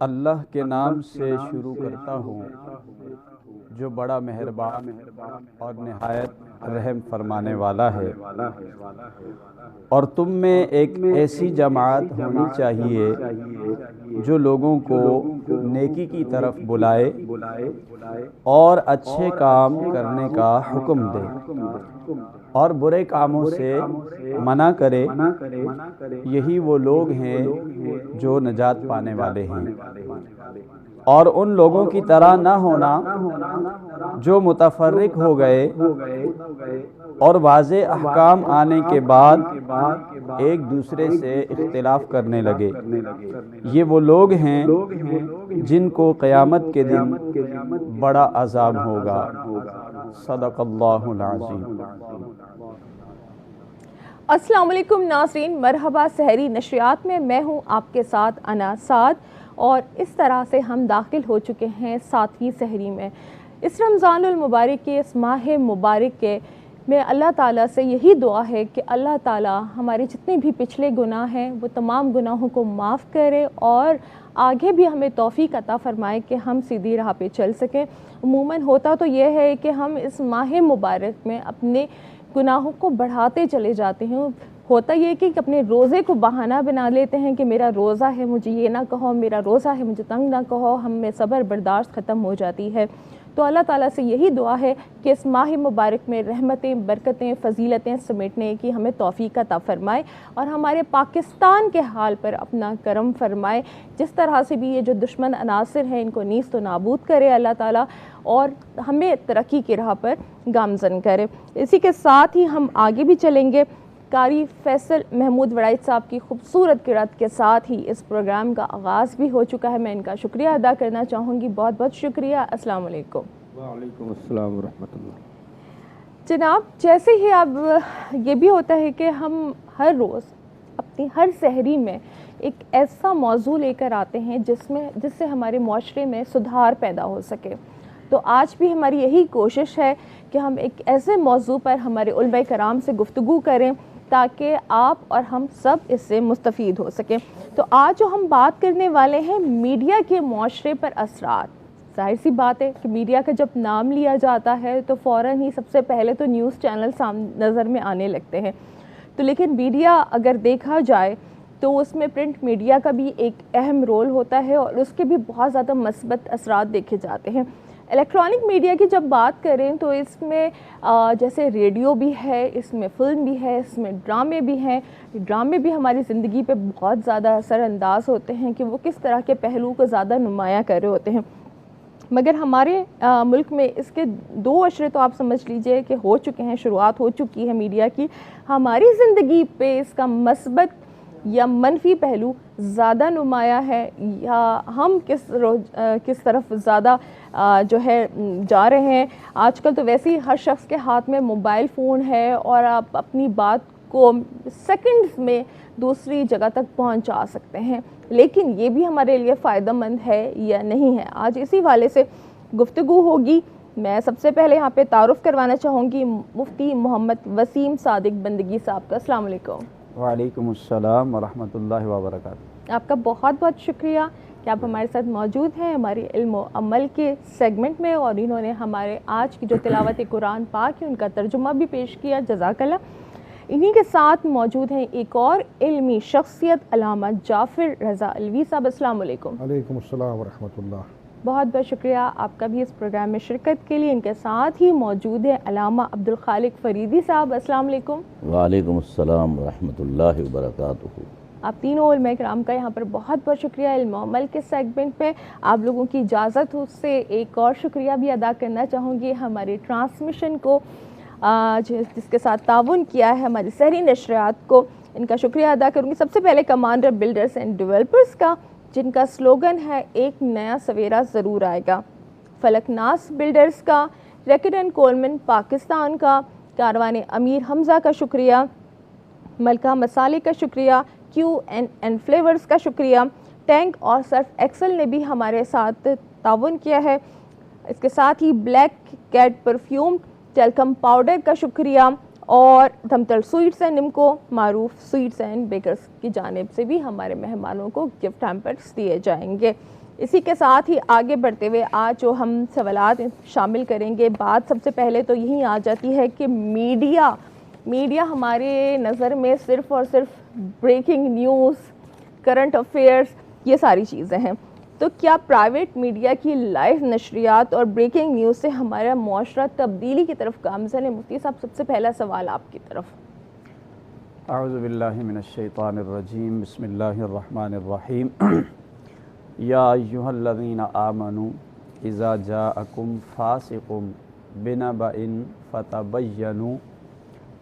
अल्लाह के नाम से शुरू करता हूँ जो बड़ा मेहरबान और निहायत रहम फरमाने वाला है। और तुम में एक ऐसी जमात होनी चाहिए जो लोगों को नेकी की तरफ बुलाए और अच्छे काम करने का हुक्म दे और बुरे कामों से मना करे। यही वो लोग हैं जो नजात पाने वाले हैं। और उन लोगों की तरह न होना जो मुतफर्रिक हो गए और वाज़े अहकाम आने के बाद एक दूसरे से इख्तिलाफ करने लगे। ये वो लोग हैं जिनको क़यामत के दिन बड़ा अज़ाब होगा। सदक़ल्लाहुल अज़ीम। अस्सलाम वालेकुम नाज़रीन, मरहबा। सहरी नशरियात में मैं हूँ आपके साथ अना साद, और इस तरह से हम दाखिल हो चुके हैं 7वीं सहरी में। इस रमज़ानुल मुबारक के इस माह मुबारक के में अल्लाह ताला से यही दुआ है कि अल्लाह ताला हमारे जितने भी पिछले गुनाह हैं वो तमाम गुनाहों को माफ़ करे और आगे भी हमें तौफ़ीक़ अता फ़रमाए कि हम सीधी राह पे चल सकें। उमूमन होता तो ये है कि हम इस माह मुबारक में अपने गुनाहों को बढ़ाते चले जाते हैं। होता ये कि अपने रोज़े को बहाना बना लेते हैं कि मेरा रोज़ा है, मुझे ये ना कहो, मेरा रोज़ा है, मुझे तंग ना कहो। हम में सब्र बर्दाश्त ख़त्म हो जाती है। तो अल्लाह ताला से यही दुआ है कि इस माह मुबारक में रहमतें, बरकतें, फ़जीलतें समेटने की हमें तौफ़ीक़ अता फ़रमाए और हमारे पाकिस्तान के हाल पर अपना करम फ़रमाए। जिस तरह से भी ये जो दुश्मन अनासिर हैं इनको नीस्त व नाबूद करे अल्लाह ताला और हमें तरक्की की राह पर गामज़न करे। इसी के साथ ही हम आगे भी चलेंगे। कारी फैसल महमूद वड़ाइच साहब की खूबसूरत किरात के साथ ही इस प्रोग्राम का आगाज़ भी हो चुका है। मैं इनका शुक्रिया अदा करना चाहूँगी। बहुत बहुत शुक्रिया। अस्सलाम वालेकुम। वालेकुम अस्सलाम व रहमतुल्लाह। जनाब, जैसे ही अब ये भी होता है कि हम हर रोज़ अपनी हर सहरी में एक ऐसा मौजू लेकर आते हैं जिससे हमारे माशरे में सुधार पैदा हो सके। तो आज भी हमारी यही कोशिश है कि हम एक ऐसे मौजू पर हमारे उलमा कराम से गुफ्तगू करें ताकि आप और हम सब इससे मुस्तफ़ीद हो सकें। तो आज जो हम बात करने वाले हैं मीडिया के माशरे पर असरात, जाहिर सी बात है कि मीडिया का जब नाम लिया जाता है तो फ़ौरन ही सबसे पहले तो न्यूज़ चैनल नज़र में आने लगते हैं। तो लेकिन मीडिया अगर देखा जाए तो उसमें प्रिंट मीडिया का भी एक अहम रोल होता है और उसके भी बहुत ज़्यादा मस्बत असरात देखे जाते हैं। इलेक्ट्रॉनिक मीडिया की जब बात करें तो इसमें जैसे रेडियो भी है, इसमें फ़िल्म भी है, इसमें ड्रामे भी हैं। ड्रामे भी हमारी ज़िंदगी पे बहुत ज़्यादा असरअंदाज होते हैं कि वो किस तरह के पहलू को ज़्यादा नुमाया कर रहे होते हैं। मगर हमारे मुल्क में इसके 2 अशरे तो आप समझ लीजिए कि हो चुके हैं, शुरुआत हो चुकी है मीडिया की। हमारी ज़िंदगी पे इसका मस्बत या मनफी पहलू ज़्यादा नुमाया है या हम किस तरफ ज़्यादा जो है जा रहे हैं। आजकल तो वैसे ही हर शख्स के हाथ में मोबाइल फ़ोन है और आप अपनी बात को सेकंड्स में दूसरी जगह तक पहुंचा सकते हैं, लेकिन ये भी हमारे लिए फ़ायदेमंद है या नहीं है, आज इसी वाले से गुफ्तगू होगी। मैं सबसे पहले यहाँ पे तारुफ़ करवाना चाहूँगी मुफ्ती मोहम्मद वसीम सादिक बंदगी साहब का। अस्सलाम वालेकुम। वालेकुम अस्सलाम व रहमतुल्लाहि व बरकातुहू। आपका बहुत बहुत शुक्रिया कि आप हमारे साथ मौजूद हैं हमारे इल्म व अमल के सेगमेंट में, और इन्होंने हमारे आज की जो तिलावत कुरान पाक है उनका तर्जुमा भी पेश किया, जज़ाकल्लाह। इन्हीं के साथ मौजूद हैं एक और इल्मी शख्सियत अल्लामा जाफ़िर रज़ा अलवी साहब। अस्सलाम वालेकुम। वालेकुम अस्सलाम व रहमतुल्लाह। बहुत बहुत शुक्रिया आपका भी इस प्रोग्राम में शिरकत के लिए। इनके साथ ही मौजूद है अल्लामा अब्दुल खालिक फरीदी साहब। अस्सलाम वालेकुम। वालेकुम अस्सलाम व रहमतुल्लाहि व बरकातुहू। आप तीनों उलमा किराम का यहाँ पर बहुत बहुत शुक्रिया। इल्म अमल के सेगमेंट में आप लोगों की इजाज़त हो उससे एक और शुक्रिया भी अदा करना चाहूँगी हमारे ट्रांसमिशन को जिसके साथ ताउन किया है, हमारी सहरी नशरियात को, इनका शुक्रिया अदा करूँगी। सबसे पहले कमांडर बिल्डर्स एंड डेवलपर्स का, जिनका स्लोगन है एक नया सवेरा ज़रूर आएगा। फलकनास बिल्डर्स का, रैकेट एंड कोलमैन पाकिस्तान का, कारवान अमीर हमज़ा का शुक्रिया, मलका मसाले का शुक्रिया, QN फ्लेवर्स का शुक्रिया, टैंक और सर्फ एक्सल ने भी हमारे साथ ताउन किया है। इसके साथ ही Black Cat perfume talcum powder का शुक्रिया, और Dhamtal sweets and Nimko Maroof sweets and bakers की जानिब से भी हमारे मेहमानों को गिफ्ट हैम्पर्स दिए जाएंगे। इसी के साथ ही आगे बढ़ते हुए आज जो हम सवालात शामिल करेंगे, बात सबसे पहले तो यही आ जाती है कि मीडिया हमारे नज़र में सिर्फ़ और सिर्फ ब्रेकिंग न्यूज़, करंट अफेयर्स, ये सारी चीज़ें हैं। तो क्या प्राइवेट मीडिया की लाइव नशरियात और ब्रेकिंग न्यूज़ से हमारा मुआशरा तब्दीली की तरफ गामज़न है? मुफ्ती साहब, सबसे पहला सवाल आपकी तरफ। अऊज़ु बिल्लाहि मिनश शैतानिर रजीम, बिस्मिल्लाहिर रहमानिर रहीम। या अय्युहल्लज़ीना आमनू इज़ा जाअकुम फासिकुम बिनबइन फतबय्यनू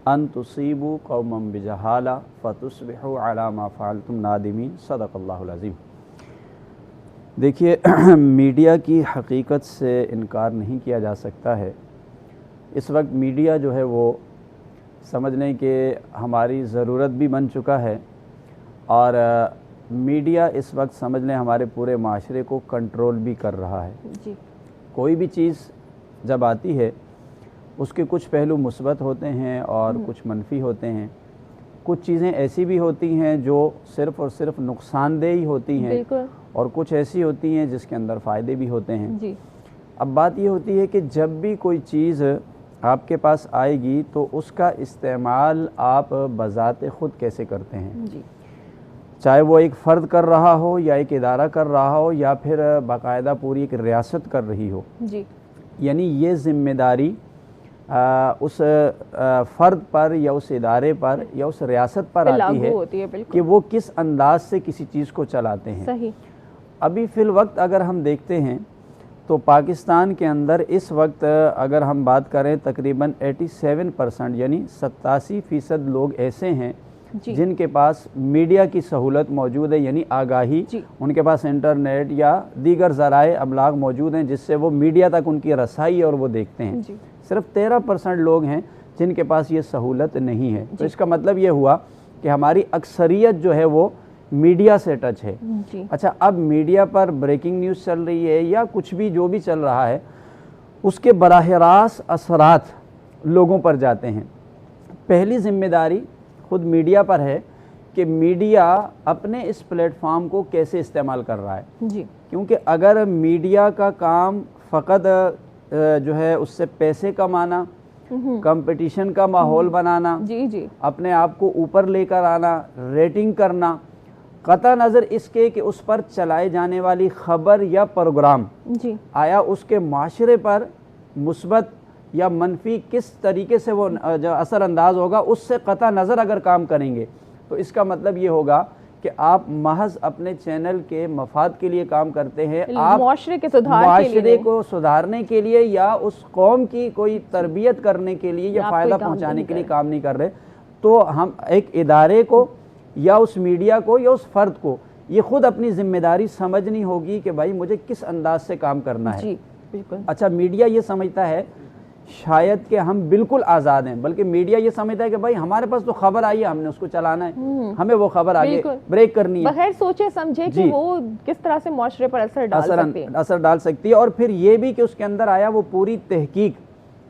अन तुसीबू कौमम बिजहाला फतुस्बिहू अला मा फ़अलतुम नादिमीन। सदक़ल्लाहुल अज़ीम। देखिए, मीडिया की हकीकत से इनकार नहीं किया जा सकता है। इस वक्त मीडिया जो है वो समझ लें कि हमारी ज़रूरत भी बन चुका है, और मीडिया इस वक्त समझ लें हमारे पूरे माशरे को कंट्रोल भी कर रहा है जी। कोई भी चीज़ जब आती है उसके कुछ पहलू मुस्बत होते हैं और कुछ मनफी होते हैं। कुछ चीज़ें ऐसी भी होती हैं जो सिर्फ़ और सिर्फ नुकसानदेह ही होती हैं, और कुछ ऐसी होती हैं जिसके अंदर फ़ायदे भी होते हैं जी। अब बात ये होती है कि जब भी कोई चीज़ आपके पास आएगी तो उसका इस्तेमाल आप बज़ाते ख़ुद कैसे करते हैं जी। चाहे वो एक फ़र्द कर रहा हो या एक इदारा कर रहा हो या फिर बाकायदा पूरी एक रियासत कर रही हो जी। यानी ये ज़िम्मेदारी उस फ़र्द पर या उस इदारे पर या उस रियासत पर आती है कि वो किस अंदाज से किसी चीज़ को चलाते हैं। सही। अभी फ़िल वक्त अगर हम देखते हैं तो पाकिस्तान के अंदर इस वक्त अगर हम बात करें तकरीबन 87% यानी 87% लोग ऐसे हैं जिनके पास मीडिया की सहूलत मौजूद है, यानी आगाही, उनके पास इंटरनेट या दीगर ज़राए अबलाग मौजूद हैं जिससे वो मीडिया तक उनकी रसाई और वो देखते हैं। सिर्फ 13% लोग हैं जिनके पास ये सहूलत नहीं है। तो इसका मतलब ये हुआ कि हमारी अक्सरियत जो है वो मीडिया से टच है। अच्छा, अब मीडिया पर ब्रेकिंग न्यूज़ चल रही है या कुछ भी जो भी चल रहा है उसके बराह रास्त असरात लोगों पर जाते हैं। पहली जिम्मेदारी खुद मीडिया पर है कि मीडिया अपने इस प्लेटफॉर्म को कैसे इस्तेमाल कर रहा है। जी। क्योंकि अगर मीडिया का काम फ़कत जो है उससे पैसे कमाना, कंपटीशन का माहौल बनाना, जी जी, अपने आप को ऊपर लेकर आना, रेटिंग करना, कता नज़र इसके कि उस पर चलाए जाने वाली ख़बर या प्रोग्राम जी, आया उसके माशरे पर मुस्बत या मनफी किस तरीके से वो जो असरअंदाज होगा, उससे कता नज़र अगर काम करेंगे तो इसका मतलब ये होगा कि आप महज अपने चैनल के मफाद के लिए काम करते हैं, आप मुआशरे के सुधार के लिए मुआशरे नहीं। को सुधारने के लिए या उस कौम की कोई तरबियत करने के लिए या आप फ़ायदा कोई काम पहुंचाने नहीं के लिए कर काम नहीं कर रहे। तो हम एक इदारे को या उस मीडिया को या उस फ़र्द को ये ख़ुद अपनी ज़िम्मेदारी समझनी होगी कि भाई मुझे किस अंदाज से काम करना है। जी बिल्कुल। अच्छा, मीडिया ये समझता है शायद कि हम बिल्कुल आज़ाद हैं, बल्कि मीडिया ये समझता है कि भाई हमारे पास तो खबर आई है, हमने उसको चलाना है, हमें वो खबर आगे बिल्कुल। ब्रेक करनी है, बगैर सोचे समझे कि जी। वो किस तरह से मुआशरे पर असर डाल सकती है। असर डाल सकती है। और फिर ये भी कि उसके अंदर आया वो पूरी तहकीक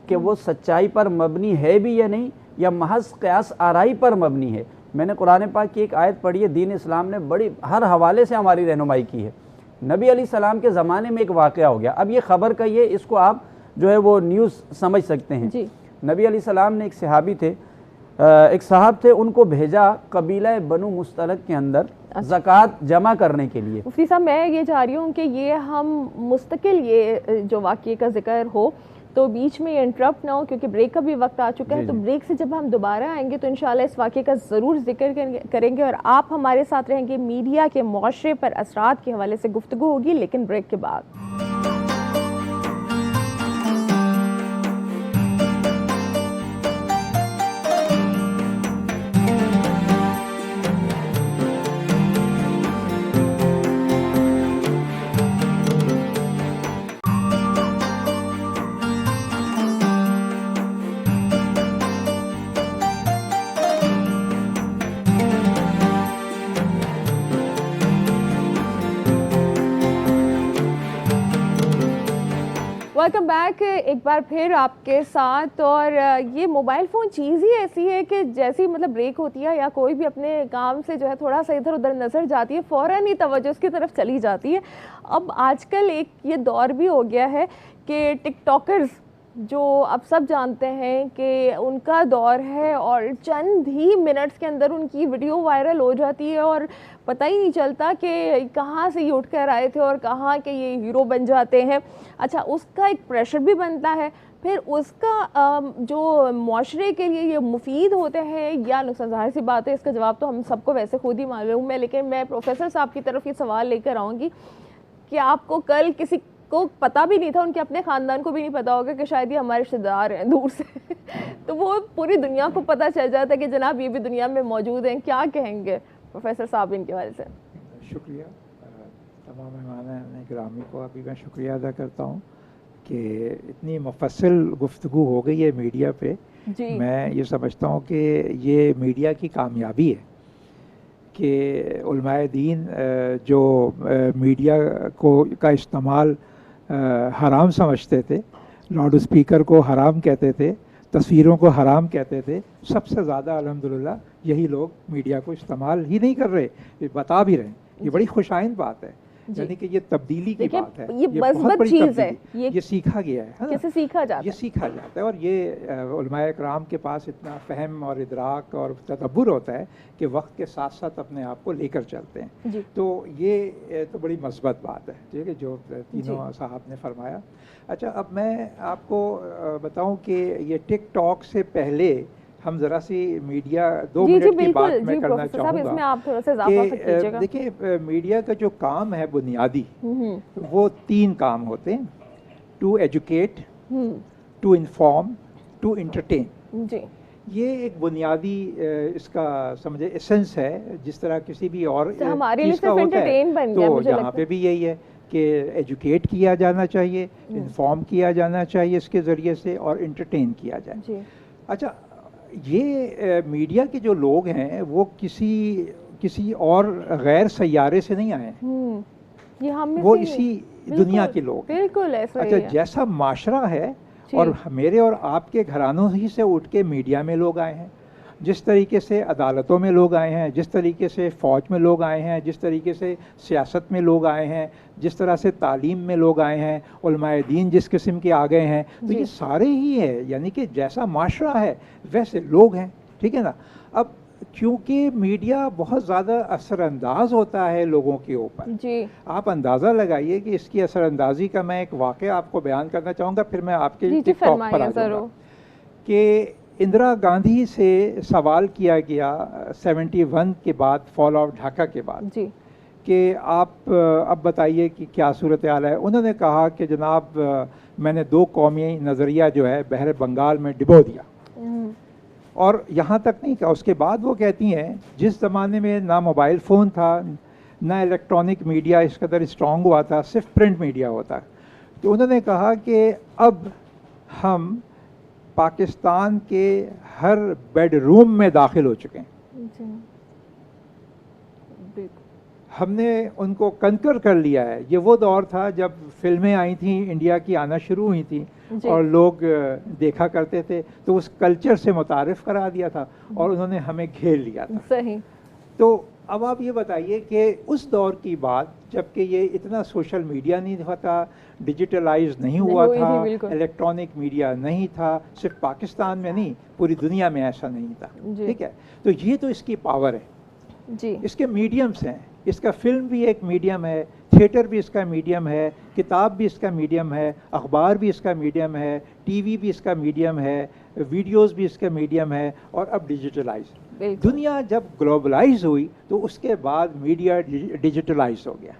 कि वो सच्चाई पर मबनी है भी या नहीं, या महज क़यास आराई पर मबनी है। मैंने कुरान पाक की एक आयत पढ़ी है, दीन इस्लाम ने बड़ी हर हवाले से हमारी रहनुमाई की है। नबी अलैहिस्सलाम के ज़माने में एक वाक़या हो गया, अब ये ख़बर का ये इसको आप जो है वो न्यूज़ समझ सकते हैं। जी। नबी अलैहिस्सलाम ने एक सहाबी थे, एक साहब थे, उनको भेजा कबीला बनु मुस्तलक के अंदर ज़कात जमा करने के लिए। मुफ्ती साहब, मैं ये चाह रही हूँ कि ये हम मुस्तकिल ये जो वाक़ये का जिक्र हो तो बीच में इंटरप्ट ना हो, क्योंकि ब्रेक का भी वक्त आ चुका है। तो ब्रेक से जब हम दोबारा आएंगे तो इंशाल्लाह इस वाक़ये का ज़रूर जिक्र करेंगे और आप हमारे साथ रहेंगे। मीडिया के मुआशरे पर असरात के हवाले से गुफ्तगू होगी, लेकिन ब्रेक के बाद। वेलकम बैक एक बार फिर आपके साथ। और ये मोबाइल फ़ोन चीज़ ही ऐसी है कि जैसी मतलब ब्रेक होती है या कोई भी अपने काम से जो है थोड़ा सा इधर उधर नज़र जाती है, फ़ौरन ही तवज्जो उसकी तरफ चली जाती है। अब आजकल एक ये दौर भी हो गया है कि टिकटॉकर्स जो अब सब जानते हैं कि उनका दौर है और चंद ही मिनट्स के अंदर उनकी वीडियो वायरल हो जाती है और पता ही नहीं चलता कि कहाँ से ये उठ कर आए थे और कहाँ के ये हीरो बन जाते हैं। अच्छा, उसका एक प्रेशर भी बनता है, फिर उसका जो मुआशरे के लिए ये मुफीद होते हैं या नुकसान, ज़ाहिर सी बात है इसका जवाब तो हम सबको वैसे खुद ही मालूम है। लेकिन मैं प्रोफेसर साहब की तरफ ये सवाल लेकर आऊँगी कि आपको कल किसी को पता भी नहीं था, उनके अपने ख़ानदान को भी नहीं पता होगा कि शायद ये हमारे रिश्तेदार हैं दूर से तो वो पूरी दुनिया को पता चल जाता है कि जनाब ये भी दुनिया में मौजूद हैं। क्या कहेंगे प्रोफेसर साहब इनके बारे से? शुक्रिया तमाम मेहमान गिरामी को अभी मैं शुक्रिया अदा करता हूँ कि इतनी मुफस्सल गुफ्तगू हो गई है मीडिया पे जी। मैं ये समझता हूँ कि ये मीडिया की कामयाबी है कि उलमाए दीन जो मीडिया को का इस्तेमाल हराम समझते थे, लाउड स्पीकर को हराम कहते थे, तस्वीरों को हराम कहते थे, सबसे ज़्यादा अल्हम्दुलिल्लाह यही लोग मीडिया को इस्तेमाल ही नहीं कर रहे, ये बता भी रहे हैं। ये बड़ी खुशाइन बात है, यानी कि ये तब्दीली की बात है, ये बहुत बड़ी चीज़ है, ये सीखा गया है, कैसे सीखा जाता है? ये सीखा जाता है और ये उलमाए कराम के पास इतना फ़हम और इदराक और तदब्बुर होता है कि वक्त के साथ साथ अपने आप को लेकर चलते हैं। तो ये तो बड़ी मस्बत बात है, ठीक है, जो तीनों साहब ने फरमाया। अच्छा, अब मैं आपको बताऊं कि ये टिकटॉक से पहले हम ज़रा सी मीडिया 2 मिनट की बात मैं करना चाहूँगा कि देखिए मीडिया का जो काम है बुनियादी, वो 3 काम होते हैं: to educate, to inform, to entertain. जी। ये एक बुनियादी इसका समझे एसेंस है, जिस तरह किसी भी और चीज़ का होता है। तो यहाँ पे भी यही है कि एजुकेट किया जाना चाहिए, इन्फॉर्म किया जाना चाहिए इसके ज़रिए से, और इंटरटेन किया जाए। अच्छा, ये मीडिया के जो लोग हैं वो किसी और गैर सैयारे से नहीं आए हैं, ये हम वो इसी दुनिया के लोग हैं। बिल्कुल ऐसा अच्छा, जैसा माशरा है और मेरे और आपके घरानों ही से उठ के मीडिया में लोग आए हैं, जिस तरीके से अदालतों में लोग आए हैं, जिस तरीके से फ़ौज में लोग आए हैं, जिस तरीके से सियासत में लोग आए हैं, जिस तरह से तालीम में लोग आए हैं, उलमाए दीन जिस किस्म के आ गए हैं, तो ये सारे ही है, यानी कि जैसा माशरा है वैसे लोग हैं, ठीक है ना। अब क्योंकि मीडिया बहुत ज़्यादा असरअंदाज होता है लोगों के ऊपर जी, आप अंदाज़ा लगाइए कि इसकी असरअंदाजी का मैं एक वाक़या आपको बयान करना चाहूँगा, फिर मैं आपके टिकटॉक पर आ जाऊँगा कि इंदिरा गांधी से सवाल किया गया 71 के बाद, फॉल ऑफ ढाका के बाद जी, कि आप अब बताइए कि क्या सूरत हाल है। उन्होंने कहा कि जनाब मैंने 2 कौमी नज़रिया जो है बहर बंगाल में डिबो दिया, और यहाँ तक नहीं कहा, उसके बाद वो कहती हैं जिस ज़माने में ना मोबाइल फ़ोन था, ना इलेक्ट्रॉनिक मीडिया इस कदर स्ट्रॉन्ग हुआ था, सिर्फ प्रिंट मीडिया होता, तो उन्होंने कहा कि अब हम पाकिस्तान के हर बेडरूम में दाखिल हो चुके हैं, हमने उनको कंकर कर लिया है। ये वो दौर था जब फिल्में आई थी, इंडिया की आना शुरू हुई थी और लोग देखा करते थे, तो उस कल्चर से मुतारिफ करा दिया था और उन्होंने हमें घेर लिया था। सही। तो अब आप ये बताइए कि उस दौर की बात, जबकि ये इतना सोशल मीडिया नहीं था, डिजिटलाइज नहीं हुआ था, इलेक्ट्रॉनिक मीडिया नहीं था, सिर्फ पाकिस्तान में नहीं पूरी दुनिया में ऐसा नहीं था, ठीक है। तो ये तो इसकी पावर है जी। इसके मीडियम्स हैं, इसका फिल्म भी एक मीडियम है, थिएटर भी इसका मीडियम है, किताब भी इसका मीडियम है, अखबार भी इसका मीडियम है, टीवी भी इसका मीडियम है, वीडियोस भी इसका मीडियम है, और अब डिजिटलाइज। दुनिया जब ग्लोबलाइज हुई तो उसके बाद मीडिया डिजिटलाइज हो गया,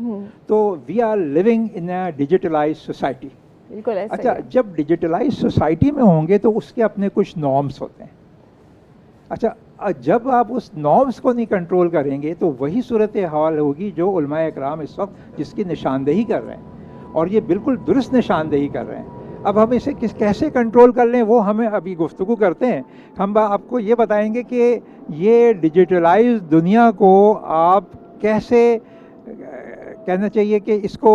तो we are living in a digitalize society. अच्छा, जब डिजिटलाइज सोसाइटी में होंगे तो उसके अपने कुछ नॉर्म्स होते हैं। अच्छा, जब आप उस नॉर्म्स को नहीं कंट्रोल करेंगे तो वही सूरत हाल होगी जो उलमाए इकराम इस वक्त जिसकी निशानदेही कर रहे हैं, और ये बिल्कुल दुरुस्त निशानदेही कर रहे हैं। अब हम इसे कैसे कंट्रोल कर लें वो हमें अभी गुफ्तगू करते हैं। हम आपको ये बताएंगे कि ये डिजिटलाइज दुनिया को आप कैसे, कहना चाहिए कि इसको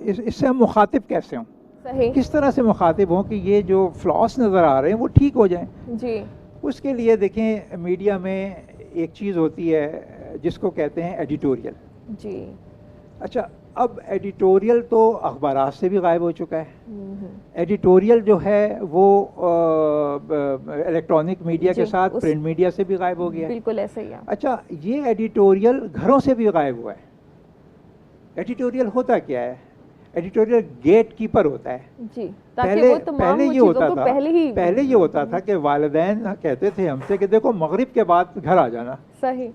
इससे हम मुखातिब कैसे हों, किस तरह से मुखातिब हों कि ये जो फ्लॉस नज़र आ रहे हैं वो ठीक हो जाएं जी। उसके लिए देखें, मीडिया में एक चीज़ होती है जिसको कहते हैं एडिटोरियल जी। अच्छा, अब एडिटोरियल तो अखबारात से भी गायब हो चुका है। एडिटोरियल जो है वो इलेक्ट्रॉनिक मीडिया के साथ प्रिंट मीडिया से भी गायब हो गया है। बिल्कुल ऐसे ही है। अच्छा, ये एडिटोरियल घरों से भी गायब हुआ है। एडिटोरियल होता क्या है? एडिटोरियल गेट कीपर होता है जी, पहले ये होता था कि वालिदैन कहते थे हमसे कि देखो मगरिब के बाद घर आ जाना, सही,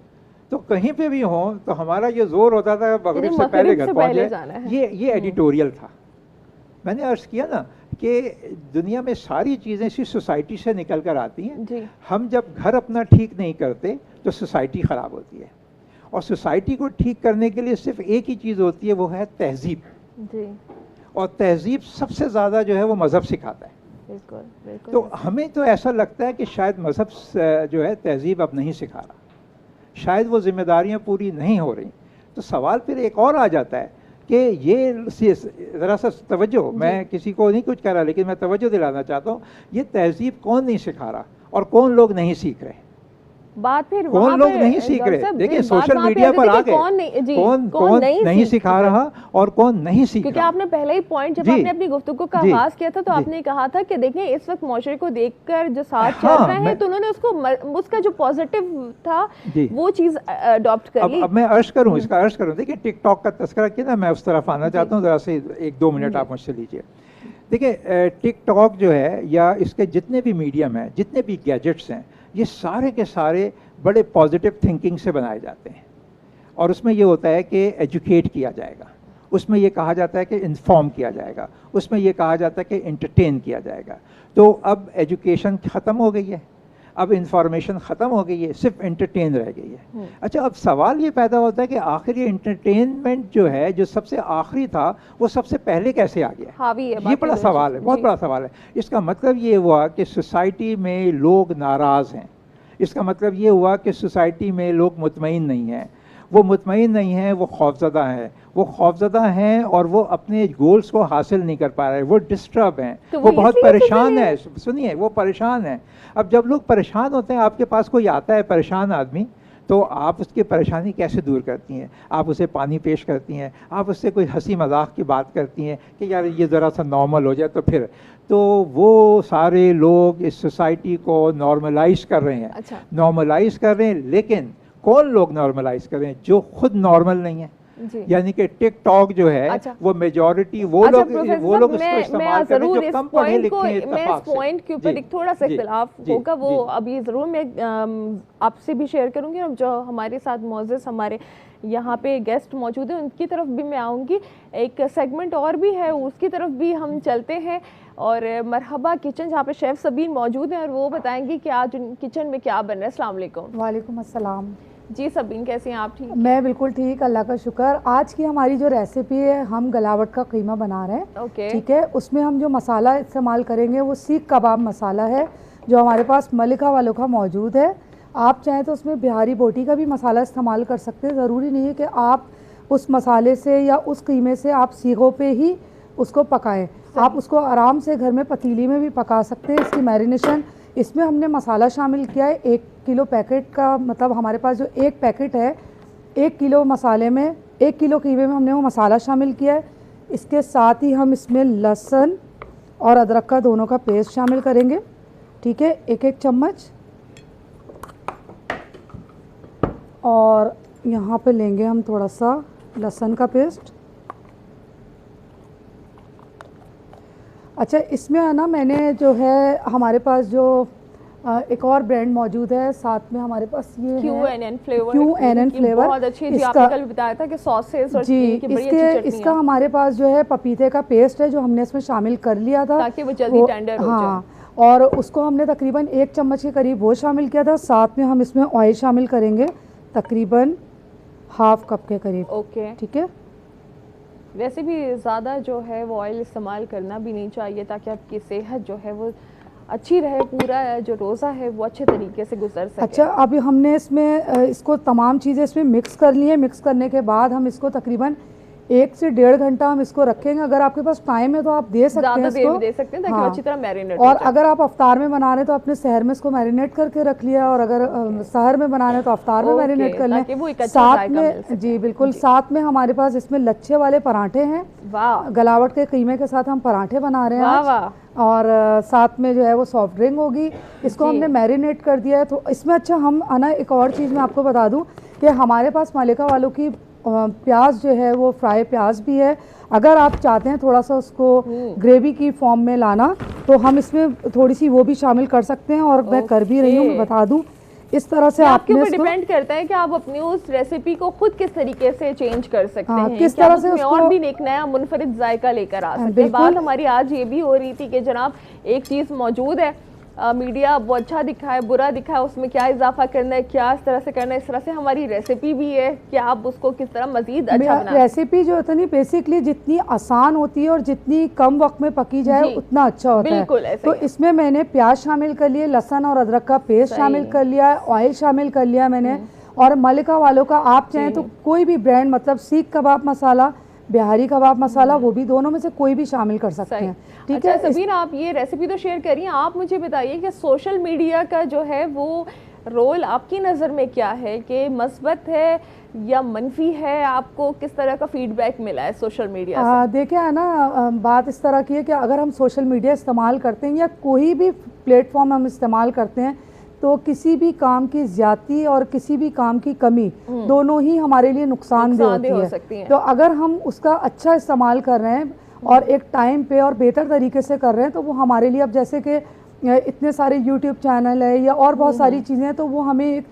तो कहीं पे भी हो तो हमारा ये जोर होता था मगरिब से पहले घर पहुंच जाए। ये एडिटोरियल था। मैंने अर्ज किया ना कि दुनिया में सारी चीज़ें इसी सोसाइटी से निकल कर आती हैं। हम जब घर अपना ठीक नहीं करते तो सोसाइटी ख़राब होती है, और सोसाइटी को ठीक करने के लिए सिर्फ एक ही चीज़ होती है, वो है तहजीब जी। और तहजीब सबसे ज़्यादा जो है वो मज़हब सिखाता है। बिल्कुल, बिल्कुल। तो हमें तो ऐसा लगता है कि शायद मज़हब जो है तहजीब अब नहीं सिखा रहा, शायद वो जिम्मेदारियां पूरी नहीं हो रही। तो सवाल फिर एक और आ जाता है कि ये ज़रा सा तवज्जो, मैं किसी को नहीं कुछ कह रहा, लेकिन मैं तवज्जो दिलाना चाहता हूँ, ये तहजीब कौन नहीं सिखा रहा और कौन लोग नहीं सीख रहे। बात फिर कौन लोग नहीं सीख रहे, देखिए सोशल मीडिया पर आ गए, कौन नहीं सिखा रहा और कौन नहीं सीख रहा। क्योंकि आपने पहले ही पॉइंट, जब आपने अपनी गुफ्तगू का आगाज किया था तो आपने कहा था कि देखें इस वक्त माशरे को देखकर जो साथ चल रहे हैं, तो उन्होंने उसका जो पॉजिटिव था वो चीज अडॉप्ट कर ली। अब मैं अर्ज करूँ, इसका अर्ज करूँ, देखिए टिकटॉक का तस्करा किया ना, मैं उस तरफ आना चाहता हूँ, जरा से 1-2 मिनट आप मुझसे लीजिए। देखिए टिकटॉक जो है या इसके जितने भी मीडियम हैं, जितने भी गैजेट्स हैं, ये सारे के सारे बड़े पॉजिटिव थिंकिंग से बनाए जाते हैं, और उसमें ये होता है कि एजुकेट किया जाएगा, उसमें ये कहा जाता है कि इन्फॉर्म किया जाएगा, उसमें ये कहा जाता है कि इंटरटेन किया जाएगा। तो अब एजुकेशन ख़त्म हो गई है, अब इंफॉर्मेशन ख़त्म हो गई है, सिर्फ इंटरटेन रह गई है। अच्छा, अब सवाल ये पैदा होता है कि आखिर ये इंटरटेनमेंट जो है, जो सबसे आखिरी था, वो सबसे पहले कैसे आ गया? ये बड़ा सवाल है, बहुत बड़ा सवाल है। इसका मतलब ये हुआ कि सोसाइटी में लोग नाराज़ हैं, इसका मतलब ये हुआ कि सोसाइटी में लोग मुतमईन नहीं हैं, वो मुतमईन नहीं हैं, वो खौफज़दा हैं। वो खौफज़दा हैं और वो अपने गोल्स को हासिल नहीं कर पा रहे, वो डिस्टर्ब हैं, तो वो बहुत इसलिए परेशान है। सुनिए, वो परेशान है। अब जब लोग परेशान होते हैं, आपके पास कोई आता है परेशान आदमी, तो आप उसकी परेशानी कैसे दूर करती हैं? आप उसे पानी पेश करती हैं, आप उससे कोई हंसी मजाक की बात करती हैं कि यार ये ज़रा सा नॉर्मल हो जाए, तो फिर तो वो सारे लोग इस सोसाइटी को नॉर्मलाइज कर रहे हैं। अच्छा। नॉर्मलाइज कर रहे हैं, लेकिन कौन लोग नॉर्मलाइज कर रहे हैं? जो खुद नॉर्मल नहीं है। यानी कि टिकटॉक जो है, अच्छा। वो मेजॉरिटी वो लोग इसको इस्तेमाल कर रहे हैं जो कम पढ़े लिखे हैं। मैं इस पॉइंट के ऊपर एक थोड़ा सा इख्तिलाफ होगा, वो अभी ज़रूर मैं आपसे भी शेयर करूंगी, और जो हमारे साथ मौजूद हमारे यहाँ पे गेस्ट मौजूद हैं उनकी तरफ भी मैं आऊँगी। एक सेगमेंट और भी है, उसकी तरफ भी हम चलते हैं। और मरहबा किचन, जहाँ पे शेफ़ सबीन मौजूद हैं और वो बताएंगे कि आज किचन में क्या बन रहा है। अस्सलाम वालेकुम। वालेकुम अस्सलाम। जी सबीन, कैसे हैं आप? ठीक? मैं बिल्कुल ठीक, अल्लाह का शुक्र। आज की हमारी जो रेसिपी है, हम गलावट का कीमा बना रहे हैं। ओके। ठीक है, उसमें हम जो मसाला इस्तेमाल करेंगे वो सीख कबाब मसाला है, जो हमारे पास मलिका वालों का मौजूद है। आप चाहें तो उसमें बिहारी बोटी का भी मसाला इस्तेमाल कर सकते हैं। ज़रूरी नहीं है कि आप उस मसाले से या उस कीमे से आप सीखों पे ही उसको पकाएं। आप उसको आराम से घर में पतीली में भी पका सकते हैं। इसकी मैरिनेशन, इसमें हमने मसाला शामिल किया है 1 किलो पैकेट का, मतलब हमारे पास जो 1 पैकेट है, 1 किलो मसाले में, 1 किलो कीमे में हमने वो मसाला शामिल किया है। इसके साथ ही हम इसमें लहसुन और अदरक का दोनों का पेस्ट शामिल करेंगे। ठीक है, 1-1 चम्मच। और यहाँ पे लेंगे हम थोड़ा सा लहसुन का पेस्ट। अच्छा, इसमें है ना, मैंने जो है हमारे पास जो एक और ब्रांड मौजूद है, साथ में हमारे पास ये QNN फ्लेवर। QNN फ्लेवर बहुत अच्छी थी, आपने कल बताया था कि सॉसेस और जी, इसका हमारे पास जो है पपीते का पेस्ट है, जो हमने इसमें शामिल कर लिया था ताकि वो जल्दी टेंडर हो जाए। हाँ, और उसको हमने तकरीबन 1 चम्मच के करीब वो शामिल किया था। साथ में हम इसमें ऑयल शामिल करेंगे तकरीबन ½ कप के करीब। ओके। ठीक है। वैसे भी ज़्यादा जो है वो ऑयल इस्तेमाल करना भी नहीं चाहिए, ताकि आपकी सेहत जो है वो अच्छी रहे, पूरा जो रोज़ा है वो अच्छे तरीके से गुजर सके। अच्छा, अभी हमने इसमें इसको तमाम चीज़ें इसमें मिक्स कर ली है। मिक्स करने के बाद हम इसको तकरीबन 1 से 1.5 घंटा हम इसको रखेंगे। अगर आपके पास टाइम है तो आप दे सकते हैं इसको, दे सकते हैं ताकि हाँ, अच्छी तरह मैरिनेट और अगर आप अफ्तार में बना रहे हैं तो अपने सहर में इसको मैरिनेट करके रख लिया, और अगर सहर में बना रहे हैं तो अफ्तार में मैरिनेट कर लें। साथ में जी बिल्कुल, साथ में हमारे पास इसमें लच्छे वाले पराठे हैं। वाह, गलावट के कीमे के साथ हम पराठे बना रहे हैं आज। और साथ में जो है वो सॉफ्ट ड्रिंक होगी। इसको हमने मैरिनेट कर दिया है। तो इसमें अच्छा, हम ना एक और चीज़ मैं आपको बता दूं कि हमारे पास मलिका वालों की प्याज जो है वो फ्राई प्याज भी है। अगर आप चाहते हैं थोड़ा सा उसको ग्रेवी की फॉर्म में लाना, तो हम इसमें थोड़ी सी वो भी शामिल कर सकते हैं, और मैं कर भी रही हूँ, मैं बता दूं। इस तरह से आपके ऊपर डिपेंड करता है कि आप अपनी उस रेसिपी को खुद किस तरीके से चेंज कर सकते हैं, किस तरह से उसमें और भी एक नया मुनफरिद जायका लेकर आ सकते हैं। बात हमारी आज ये भी हो रही थी कि जनाब एक चीज़ मौजूद है, मीडिया वो अच्छा दिखाए बुरा दिखाए, उसमें क्या इजाफा करना है, क्या इस तरह से करना है। इस तरह से हमारी रेसिपी भी है कि आप उसको किस तरह मजीद अच्छा बनाएं। रेसिपी जो होता है बेसिकली जितनी आसान होती है और जितनी कम वक्त में पकी जाए उतना अच्छा होता है। तो इसमें मैंने प्याज शामिल कर लिए, लहसुन और अदरक का पेस्ट शामिल कर लिया है, ऑयल शामिल कर लिया मैंने। और मलिका वालों का आप चाहें तो कोई भी ब्रांड, मतलब सीख कबाब मसाला, बिहारी कबाब मसाला, वो भी दोनों में से कोई भी शामिल कर सकते हैं। ठीक है सबीन, आप ये रेसिपी तो शेयर करिए। आप मुझे बताइए कि सोशल मीडिया का जो है वो रोल आपकी नज़र में क्या है, कि मस्बत है या मनफी है? आपको किस तरह का फीडबैक मिला है सोशल मीडिया से? देखिए है ना, बात इस तरह की है कि अगर हम सोशल मीडिया इस्तेमाल करते हैं या कोई भी प्लेटफॉर्म हम इस्तेमाल करते हैं, तो किसी भी काम की ज्यादती और किसी भी काम की कमी दोनों ही हमारे लिए नुकसानदेह होती है। तो अगर हम उसका अच्छा इस्तेमाल कर रहे हैं और एक टाइम पे और बेहतर तरीके से कर रहे हैं, तो वो हमारे लिए, अब जैसे कि इतने सारे यूट्यूब चैनल है या और बहुत सारी चीज़ें हैं, तो वो हमें एक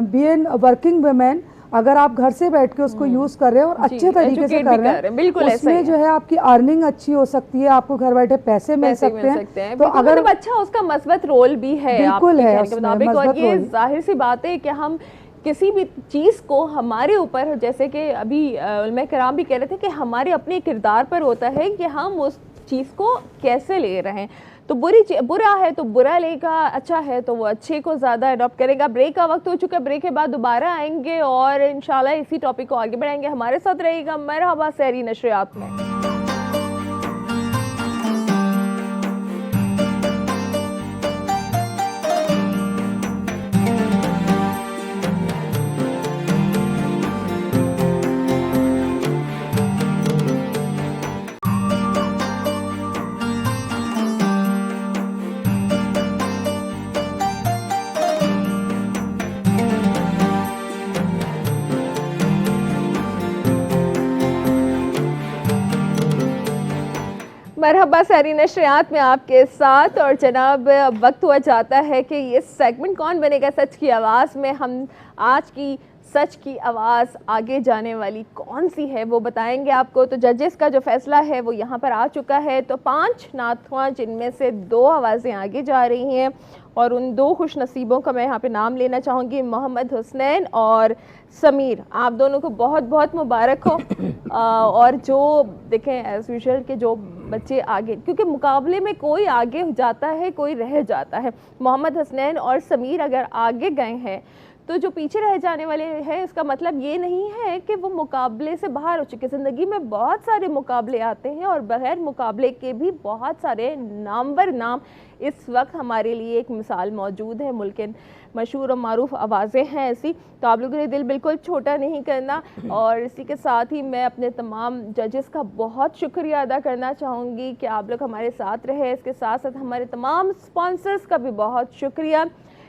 बीइंग वर्किंग वुमेन, अगर आप घर से बैठ के उसको यूज़ कर रहे हैं और अच्छे तरीके से कर रहे हैं, बिल्कुल उसमें जो है आपकी अर्निंग अच्छी हो सकती है, आपको घर बैठे पैसे मिल सकते हैं। तो अगर अच्छा उसका मस्बत रोल भी है, बिल्कुल है, और ये जाहिर सी बात है कि हम किसी भी चीज़ को हमारे ऊपर, जैसे कि अभी उलमा कराम भी कह रहे थे कि हमारे अपने किरदार पर होता है कि हम उस चीज़ को कैसे ले रहे हैं। तो बुरा है तो बुरा लेगा, अच्छा है तो वो अच्छे को ज़्यादा अडॉप्ट करेगा। ब्रेक का वक्त हो चुका है, ब्रेक के बाद दोबारा आएंगे और इंशाल्लाह इसी टॉपिक को आगे बढ़ाएंगे। हमारे साथ रहेगा मरहबा सहरी नशरियात में। मरहबा सहरी नशरियात में आपके साथ। और जनाब वक्त हुआ जाता है कि ये सेगमेंट कौन बनेगा सच की आवाज़ में हम आज की सच की आवाज़ आगे जाने वाली कौन सी है वो बताएंगे आपको। तो जजेस का जो फैसला है वो यहाँ पर आ चुका है। तो 5 नातख़्वां जिनमें से 2 आवाज़ें आगे जा रही हैं और उन 2 खुश नसीबों का मैं यहाँ पे नाम लेना चाहूँगी, मोहम्मद हुसनैन और समीर। आप दोनों को बहुत बहुत मुबारक हो। और जो देखें एज यूजुअल के जो बच्चे आगे, क्योंकि मुकाबले में कोई आगे जाता है कोई रह जाता है। मोहम्मद हुसनैन और समीर अगर आगे गए हैं तो जो पीछे रह जाने वाले हैं इसका मतलब ये नहीं है कि वो मुकाबले से बाहर हो चुके। ज़िंदगी में बहुत सारे मुकाबले आते हैं और बगैर मुकाबले के भी बहुत सारे नामवर नाम इस वक्त हमारे लिए एक मिसाल मौजूद है। मुल्क के मशहूर और मारूफ आवाज़ें हैं ऐसी। तो आप लोगों ने दिल बिल्कुल छोटा नहीं करना। और इसी के साथ ही मैं अपने तमाम जजेस का बहुत शुक्रिया अदा करना चाहूँगी कि आप लोग हमारे साथ रहे। इसके साथ साथ हमारे तमाम स्पॉन्सर्स का भी बहुत शुक्रिया,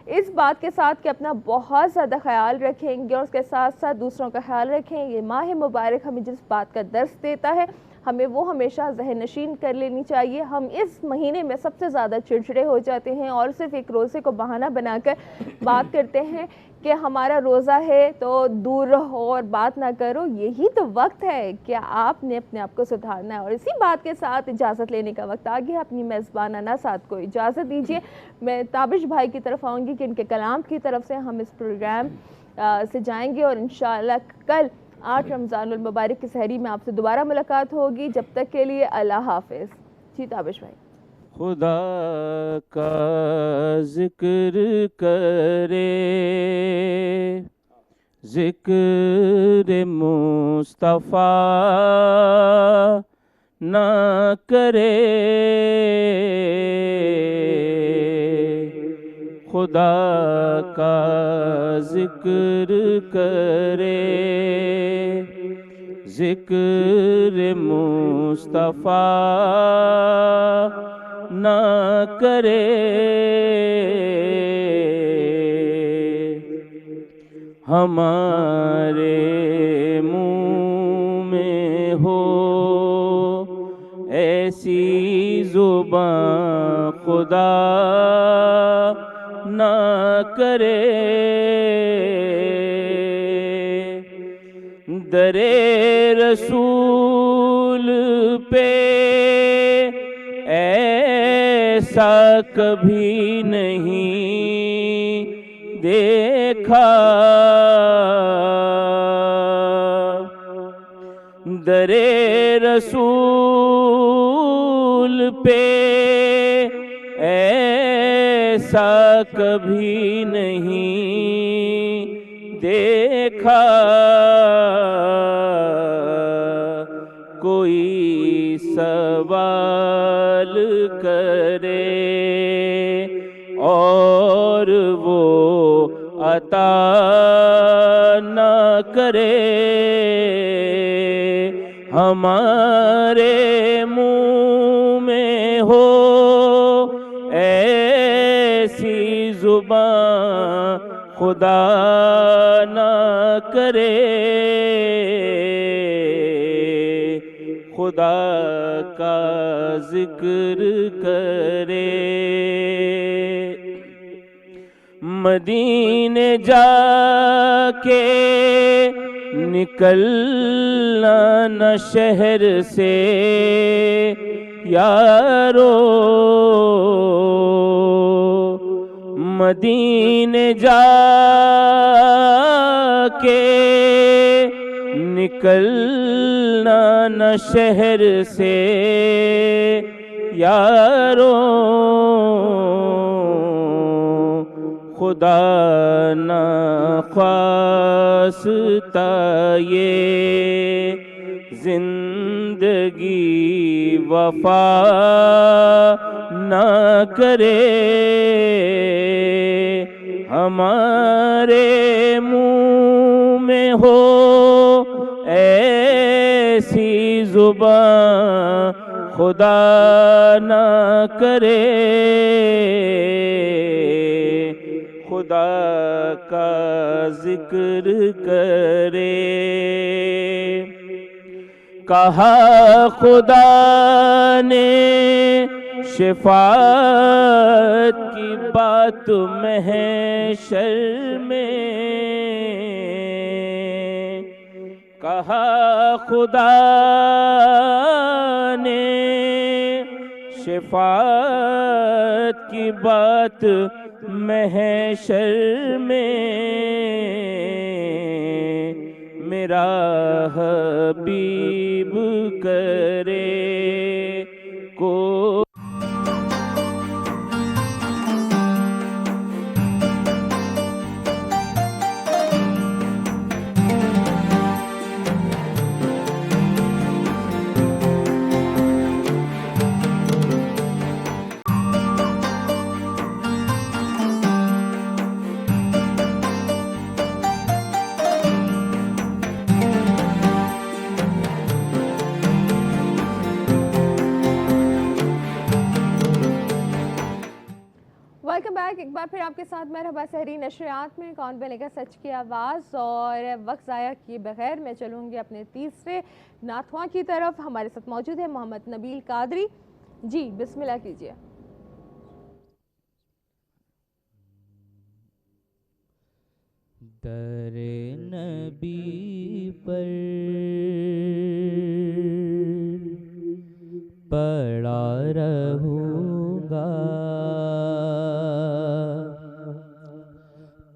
इस बात के साथ कि अपना बहुत ज़्यादा ख्याल रखेंगे और उसके साथ साथ दूसरों का ख्याल रखें। ये माह मुबारक हमें जिस बात का दर्स देता है हमें वो हमेशा ज़हन नशीन कर लेनी चाहिए। हम इस महीने में सबसे ज़्यादा चिड़चिड़े हो जाते हैं और सिर्फ एक रोज़े को बहाना बनाकर बात करते हैं कि हमारा रोज़ा है तो दूर रहो और बात ना करो। यही तो वक्त है कि आपने अपने आप को सुधारना है। और इसी बात के साथ इजाज़त लेने का वक्त आ गया। अपनी मेज़बान अना साद को इजाज़त दीजिए। मैं ताबिश भाई की तरफ आऊँगी कि इनके कलाम की तरफ से हम इस प्रोग्राम से जाएंगे और इंशाअल्लाह कल 8 रमज़ानुल मुबारक की सहरी में आपसे दोबारा मुलाकात होगी। जब तक के लिए अल्लाह हाफिज़। जी ताबिश भाई। खुदा का जिक्र करे, जिक्र मुस्तफ़ा ना करे, खुदा का जिक्र करे, जिक्र मुस्तफ़ा ना करे। हमारे मुँह में हो ऐसी ज़ुबान खुदा ना करे। दरे रसूल पे ऐसा कभी नहीं देखा, दरे रसूल पे ऐसा कभी नहीं देखा। कोई सवाल करे और वो अता न करे। हमारे मुँह में हो ऐसी ज़ुबान खुदा न करे। खुदा का जिक्र करे, मदीने जाके निकलना न शहर से यारो, मदीने जाके निकलना न शहर से यारों खुदा ना ख्वास्ता ये जिंदगी वफा ना करे, हमारे मुंह में हो ऐसी जुबान खुदा ना करे, खुदा का जिक्र करे। कहा खुदा ने शिफात की बात महशर में, कहा खुदा ने शिफात की बात महशर में, मेरा हबीब करे को। Welcome back. एक बार फिर आपके साथ मरहबा सहरी नशरियात में कौन बनेगा सच की आवाज़। और वक्त ज़ाया किए बगैर मैं चलूँगी अपने तीसरे नाथवा की तरफ। हमारे साथ मौजूद है मोहम्मद नबील कादरी जी, बिस्मिल्लाह कीजिए। दरे नबी पर पड़ा रहूँगा,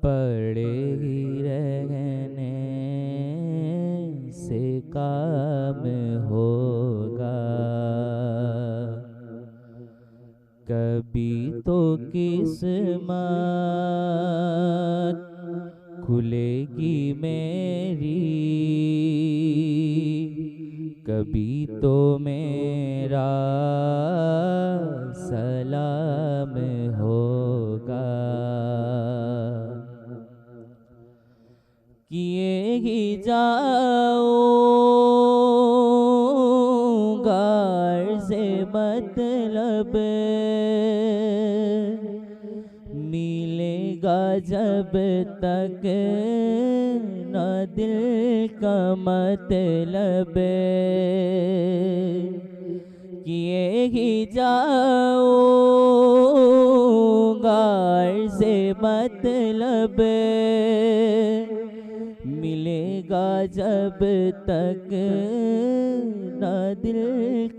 पड़े ही रहने से काम होगा। कभी तो किस्मत खुलेगी मेरी, कभी तो मेरा सलाम होगा। किए ही जाऊंगा से मतलब मिलेगा जब तक न दिल का मतलब। किए ही जाऊंगा से मतलब मिलेगा जब तक न दिल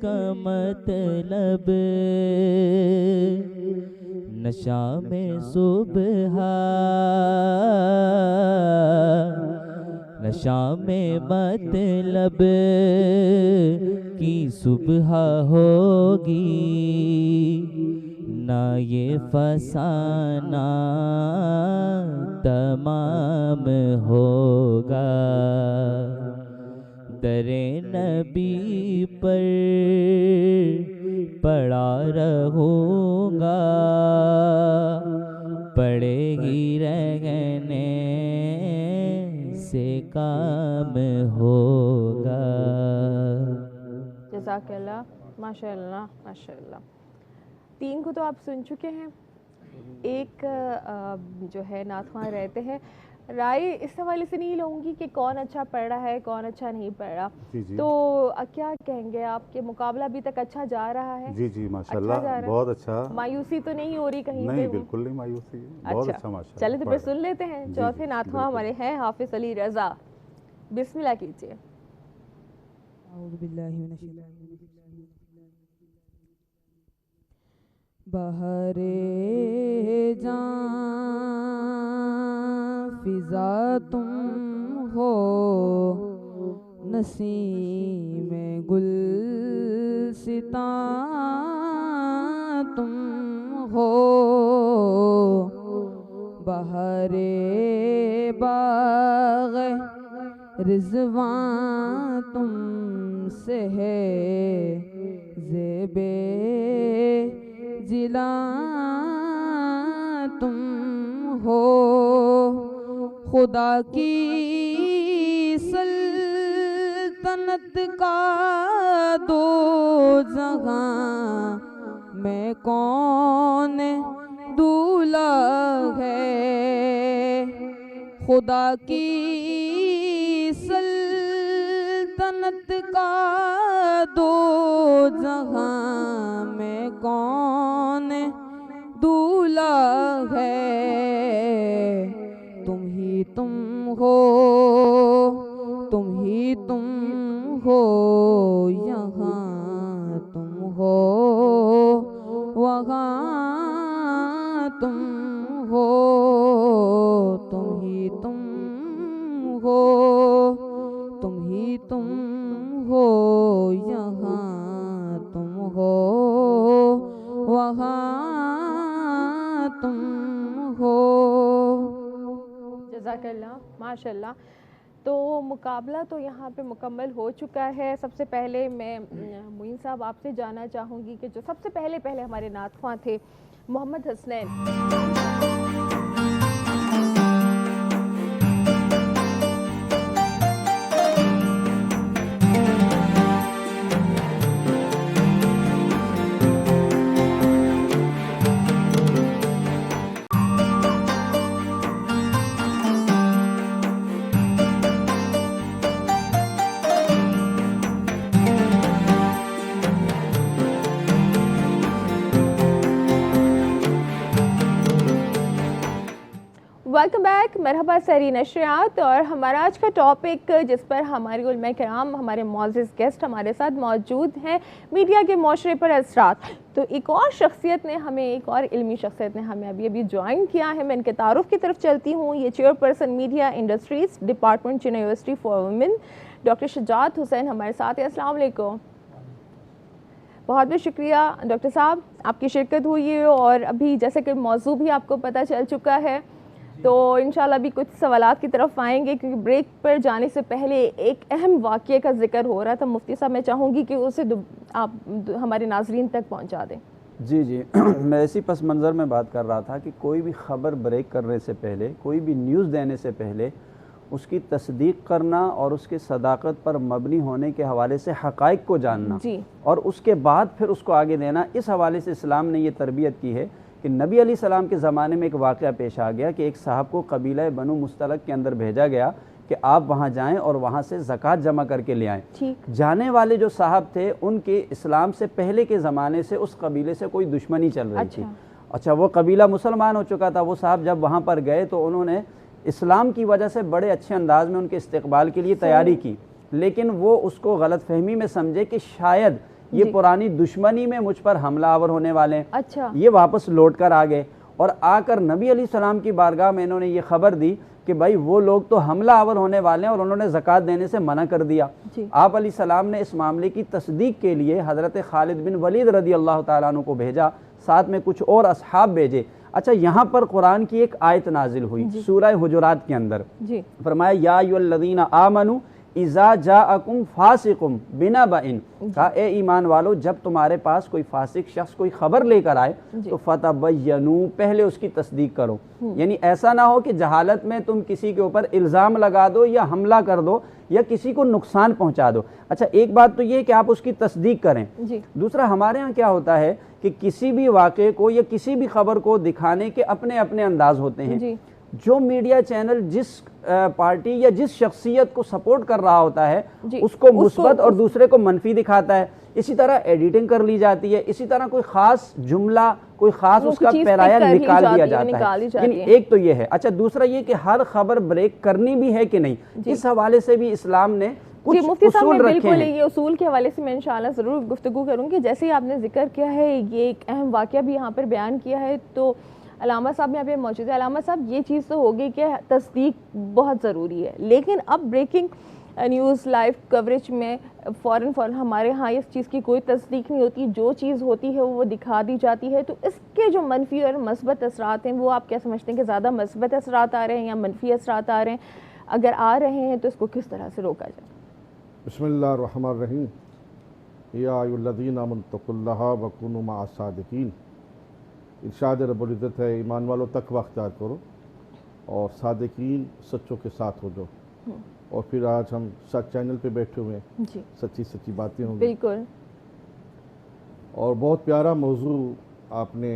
का मतलब। नशा में सुबह नशा में मतलब की सुबह होगी, ना ये फसाना तमाम होगा। दरे नबी पर पड़ा रहूँगा, पड़े ही रहने से काम होगा। जज़ाकल्लाह, माशाअल्लाह माशाअल्लाह। 3 को तो आप सुन चुके हैं। एक जो है नाथवा रहते हैं, राय इस हवाले से नहीं लूँगी कि कौन अच्छा पढ़ रहा है कौन अच्छा नहीं पढ़ रहा। तो क्या कहेंगे, आपके मुकाबला अभी तक अच्छा जा रहा है? जी जी माशाल्लाह, अच्छा बहुत अच्छा। मायूसी तो नहीं हो रही कहीं नहीं, पे? बिल्कुल नहीं मायूसी, बहुत अच्छा माशाल्लाह। चलिए तो फिर सुन लेते हैं। चौथे नाथवा हमारे हैं हाफिज अली रजा, बिस्मिल्लाह कीजिए। बहरे जान फिजा तुम हो, नसीम गुलसितां तुम हो, बहरे बाग़ रिज़वां तुमसे है, ज़ेबे जिला तुम हो। खुदा की सल्तनत का दो जहां मैं कौन दूल्हा है, खुदा की सल्तनत का दो जहां मैं कौन दूल्हा है। तुम ही तुम हो, तुम ही तुम हो, यहाँ तुम हो, वहाँ तुम हो। तुम ही तुम हो, तुम ही तुम हो, यहाँ तुम हो, वहाँ तुम हो। जज़ाकल्लाह, माशाल्लाह। तो मुकाबला तो यहाँ पे मुकम्मल हो चुका है। सबसे पहले मैं मुइन साहब आपसे जानना चाहूँगी कि जो सबसे पहले हमारे नात ख्वां थे मोहम्मद हसनैन, वेलकम बैक, मरहबा सहरी नशरियात। और हमारा आज का टॉपिक जिस पर हमारे उलमा किराम, हमारे मौजूद गेस्ट हमारे साथ मौजूद हैं, मीडिया के माशरे पर असरात। तो एक और शख्सियत ने हमें, एक और इल्मी शख्सियत ने हमें अभी ज्वाइन किया है। मैं इनके तारुफ की तरफ चलती हूँ। ये चेयरपर्सन मीडिया इंडस्ट्रीज़ डिपार्टमेंट चीन university for women doctor Shujaat Hussain हमारे साथ है। अस्सलाम वालेकुम। बहुत बहुत शुक्रिया डॉक्टर साहब, आपकी शिरकत हुई है। और अभी जैसे कि मौजू भी आपको पता चल चुका है, तो इंशाल्लाह भी कुछ सवालात की तरफ आएंगे, क्योंकि ब्रेक पर जाने से पहले एक अहम वाक़ये का जिक्र हो रहा था। मुफ्ती साहब, मैं चाहूँगी कि उसे आप हमारे नाजरीन तक पहुँचा दें। जी जी मैं इसी पस मंज़र में बात कर रहा था कि कोई भी ख़बर ब्रेक करने से पहले, कोई भी न्यूज़ देने से पहले उसकी तस्दीक करना और उसके सदाकत पर मबनी होने के हवाले से हक़ाइक़ को जानना जी, और उसके बाद फिर उसको आगे देना। इस हवाले से इस्लाम ने ये तरबियत की है कि नबी अलैहि सलाम के ज़माने में एक वाक़या पेश आ गया कि एक साहब को कबीला बनु मुस्तलक के अंदर भेजा गया कि आप वहाँ जाएं और वहाँ से ज़कात जमा करके ले आएँ। जाने वाले जो साहब थे, उनके इस्लाम से पहले के ज़माने से उस कबीले से कोई दुश्मनी चल रही थी। अच्छा, वो कबीला मुसलमान हो चुका था। वो साहब जब वहाँ पर गए तो उन्होंने इस्लाम की वजह से बड़े अच्छे अंदाज में उनके इस्तकबाल के लिए तैयारी की, लेकिन वो उसको गलतफहमी में समझे कि शायद ये पुरानी दुश्मनी में मुझ पर हमला आवर होने वाले हैं। अच्छा, ये वापस लौट कर आ गए और आकर नबी अलैहि सलाम की बारगाह में इन्होंने ये खबर दी कि भाई वो लोग तो हमला आवर होने वाले हैं और उन्होंने ज़कात देने से मना कर दिया। आप अलैहि सलाम ने इस मामले की तस्दीक के लिए हज़रत खालिद बिन वलीद रज़ी अल्लाह ताला अन्हु को भेजा, साथ में कुछ और असहाब भेजे। अच्छा, यहाँ पर कुरान की एक आयत नाजिल हुई सूरह हुजुरात के अंदर, फरमाया या अय्युहल्लज़ीना आमनू इज़ा जाअकुम फासिकुम बिना बाइन, कहा ए ईमान वालो, जब तुम्हारे पास कोई फासिक शख्स कोई खबर लेकर आए तो फतबय्यनू, पहले उसकी तस्दीक करो। यानी ऐसा ना हो कि जहालत में तुम किसी के ऊपर इल्ज़ाम लगा दो या हमला कर दो या किसी को नुकसान पहुंचा दो। अच्छा, एक बात तो ये कि आप उसकी तस्दीक करें। दूसरा, हमारे यहाँ क्या होता है कि किसी भी वाक़े को या किसी भी खबर को दिखाने के अपने अपने अंदाज होते हैं। जो मीडिया चैनल जिस पार्टी या जिस शख्सियत को सपोर्ट कर रहा होता है उसको मुस्बत और दूसरे को मनफी दिखाता है। इसी तरह एडिटिंग कर ली जाती है, इसी तरह कोई ख़ास जुमला, कोई ख़ास उसका पैराया निकाल दिया जाता है। एक तो ये है। अच्छा, दूसरा ये कि हर खबर ब्रेक करनी भी है कि नहीं, इस हवाले से भी इस्लाम ने कुछ उसूल रखे हैं। ये उसूल के हवाले से मैं इंशाल्लाह ज़रूर गुफ्तगू करूँगी। जैसे ही आपने जिक्र किया है, ये एक अहम वाक़या भी यहाँ पर बयान किया है, तो अलामा साहब यहाँ पे मौजूद है। अलामा साहब, ये चीज़ तो हो गई कि तस्दीक बहुत ज़रूरी है, लेकिन अब ब्रेकिंग न्यूज़ लाइव कवरेज में फ़ौरन हमारे यहाँ इस चीज़ की कोई तस्दीक नहीं होती, जो चीज़ होती है वो दिखा दी जाती है। तो इसके जो मनफी और मस्बत असरात हैं वो आप क्या समझते हैं कि ज़्यादा मस्बत असरात आ रहे हैं या मनफी असरात आ रहे हैं? अगर आ रहे हैं तो इसको किस तरह से रोका जाए? बिस्मिल्लाहिर्रहमानिर्रहीम। या अय्युहल्लज़ीना आमनुत्तक़ुल्लाह वकुनू मअस-सादिक़ीन। इरशाद रब्बुल इज़्ज़त है, ईमान वालों तक़वा अख्तियार करो और सादिकीन सच्चों के साथ हो जाओ। और फिर आज हम सच चैनल पे बैठे हुए हैं, सच्ची सच्ची बातें होंगी। बिल्कुल। और बहुत प्यारा मौजू आपने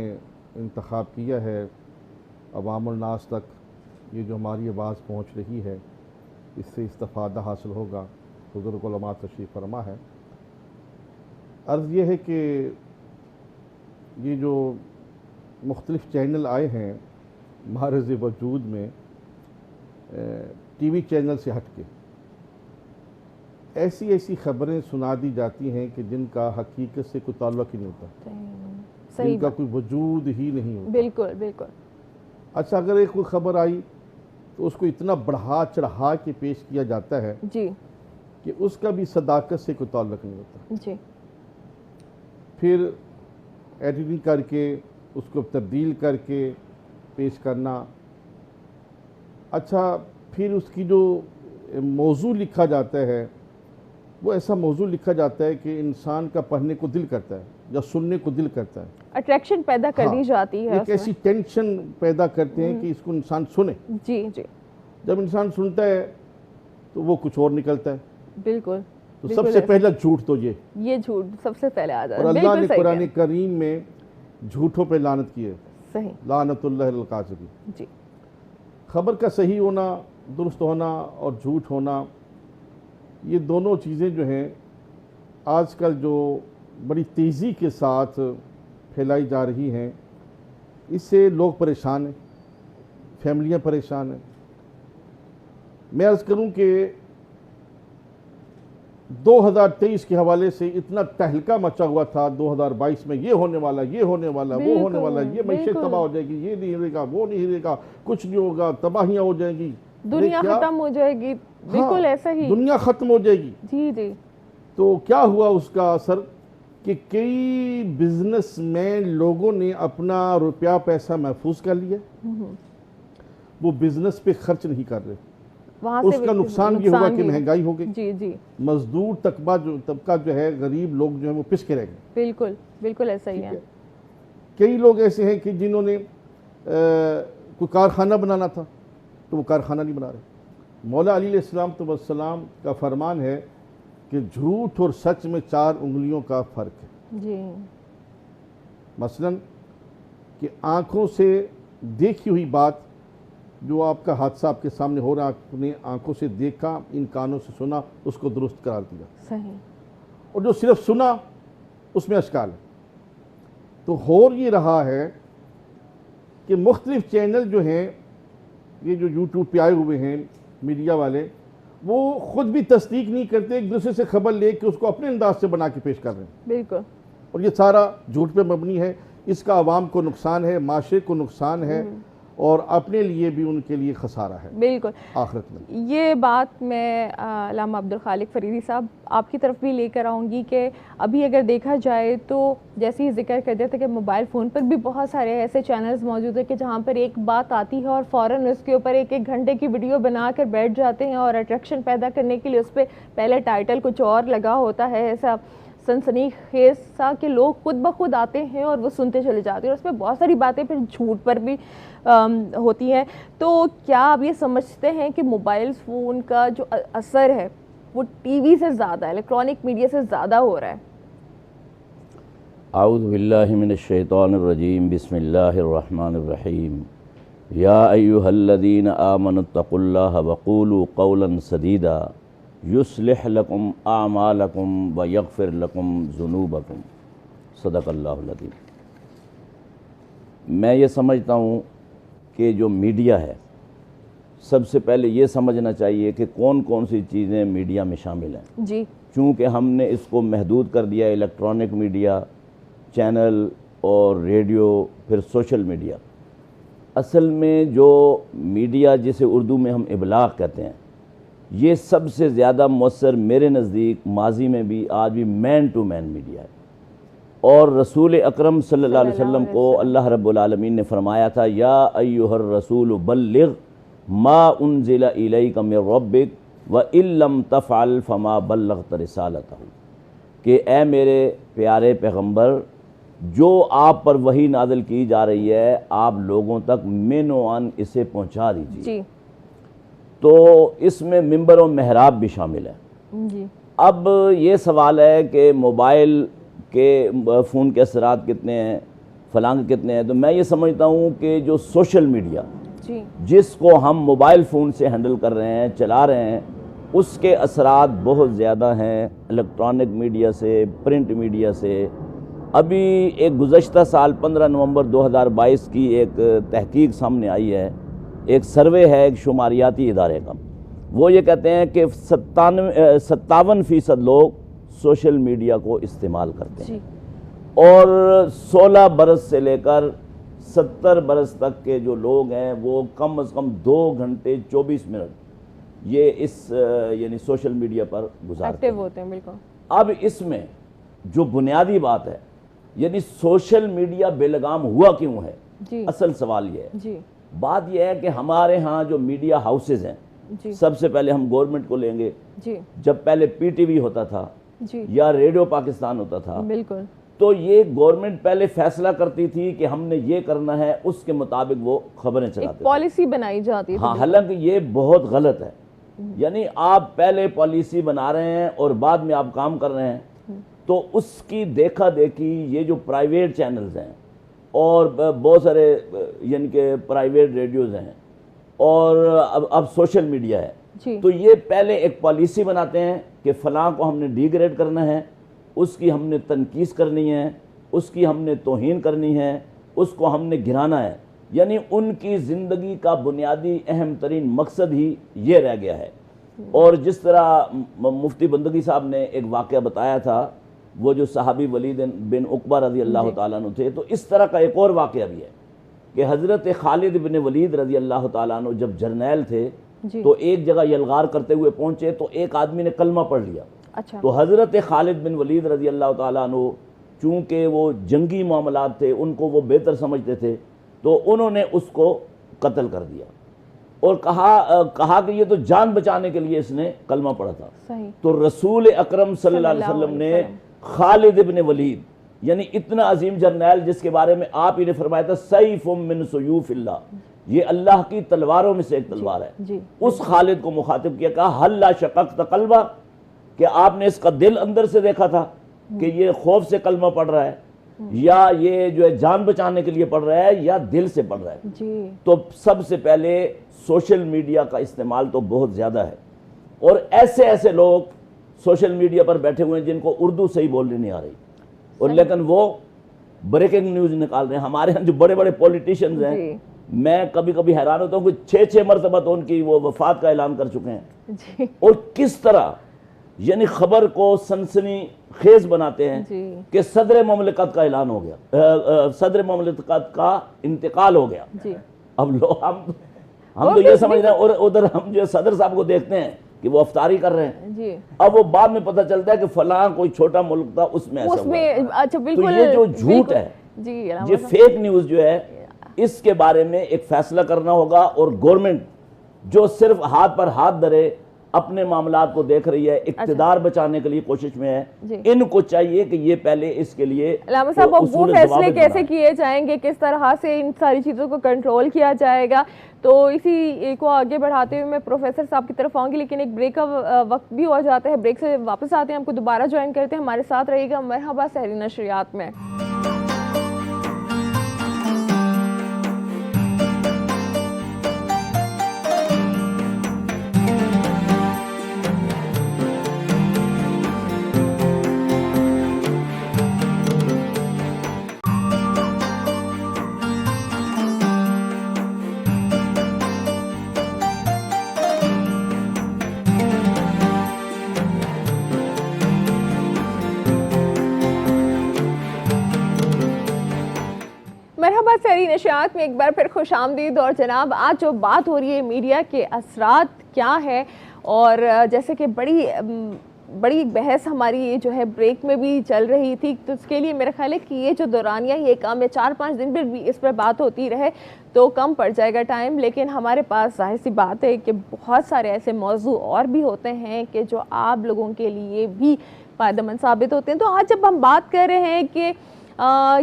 इंतखाब किया है, अवामुल नास तक ये जो हमारी आवाज़ पहुँच रही है इससे इस्तिफ़ादा हासिल होगा। बुज़ुर्ग उलमा तशरीफ़ फरमा है। अर्ज़ ये है कि ये जो मुख्तलिफ़ चैनल आए हैं मारज़ वजूद में, टीवी चैनल से हट के ऐसी ऐसी खबरें सुना दी जाती हैं कि जिनका हकीकत से कोई ताल्लुक़ ही नहीं होता, जिनका कोई वजूद ही नहीं होता। बिल्कुल बिल्कुल। अच्छा, अगर एक कोई खबर आई तो उसको इतना बढ़ा चढ़ा के पेश किया जाता है जी कि उसका भी सदाकत से कोई ताल्लुक़ नहीं होता। जी। फिर एडिटिंग करके उसको तब्दील करके पेश करना। अच्छा, फिर उसकी जो मौजू लिखा जाता है वो ऐसा मौजू लिखा जाता है कि इंसान का पढ़ने को दिल करता है या सुनने को दिल करता है, अट्रैक्शन पैदा कर दी जाती है, एक ऐसी टेंशन पैदा करते हैं कि इसको इंसान सुने। जी जी। जब इंसान सुनता है तो वो कुछ और निकलता है। बिल्कुल। तो सबसे पहला झूठ तो ये झूठ सबसे पहले आ जाता है। और अल्लाह ने कुरान करीम में झूठों पे लानत की है। सही। लानतुल्लाह अल काज़िबीन। जी। खबर का सही होना, दुरुस्त होना और झूठ होना, ये दोनों चीज़ें जो हैं आजकल जो बड़ी तेज़ी के साथ फैलाई जा रही हैं, इससे लोग परेशान हैं, फैमिलियां परेशान हैं। मैं अर्ज़ करूं कि 2023 के हवाले से इतना तहलका मचा हुआ था, 2022 में ये होने वाला, ये होने वाला, वो होने वाला, ये मैशत तबाह हो जाएगी, ये नहीं रहेगा, वो नहीं रहेगा, कुछ नहीं होगा, तबाहियां हो जाएंगी, दुनिया खत्म हो जाएगी। बिल्कुल ऐसा ही, दुनिया खत्म हो जाएगी। जी जी। तो क्या हुआ उसका असर कि कई बिजनेसमैन लोगों ने अपना रुपया पैसा महफूज कर लिया, वो बिजनेस पे खर्च नहीं कर रहे। उसका नुकसान ये होगा कि महंगाई हो गई। जी जी। मजदूर तबका जो है, गरीब लोग जो है वो पिसके रह गए। बिल्कुल बिल्कुल ऐसा ही है। कई लोग ऐसे हैं कि जिन्होंने कोई कारखाना बनाना था तो वो कारखाना नहीं बना रहे। मौला अली अलैहिस्सलाम का फरमान है कि झूठ और सच में 4 उंगलियों का फ़र्क है। जी। मसलन कि आँखों से देखी हुई बात, जो आपका हादसा आपके सामने हो रहा, आपने आंखों से देखा, इन कानों से सुना, उसको दुरुस्त करार दिया। सही। और जो सिर्फ सुना उसमें अश्काल है। तो हो ये रहा है कि मुख्तलिफ चैनल जो हैं, ये जो यूट्यूब पे आए हुए हैं मीडिया वाले, वो ख़ुद भी तस्दीक नहीं करते, एक दूसरे से खबर लेके उसको अपने अंदाज से बना के पेश कर रहे हैं। बिल्कुल। और ये सारा झूठ पे मबनी है। इसका आवाम को नुकसान है, माशरे को नुकसान है और अपने लिए भी उनके लिए खसारा है। बिल्कुल आखिरत में। ये बात मैं अल्लामा अब्दुल खालिक फरीदी साहब आपकी तरफ भी लेकर आऊँगी कि अभी अगर देखा जाए तो जैसे ही जिक्र कर दिया था कि मोबाइल फ़ोन पर भी बहुत सारे ऐसे चैनल्स मौजूद है कि जहाँ पर एक बात आती है और फ़ौरन उसके ऊपर 1-1 घंटे की वीडियो बना कर बैठ जाते हैं और अट्रैक्शन पैदा करने के लिए उस पर पहले टाइटल कुछ और लगा होता है, ऐसा सनसनीखेज़ सा कि लोग खुद ब खुद आते हैं और वो सुनते चले जाते हैं और उसमें बहुत सारी बातें फिर झूठ पर भी होती हैं। तो क्या आप ये समझते हैं कि मोबाइल फ़ोन का जो असर है वो टीवी से ज़्यादा, इलेक्ट्रॉनिक मीडिया से ज़्यादा हो रहा है? आऊज़ु बिल्लाहि मिनश शैतानिर रजीम, बिस्मिल्लाहिर रहीम। या अय्युहल्लज़ीना आमनुत्तक़ुल्लाह वक़ूलू क़ौलन सदीदा युस्लिह लकुम आमालकुम व यग़फ़िर लकुम ज़ुनूबकुम। सदक़ल्लाहुल अज़ीम। मैं ये समझता हूँ कि जो मीडिया है, सबसे पहले ये समझना चाहिए कि कौन कौन सी चीज़ें मीडिया में शामिल हैं। जी। चूँकि हमने इसको महदूद कर दिया, इलेक्ट्रॉनिक मीडिया, चैनल और रेडियो, फिर सोशल मीडिया। असल में जो मीडिया जिसे उर्दू में हम इबलाग कहते हैं, ये सबसे ज़्यादा मौसर मेरे नज़दीक माजी में भी आज भी मैन टू मैन मीडिया है। और रसूल अकरम सल्लल्लाहु अलैहि वसल्लम को अल्लाह रब्बुल आलमीन ने फरमाया था, या अय्युहर रसूल बल्लिग मा उनज़िला इलैका मिर रब्बिक व इल्लम तफ़अल फमा बल्लग़त रिसालतहु, कि ए मेरे प्यारे पैगम्बर, जो आप पर वही नाज़िल की जा रही है आप लोगों तक मेनोआन इसे पहुँचा दीजिए। तो इसमें मिंबर और महराब भी शामिल है जी। अब ये सवाल है कि मोबाइल के फ़ोन के असरात कितने हैं, फलांग कितने हैं। तो मैं ये समझता हूँ कि जो सोशल मीडिया जी, जिसको हम मोबाइल फ़ोन से हैंडल कर रहे हैं, चला रहे हैं, उसके असरात बहुत ज़्यादा हैं इलेक्ट्रॉनिक मीडिया से, प्रिंट मीडिया से। अभी एक गुज़श्ता साल 15 नवंबर 2022 की एक तहकीक सामने आई है, एक सर्वे है एक शुमारियाती इदारे का। वो ये कहते हैं कि 57% लोग सोशल मीडिया को इस्तेमाल करते हैं और 16 बरस से लेकर 70 बरस तक के जो लोग हैं वो कम से कम 2 घंटे 24 मिनट ये इस यानी सोशल मीडिया पर गुजारते होते हैं। बिल्कुल। अब इसमें जो बुनियादी बात है, यानी सोशल मीडिया बेलगाम हुआ क्यों है जी। असल सवाल ये है जी। बात यह है कि हमारे यहाँ जो मीडिया हाउसेज हैं, सबसे पहले हम गवर्नमेंट को लेंगे जी। जब पहले पीटीवी होता था जी। या रेडियो पाकिस्तान होता था, बिल्कुल, तो ये गवर्नमेंट पहले फैसला करती थी कि हमने ये करना है, उसके मुताबिक वो खबरें चलाते, पॉलिसी बनाई जाती थी। हाँ, हालांकि ये बहुत गलत है। यानी आप पहले पॉलिसी बना रहे हैं और बाद में आप काम कर रहे हैं, तो उसकी देखा देखी ये जो प्राइवेट चैनल्स हैं और बहुत सारे यानी कि प्राइवेट रेडियोज़ हैं और अब सोशल मीडिया है, तो ये पहले एक पॉलिसी बनाते हैं कि फ़लाँ को हमने डिग्रेड करना है, उसकी हमने तनकीस करनी है, उसकी हमने तौहीन करनी है, उसको हमने गिराना है। यानी उनकी ज़िंदगी का बुनियादी अहम तरीन मकसद ही ये रह गया है। और जिस तरह मुफ्ती बंदगी साहब ने एक वाक़या बताया था, वो जो सहाबी वलीद बिन उक़बा रज़ी अल्लाह ताला अन्हु थे, तो इस तरह का एक और वाक़या भी है कि हज़रत खालिद बिन वलीद रज़ी अल्लाह ताला अन्हु जब जर्नैल थे तो एक जगह यलगार करते हुए पहुँचे तो एक आदमी ने कलमा पढ़ लिया। अच्छा। तो हज़रत खालिद बिन वलीद रज़ी अल्लाह ताला अन्हु चूँकि वो जंगी मामलात थे, उनको वो बेहतर समझते थे, तो उन्होंने उसको कत्ल कर दिया और कहा कि ये तो जान बचाने के लिए इसने कलमा पढ़ा था। सही। तो रसूल अकरम सल्लल्लाहु अलैहि वसल्लम ने खालिद इब्न वलीद यानी इतना अजीम जर्नैल जिसके बारे में आप ही ने फरमाया था सैफुम मिन सुयूफिल्लाह, ये अल्लाह की तलवारों में से एक तलवार है जी। उस खालिद को मुखातिब किया, कहा हल्ला शक़क़्त क़ल्बा, कि आपने इसका दिल अंदर से देखा था कि ये खौफ से कलमा पढ़ रहा है या ये जो है जान बचाने के लिए पढ़ रहा है या दिल से पढ़ रहा है जी। तो सबसे पहले सोशल मीडिया का इस्तेमाल तो बहुत ज़्यादा है और ऐसे ऐसे लोग सोशल मीडिया पर बैठे हुए हैं जिनको उर्दू सही बोलनी नहीं आ रही और लेकिन वो ब्रेकिंग न्यूज़ निकाल रहे हैं। हमारे यहाँ जो बड़े बड़े पॉलिटिशियंस हैं, मैं कभी कभी हैरान होता हूँ कि 6-6 मरतबा तो उनकी वो वफात का ऐलान कर चुके हैं जी। और किस तरह यानी खबर को सनसनी खेज बनाते हैं कि सदर ममलिकत का ऐलान हो गया, सदर ममलिकत का इंतकाल हो गया जी। अब लोग हम तो ये समझ रहे हैं और उधर हम जो सदर साहब को देखते हैं कि वो अफ्तारी कर रहे हैं जी। अब वो बाद में पता चलता है कि फलां कोई छोटा मुल्क था उसमें ऐसा हुआ। अच्छा, बिल्कुल। तो ये जो झूठ है जी, ये फेक न्यूज़ जो है, इसके बारे में एक फैसला करना होगा और गवर्नमेंट जो सिर्फ हाथ पर हाथ धरे अपने मामलात को देख रही है, इक़्तिदार बचाने के लिए कोशिश में है, इनको चाहिए कि ये पहले इसके लिए अल्लामा साहब वो फैसले कैसे किए जाएंगे, किस तरह से इन सारी चीज़ों को कंट्रोल किया जाएगा। तो इसी को आगे बढ़ाते हुए मैं प्रोफेसर साहब की तरफ आऊँगी, लेकिन एक ब्रेक का वक्त भी हो जाता है। ब्रेक से वापस आते हैं, हमको दोबारा ज्वाइन करते हैं। हमारे साथ रहिएगा मरहबा सहरी नशरियात में। मरहबा सहरी नशियात में एक बार फिर खुश आमदीद। और जनाब, आज जो बात हो रही है मीडिया के असरात क्या है और जैसे कि बड़ी बहस हमारी जो है ब्रेक में भी चल रही थी, तो उसके लिए मेरा ख्याल है कि ये जो दौरानिया ये काम है 4-5 दिन पर भी इस पर बात होती रहे तो कम पड़ जाएगा टाइम, लेकिन हमारे पास जाहिर सी बात है कि बहुत सारे ऐसे मौजू और भी होते हैं कि जो आप लोगों के लिए भी फ़ायदेमंद साबित होते हैं। तो आज जब हम बात कर रहे हैं कि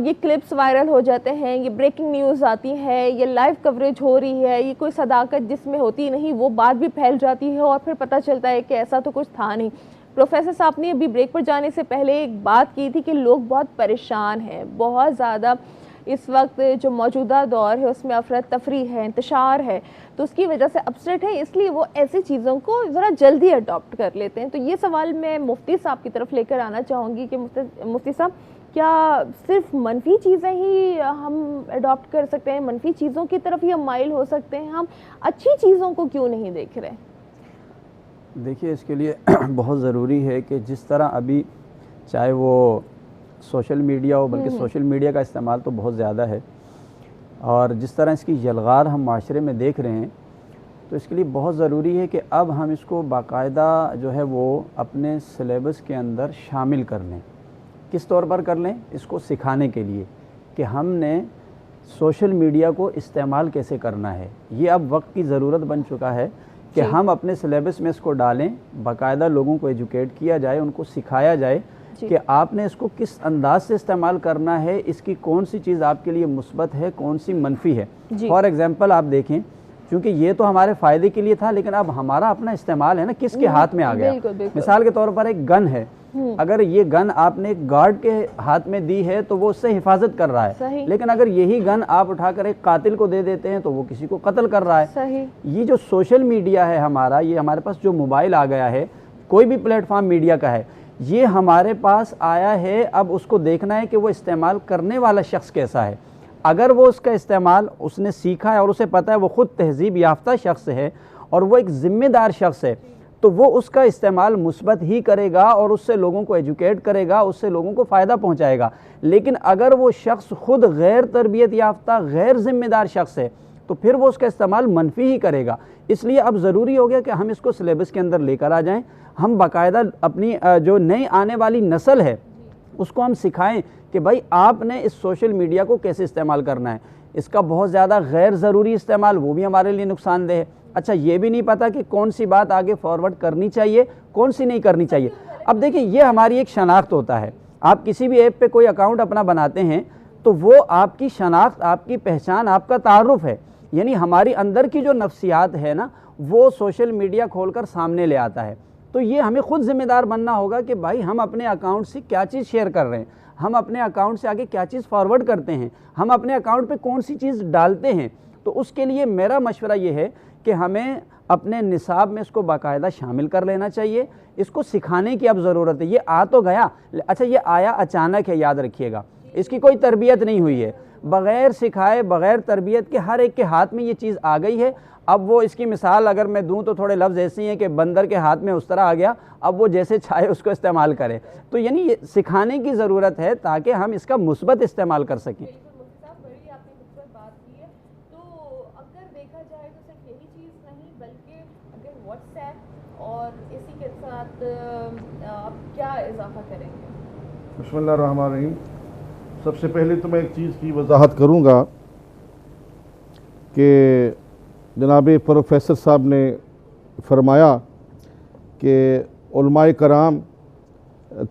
ये क्लिप्स वायरल हो जाते हैं, ये ब्रेकिंग न्यूज़ आती है, ये लाइव कवरेज हो रही है, ये कोई सदाकत जिसमें होती नहीं वो बात भी फैल जाती है और फिर पता चलता है कि ऐसा तो कुछ था नहीं। प्रोफेसर साहब ने अभी ब्रेक पर जाने से पहले एक बात की थी कि लोग बहुत परेशान हैं, बहुत ज़्यादा इस वक्त जो मौजूदा दौर है उसमें अफरत तफरी है, इंतशार है, तो उसकी वजह से अपसेट है, इसलिए वो ऐसी चीज़ों को ज़रा जल्दी अडॉप्ट कर लेते हैं। तो ये सवाल मैं मुफ्ती साहब की तरफ लेकर आना चाहूँगी कि मुफ्ती साहब, क्या सिर्फ मनफी चीज़ें ही हम अडॉप्ट कर सकते हैं, मनफी चीज़ों की तरफ ही हम माइल हो सकते हैं, हम अच्छी चीज़ों को क्यों नहीं देख रहे? देखिए, इसके लिए बहुत ज़रूरी है कि जिस तरह अभी चाहे वो सोशल मीडिया हो, बल्कि सोशल मीडिया का इस्तेमाल तो बहुत ज़्यादा है, और जिस तरह इसकी यलगार हम माशरे में देख रहे हैं, तो इसके लिए बहुत ज़रूरी है कि अब हम इसको बाकायदा जो है वो अपने सिलेबस के अंदर शामिल कर लें। किस तौर पर कर लें? इसको सिखाने के लिए कि हमने सोशल मीडिया को इस्तेमाल कैसे करना है। ये अब वक्त की ज़रूरत बन चुका है कि हम अपने सिलेबस में इसको डालें, बाकायदा लोगों को एजुकेट किया जाए, उनको सिखाया जाए कि आपने इसको किस अंदाज से इस्तेमाल करना है, इसकी कौन सी चीज़ आपके लिए मुस्बत है, कौन सी मनफी है। फॉर एग्ज़ाम्पल आप देखें, क्योंकि ये तो हमारे फ़ायदे के लिए था, लेकिन अब हमारा अपना इस्तेमाल है ना, किसके हाथ में आ गया। मिसाल के तौर पर एक गन है, अगर ये गन आपने एक गार्ड के हाथ में दी है तो वो उससे हिफाजत कर रहा है, लेकिन अगर यही गन आप उठाकर एक कातिल को दे देते हैं तो वो किसी को कत्ल कर रहा है। ये जो सोशल मीडिया है हमारा, ये हमारे पास जो मोबाइल आ गया है, कोई भी प्लेटफॉर्म मीडिया का है, ये हमारे पास आया है। अब उसको देखना है कि वो इस्तेमाल करने वाला शख्स कैसा है। अगर वो उसका इस्तेमाल उसने सीखा है और उसे पता है वो ख़ुद तहजीब याफ्ता शख्स है और वो एक ज़िम्मेदार शख्स है, तो वो उसका इस्तेमाल मुस्बत ही करेगा और उससे लोगों को एजुकेट करेगा, उससे लोगों को फ़ायदा पहुंचाएगा। लेकिन अगर वो शख्स ख़ुद गैर तरबियत याफ्ता, गैर ज़िम्मेदार शख्स है, तो फिर वो उसका इस्तेमाल मनफी ही करेगा। इसलिए अब ज़रूरी हो गया कि हम इसको सिलेबस के अंदर लेकर आ जाएं। हम बाकायदा अपनी जो नई आने वाली नस्ल है उसको हम सिखाएं कि भाई आपने इस सोशल मीडिया को कैसे इस्तेमाल करना है। इसका बहुत ज़्यादा गैर ज़रूरी इस्तेमाल वो भी हमारे लिए नुकसानदेह है। अच्छा, ये भी नहीं पता कि कौन सी बात आगे फॉरवर्ड करनी चाहिए, कौन सी नहीं करनी चाहिए। अब देखिए, ये हमारी एक शनाख्त होता है। आप किसी भी ऐप पे कोई अकाउंट अपना बनाते हैं तो वो आपकी शनाख्त, आपकी पहचान, आपका तारुफ है। यानी हमारी अंदर की जो नफ्सियात है ना, वो सोशल मीडिया खोलकर सामने ले आता है। तो ये हमें खुद ज़िम्मेदार बनना होगा कि भाई हम अपने अकाउंट से क्या चीज़ शेयर कर रहे हैं, हम अपने अकाउंट से आगे क्या चीज़ फॉरवर्ड करते हैं, हम अपने अकाउंट पे कौन सी चीज़ डालते हैं। तो उसके लिए मेरा मशवरा ये है कि हमें अपने निसाब में इसको बाकायदा शामिल कर लेना चाहिए। इसको सिखाने की अब ज़रूरत है। ये आ तो गया, अच्छा ये आया अचानक है, याद रखिएगा, इसकी कोई तरबियत नहीं हुई है। बग़ैर सिखाए, बग़ैर तरबियत के हर एक के हाथ में ये चीज़ आ गई है। अब वो इसकी मिसाल अगर मैं दूं तो थोड़े लफ्ज़ ऐसे हैं कि बंदर के हाथ में उस तरह आ गया, अब वो जैसे चाहे उसको इस्तेमाल करे। तो यानी ये सिखाने की ज़रूरत है ताकि हम इसका मुस्बत इस्तेमाल कर सकें। और इसी के साथ आप क्या इजाफा करेंगे? बिस्मिल्लाहिर्रहमानिर्रहीम। सबसे पहले तो मैं एक चीज़ की वजाहत करूँगा कि जनाब प्रोफेसर साहब ने फरमाया कि उलमाए कराम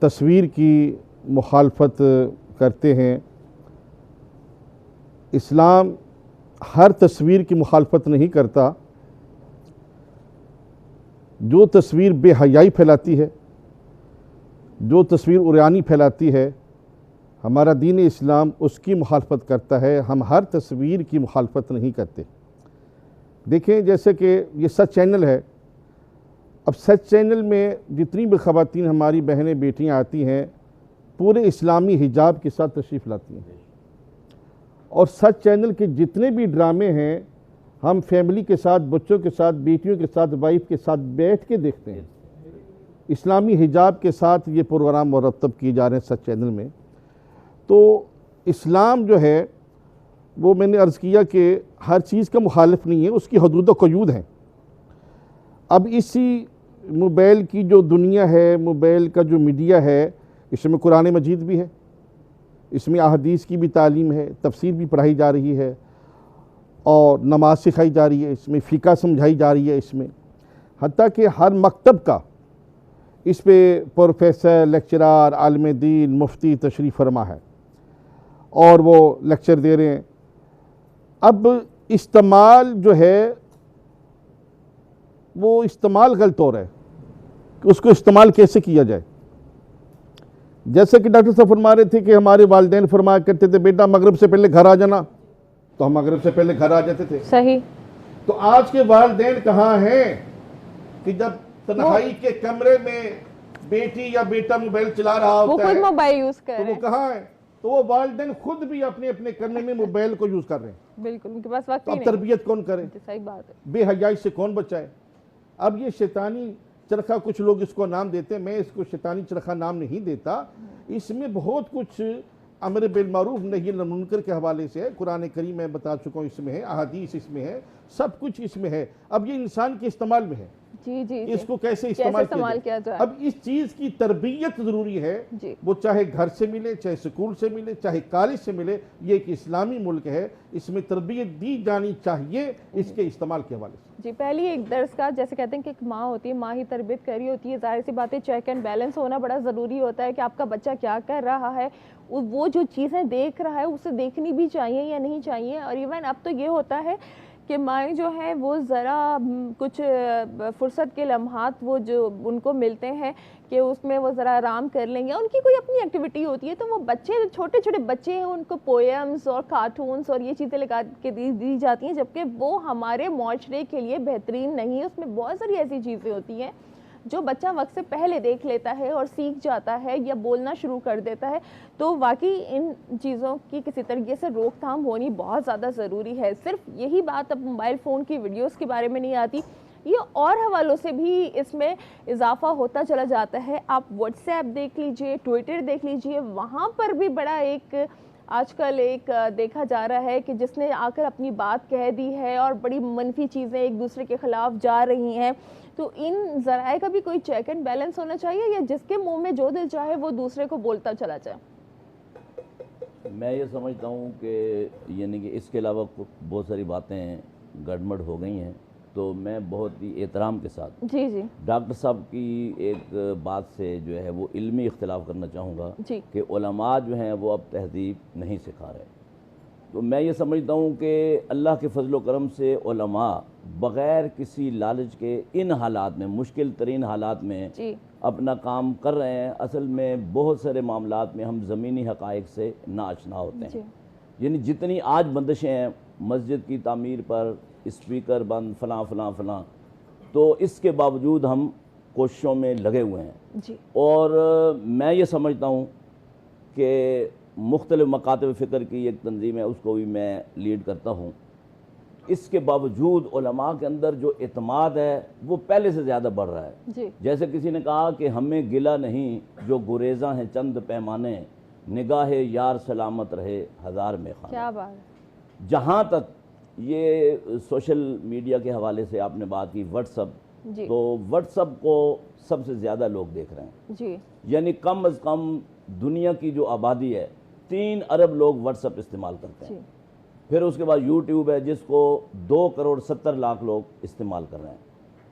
तस्वीर की मुखालफत करते हैं। इस्लाम हर तस्वीर की मुखालफत नहीं करता। जो तस्वीर बेहयाई फैलाती है, जो तस्वीर उरियानी फैलाती है, हमारा दीन इस्लाम उसकी मुखालफत करता है। हम हर तस्वीर की मुखालफत नहीं करते। देखें, जैसे कि ये सच चैनल है, अब सच चैनल में जितनी भी ख़वातीन हमारी बहनें बेटियां आती हैं, पूरे इस्लामी हिजाब के साथ तशरीफ़ लाती हैं। और सच चैनल के जितने भी ड्रामे हैं, हम फैमिली के साथ, बच्चों के साथ, बेटियों के साथ, वाइफ के साथ बैठ के देखते हैं। इस्लामी हिजाब के साथ ये प्रोग्राम मुरतब किए जा रहे हैं सच चैनल में। तो इस्लाम जो है वो मैंने अर्ज़ किया कि हर चीज़ का मुखालिफ नहीं है, उसकी हदूद व क़यूद हैं। अब इसी मोबाइल की जो दुनिया है, मोबाइल का जो मीडिया है, इसमें कुरान मजीद भी है, इसमें अहादीस की भी तालीम है, तफसीर भी पढ़ाई जा रही है और नमाज सिखाई जा रही है, इसमें फ़िक़्ह समझाई जा रही है, इसमें हत्ता कि हर मकतब का इस पे प्रोफेसर, लेक्चरार, आलिम दीन, मुफ्ती तशरीफ़ फरमा है और वो लेक्चर दे रहे हैं। अब इस्तेमाल जो है वो इस्तेमाल गलत हो रहा है कि उसको इस्तेमाल कैसे किया जाए। जैसे कि डॉक्टर साहब फरमा रहे थे कि हमारे वालिदैन फरमाया करते थे बेटा मगरिब से पहले घर आ जाना, तो हम मगरिब से पहले घर आ जाते थे। सही। तो आज के वालिदैन कहाँ हैं कि जब तन्हाई के कमरे में बेटी या बेटा मोबाइल चला रहा होता है, मोबाइल यूज कर तो वो कहाँ है? तो वो वालिदैन खुद भी अपने अपने करने में मोबाइल को यूज कर रहे हैं। बिल्कुल, उनके पास वक्त तो ही अब नहीं। तरबियत कौन करे? सही बात है। बेहयाई से कौन बचाए? अब ये शैतानी चरखा, कुछ लोग इसको नाम देते हैं, मैं इसको शैतानी चरखा नाम नहीं देता। इसमें बहुत कुछ अमर बिल मारूफ नही अनिल मुनकर के हवाले से है, कुरान करीम में बता चुका हूँ, इसमें है, अहादीस इसमें है, सब कुछ इसमें है। अब ये इंसान के इस्तेमाल में है। जी जी, इसको कैसे इस्तेमाल किया जाए। अब इस चीज़ की तरबियत ज़रूरी है, वो चाहे घर से मिले, चाहे स्कूल से मिले, चाहे कॉलेज से मिले। ये एक इस्लामी मुल्क है, इसमें तरबियत दी जानी चाहिए इसके इस्तेमाल के हवाले से। जी, पहली एक दर्स का, जैसे कहते हैं कि एक माँ होती है, माँ ही तरबियत कर रही होती है, जाहिर सी बात है चेक एंड बैलेंस होना बड़ा ज़रूरी होता है कि आपका बच्चा क्या कर रहा है, वो जो चीज़ें देख रहा है उसे देखनी भी चाहिए या नहीं चाहिए। और इवन अब तो ये होता है कि माएँ जो हैं वो ज़रा कुछ फुर्सत के लम्हात वो जो उनको मिलते हैं कि उसमें वो ज़रा आराम कर लेंगे, उनकी कोई अपनी एक्टिविटी होती है, तो वो बच्चे, छोटे छोटे बच्चे हैं, उनको पोएम्स और कार्टून्स और ये चीज़ें लगा के दी जाती हैं, जबकि वो हमारे माशरे के लिए बेहतरीन नहीं है। उसमें बहुत सारी ऐसी चीज़ें होती हैं जो बच्चा वक्त से पहले देख लेता है और सीख जाता है या बोलना शुरू कर देता है। तो वाकई इन चीज़ों की किसी तरीके से रोकथाम होनी बहुत ज़्यादा ज़रूरी है। सिर्फ यही बात अब मोबाइल फ़ोन की वीडियोस के बारे में नहीं आती, ये और हवालों से भी इसमें इजाफा होता चला जाता है। आप व्हाट्सएप देख लीजिए, ट्विटर देख लीजिए, वहाँ पर भी बड़ा एक आजकल एक देखा जा रहा है कि जिसने आकर अपनी बात कह दी है और बड़ी मनफी चीज़ें एक दूसरे के ख़िलाफ़ जा रही हैं। तो इन ज़राए का भी कोई चेक एंड बैलेंस होना चाहिए, या जिसके मुंह में जो दिल चाहे वो दूसरे को बोलता चला जाए? मैं ये समझता हूँ कि यानी कि इसके अलावा बहुत सारी बातें गड़बड़ हो गई हैं। तो मैं बहुत ही एहतराम के साथ जी डॉक्टर साहब की एक बात से जो है वो इल्मी इख्तिलाफ करना चाहूँगा कि उलमा जो हैं वो अब तहज़ीब नहीं सिखा रहे। तो मैं ये समझता हूँ कि अल्लाह के फजल करम से उलमा बग़ैर किसी लालच के इन हालात में, मुश्किल तरीन हालात में अपना काम कर रहे हैं। असल में बहुत सारे मामलात में हम ज़मीनी हक़ाइक़ से नाआशना होते हैं। यानी जितनी आज बंदिशें हैं मस्जिद की तामीर पर, स्पीकर बंद, फ़लाँ फ़लाँ फ़लाँ, तो इसके बावजूद हम कोशिशों में लगे हुए हैं जी। और मैं ये समझता हूँ कि मुख्तलिफ़ मकातब फ़िक्र की एक तंजीम है, उसको भी मैं लीड करता हूँ। इसके बावजूद उलमा के अंदर जो एतमाद है वो पहले से ज़्यादा बढ़ रहा है जी। जैसे किसी ने कहा कि हमें गिला नहीं जो गुरेज़ा हैं चंद पैमाने, निगाहे यार सलामत रहे हज़ार में खाने। क्या बात है। जहाँ तक ये सोशल मीडिया के हवाले से आपने बात की, व्हाट्सअप, तो व्हाट्सअप को सबसे ज़्यादा लोग देख रहे हैं जी। यानी कम अज़ कम दुनिया की जो आबादी है 3 अरब लोग व्हाट्सअप इस्तेमाल करते हैं। फिर उसके बाद यूट्यूब है जिसको 2 करोड़ 70 लाख लोग इस्तेमाल कर रहे हैं।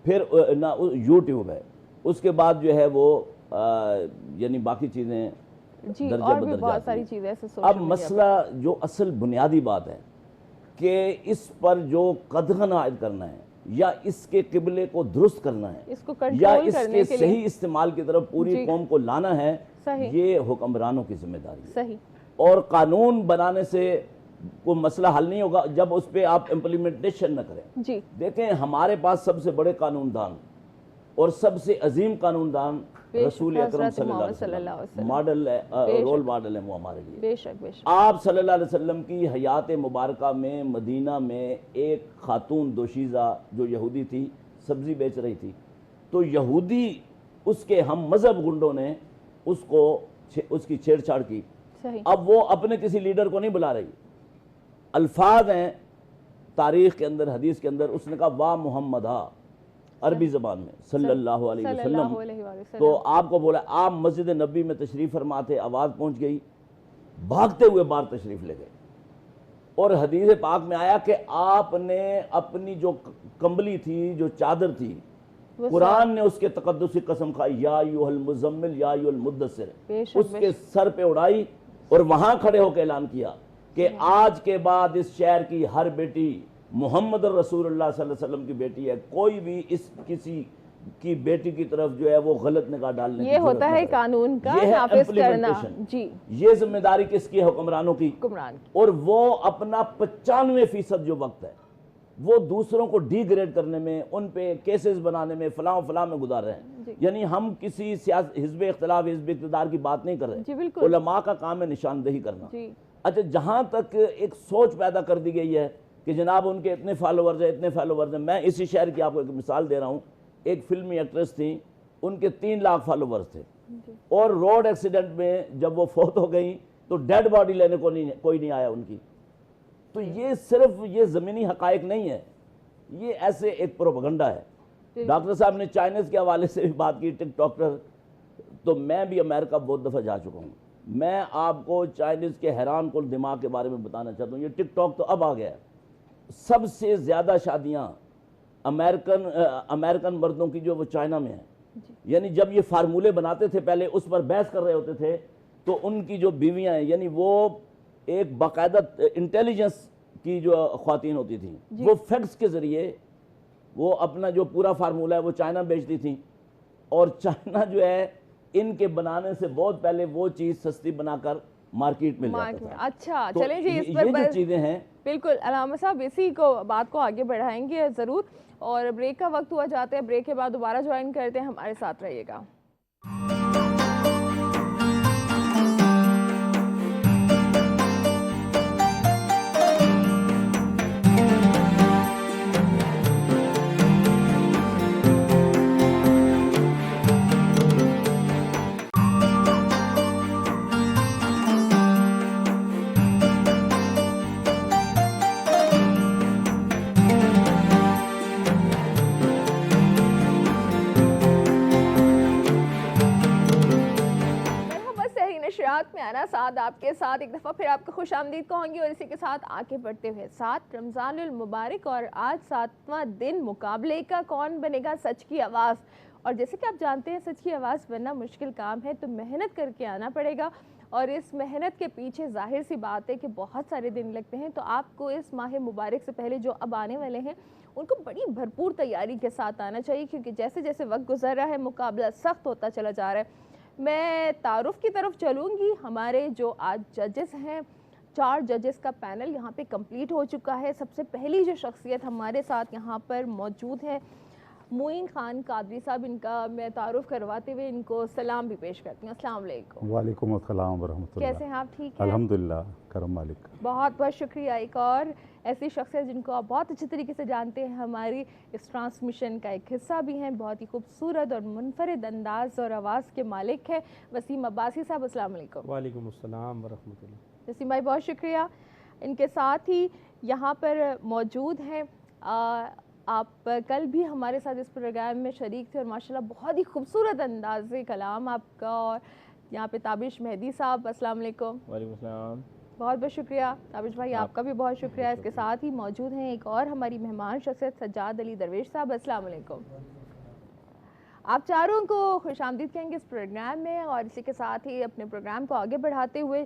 फिर ना यूट्यूब है, उसके बाद जो है वो यानी बाकी चीज़ें दर्जा बदल। अब मसला जो असल बुनियादी बात है कि इस पर जो कदगन आयद करना है या इसके किबले को दुरुस्त करना है या इसके सही इस्तेमाल की तरफ पूरी कौम को लाना है, ये हुक्मरानों की जिम्मेदारी है। और कानून बनाने से कोई मसला हल नहीं होगा जब उस पर आप इम्प्लीमेंटेशन न करें जी। देखें हमारे पास सबसे बड़े कानूनदान और सबसे अजीम कानूनदान रसूल अकरम सल्लल्लाहु अलैहि वसल्लम मॉडल रोल मॉडल है वो हमारे लिए। बेशक। आप सल्लल्लाहु अलैहि वसल्लम की हयात मुबारका में मदीना में एक खातून दोशीज़ा जो यहूदी थी सब्ज़ी बेच रही थी, तो यहूदी उसके हम मज़हब गुंडों ने उसकी छेड़छाड़ की। अब वो अपने किसी लीडर को नहीं बुला रही, अल्फाज हैं तारीख़ के अंदर, हदीस के अंदर, उसने कहा वाह मोहम्मदा, अरबी ज़बान में सल्लल्लाहु अलैहि वसल्लम। तो आपको बोला, आप मस्जिद नबी में तशरीफ़ फरमा थे, आवाज़ पहुँच गई, भागते हुए बाहर तशरीफ़ ले गए। और हदीस पाक में आया कि आपने अपनी जो कंबली थी, जो चादर थी, कुरान ने उसके तकद्दुस की कसम खाई, या अय्युहल मुज़म्मिल या अय्युहल मुद्दस्सिर, उसके सर पे उड़ाई और वहां खड़े होकर ऐलान किया कि आज के बाद इस शहर की हर बेटी मोहम्मद रसूलुल्लाह सल्लल्लाहु अलैहि वसल्लम की बेटी है। कोई भी इस किसी की बेटी की तरफ जो है वो गलत निगाह डालने ये होता है कानून का नाफिज करना। जी, ये जिम्मेदारी किसकी है? हुक्मरानों की। और वो अपना 95% जो वक्त है वो दूसरों को डिग्रेड करने में, उन पे केसेस बनाने में, फलां में गुजार रहे हैं। यानी हम किसी हिज़्ब इख्तिलाफ, हिज़्ब इक़्तिदार की बात नहीं कर रहे, उलमा का काम है निशानदेही करना। अच्छा, जहां तक एक सोच पैदा कर दी गई है कि जनाब उनके इतने फॉलोवर्स हैं, इतने फॉलोवर्स हैं। मैं इसी शहर की आपको एक मिसाल दे रहा हूँ। एक फिल्मी एक्ट्रेस थी, उनके 3 लाख फॉलोवर्स थे, और रोड एक्सीडेंट में जब वो फौत हो गई तो डेड बॉडी लेने को कोई नहीं आया उनकी। तो ये सिर्फ ये ज़मीनी हकायक नहीं है, ये ऐसे एक प्रोपगंडा है। डॉक्टर साहब ने चाइनीज़ के हवाले से भी बात की, टिकटॉक पर। तो मैं भी अमेरिका बहुत दफ़ा जा चुका हूँ। मैं आपको चाइनीज़ के हैरान कुल दिमाग के बारे में बताना चाहता हूँ। ये टिकटॉक तो अब आ गया है। सबसे ज़्यादा शादियाँ अमेरिकन मर्दों की जो वो चाइना में है। यानी जब ये फार्मूले बनाते थे, पहले उस पर बहस कर रहे होते थे, तो उनकी जो बीवियाँ हैं, यानी वो एक बाकायदा इंटेलिजेंस की जो ख्वातीन होती थी, वो फैक्ट्स के ज़रिए वो अपना जो पूरा फार्मूला है वो चाइना बेचती थी। और चाइना जो है इनके बनाने से बहुत पहले वो चीज़ सस्ती बनाकर मार्केट में लाता था। अच्छा, तो चलें जी, इस पर ये जो चीज़ें हैं, बिल्कुल अलामा साहब इसी को बात को आगे बढ़ाएंगे ज़रूर। और ब्रेक का वक्त हुआ जाता है, ब्रेक के बाद दोबारा ज्वाइन करते हैं, हमारे साथ रहिएगा। में आना साथ आपके साथ एक दफ़ा फिर आपका खुश आमदीद कहूँगी। और इसी के साथ आगे बढ़ते हुए साथ रमज़ानुल मुबारक और आज 7वां दिन मुकाबले का कौन बनेगा सच की आवाज़। और जैसे कि आप जानते हैं सच की आवाज़ बनना मुश्किल काम है, तो मेहनत करके आना पड़ेगा। और इस मेहनत के पीछे जाहिर सी बात है कि बहुत सारे दिन लगते हैं। तो आपको इस माह मुबारक से पहले जो अब आने वाले हैं उनको बड़ी भरपूर तैयारी के साथ आना चाहिए, क्योंकि जैसे जैसे वक्त गुजर रहा है मुकाबला सख्त होता चला जा रहा है। मैं तारुफ की तरफ चलूँगी। हमारे जो आज जजेस हैं, 4 जजेस का पैनल यहाँ पे कंप्लीट हो चुका है। सबसे पहली जो शख्सियत हमारे साथ यहाँ पर मौजूद है मोइन खान कादरी साहब, इनका मैं तारुफ करवाते हुए इनको सलाम भी पेश करती हूँ। अस्सलाम वालेकुम। वालेकुम अस्सलाम व रहमतुल्लाह। कैसे हैं आप? ठीक हैं अल्हम्दुलिल्लाह, करम मालिक। बहुत बहुत शुक्रिया। एक और ऐसी शख्सियत जिनको आप बहुत अच्छी तरीके से जानते हैं, हमारी इस ट्रांसमिशन का एक हिस्सा भी हैं, बहुत ही खूबसूरत और मुनफरिद अंदाज और आवाज़ के मालिक हैं वसीम अब्बासी साहब। अस्सलाम वालेकुम। वालेकुम अस्सलाम व रहमतुल्लाह। वसीम भाई बहुत शुक्रिया। इनके साथ ही यहाँ पर मौजूद हैं आप कल भी हमारे साथ इस प्रोग्राम में शरीक थे और माशाल्लाह बहुत ही खूबसूरत अंदाज़ कलाम आपका। और यहाँ पे ताबिश मेहदी साहब, अस्सलाम वालेकुम। वालेकुम अस्सलाम। बहुत बहुत शुक्रिया ताबिश भाई, आपका भी बहुत शुक्रिया। इसके साथ ही मौजूद हैं एक और हमारी मेहमान शख्सियत सज्जाद अली दरवेश साहब। अस्सलाम वालेकुम। आप चारों को खुशामदीद कहेंगे इस प्रोग्राम में। और इसी के साथ ही अपने प्रोग्राम को आगे बढ़ाते हुए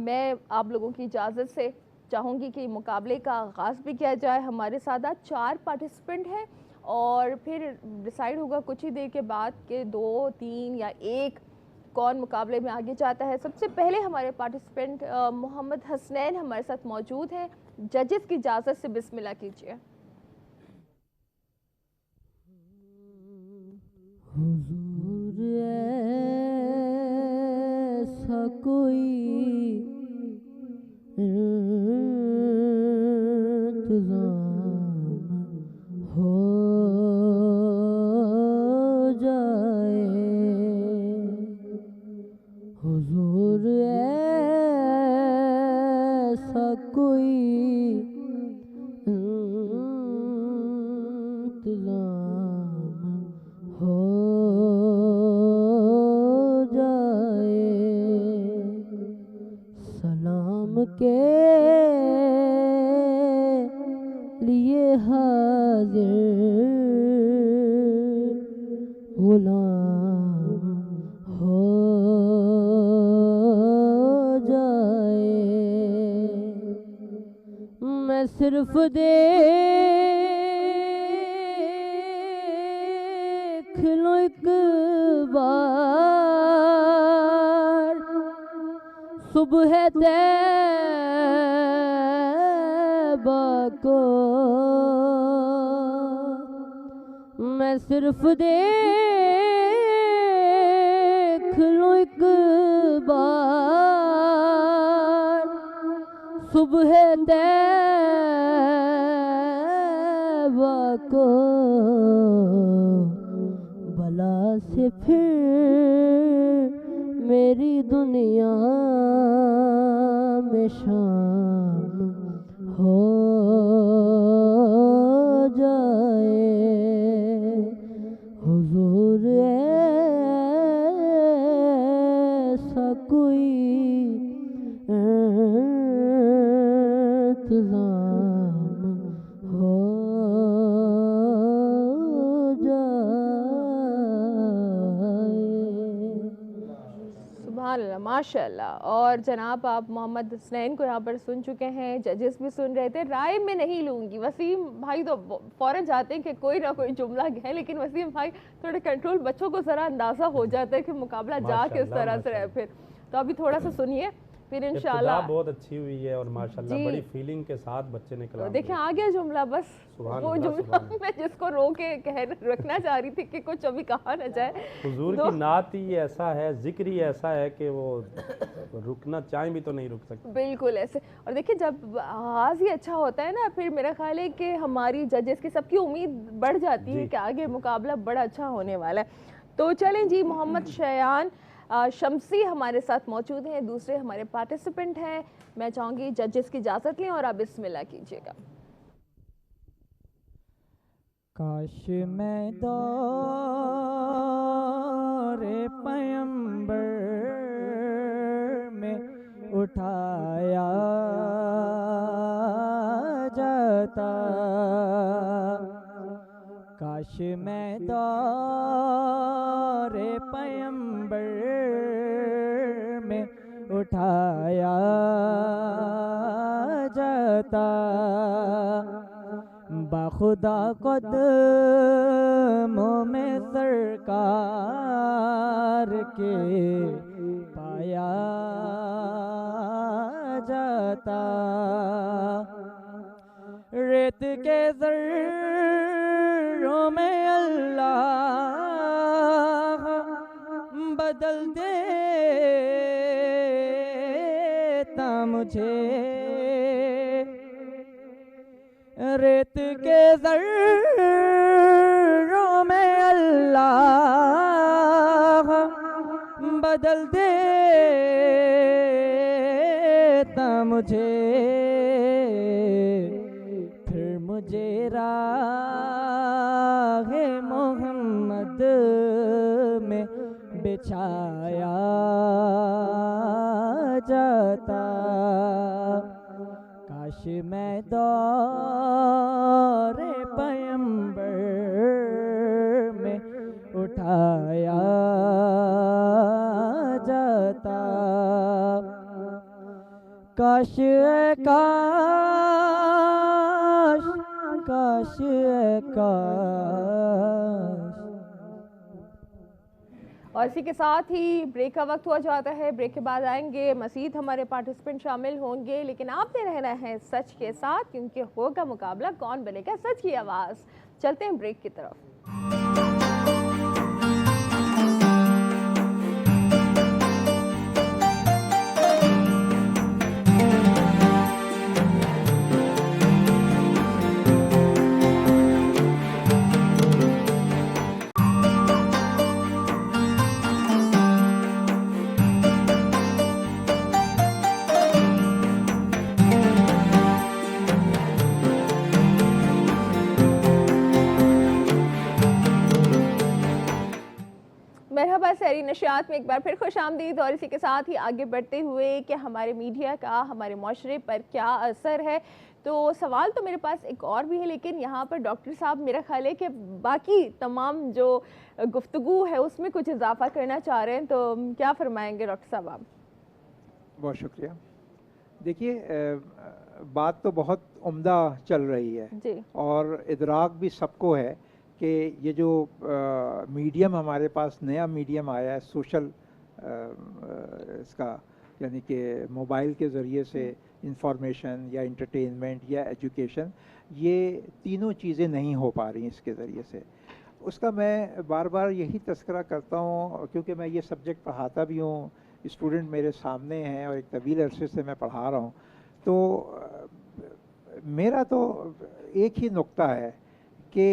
मैं आप लोगों की इजाज़त से चाहूँगी कि मुकाबले का आगाज़ भी किया जाए। हमारे साथ आज 4 पार्टिसिपेंट हैं और फिर डिसाइड होगा कुछ ही देर के बाद कि 2, 3 या 1 कौन मुकाबले में आगे जाता है। सबसे पहले हमारे पार्टिसिपेंट मोहम्मद हसनैन हमारे साथ मौजूद हैं। जजेस की इजाज़त से बिस्मिल्लाह कीजिए। हुजूर ऐसा कोई इंतज़ाम हो जाए, हुजूर ऐसा कोई इंतज़ाम के लिए हाजिर गुलाम हो जाए। मैं सिर्फ देख लूं एक बार सुबह तैबा को, मैं सिर्फ देख लूं एक बार सुबह तैबा को, भला से फिर मेरी दुनिया में शाम हो जाए। हुजूर ऐसा कोई इंतज़ाम हो सुभान अल्लाह, माशाअल्लाह। और जनाब आप मोहम्मद हसनैन को यहाँ पर सुन चुके हैं, जजेस भी सुन रहे थे। राय में नहीं लूँगी, वसीम भाई तो फ़ौरन जाते हैं कि कोई ना कोई जुमला है, लेकिन वसीम भाई थोड़े कंट्रोल, बच्चों को ज़रा अंदाज़ा हो जाता है कि मुकाबला जा किस तरह से रहे। फिर तो अभी थोड़ा सा सुनिए, फिर इंशाल्लाह। बहुत अच्छी हुई है और माशाल्लाह बड़ी फीलिंग के साथ बच्चे ने कलाम देखिए आ गया जुमला, बस वो जुमला मैं जिसको रो के रखना चाह रही थी कि कुछ अभी कहा न जाए। हुजूर की नात ही ऐसा है, जिक्र ही ऐसा है कि वो रुकना चाहें भी तो नहीं रुक सकते। बिल्कुल ऐसे। और देखिए जब आगाज़ ही अच्छा होता है ना, फिर मेरा ख्याल है कि हमारी जजेस की सबकी उम्मीद बढ़ जाती है कि आगे मुकाबला बड़ा अच्छा होने वाला है। तो चलें जी, मोहम्मद शयान शम्सी हमारे साथ मौजूद हैं, दूसरे हमारे पार्टिसिपेंट हैं। मैं चाहूँगी जजेस की इजाज़त लें और आप बिस्मिल्लाह कीजिएगा। काश मैं दौरे पैगंबर में उठाया जाता, काश मैं दौरे पैगंबर में उठाया जाता, बाखुदा कदमों में सरकार के पाया जाता, रेत के ज़र्रों में अल्लाह बदल देता मुझे, रेत के ज़र्रों में अल्लाह बदल देता मुझे, फिर मुझे राहे मोहम्मद में बिछाया जाता, काश मैं दौरे पैगंबर में उठाया जाता, काश काश काश काश। और इसी के साथ ही ब्रेक का वक्त हुआ जाता है। ब्रेक के बाद आएंगे मज़ीद हमारे पार्टिसिपेंट शामिल होंगे, लेकिन आपने रहना है सच के साथ, क्योंकि होगा मुकाबला कौन बनेगा सच की आवाज़। चलते हैं ब्रेक की तरफ। नशियात में एक बार फिर खुशामदीद। और इसी के साथ ही आगे बढ़ते हुए कि हमारे मीडिया का हमारे माशरे पर क्या असर है, तो सवाल तो मेरे पास एक और भी है, लेकिन यहाँ पर डॉक्टर साहब मेरा ख्याल है कि बाकी तमाम जो गुफ्तगू है उसमें कुछ इजाफा करना चाह रहे हैं, तो क्या फरमाएंगे डॉक्टर साहब आप? बहुत शुक्रिया। देखिए, बात तो बहुत उम्दा चल रही है जी। और इदराक भी सबको है कि ये जो मीडियम हमारे पास नया मीडियम आया है सोशल इसका, यानी कि मोबाइल के ज़रिए से इंफॉर्मेशन या इंटरटेनमेंट या एजुकेशन, ये तीनों चीज़ें नहीं हो पा रही इसके ज़रिए से। उसका मैं बार बार यही तस्करा करता हूँ, क्योंकि मैं ये सब्जेक्ट पढ़ाता भी हूँ, स्टूडेंट मेरे सामने हैं और एक तवील अरसे से मैं पढ़ा रहा हूँ। तो मेरा तो एक ही नुक्ता है कि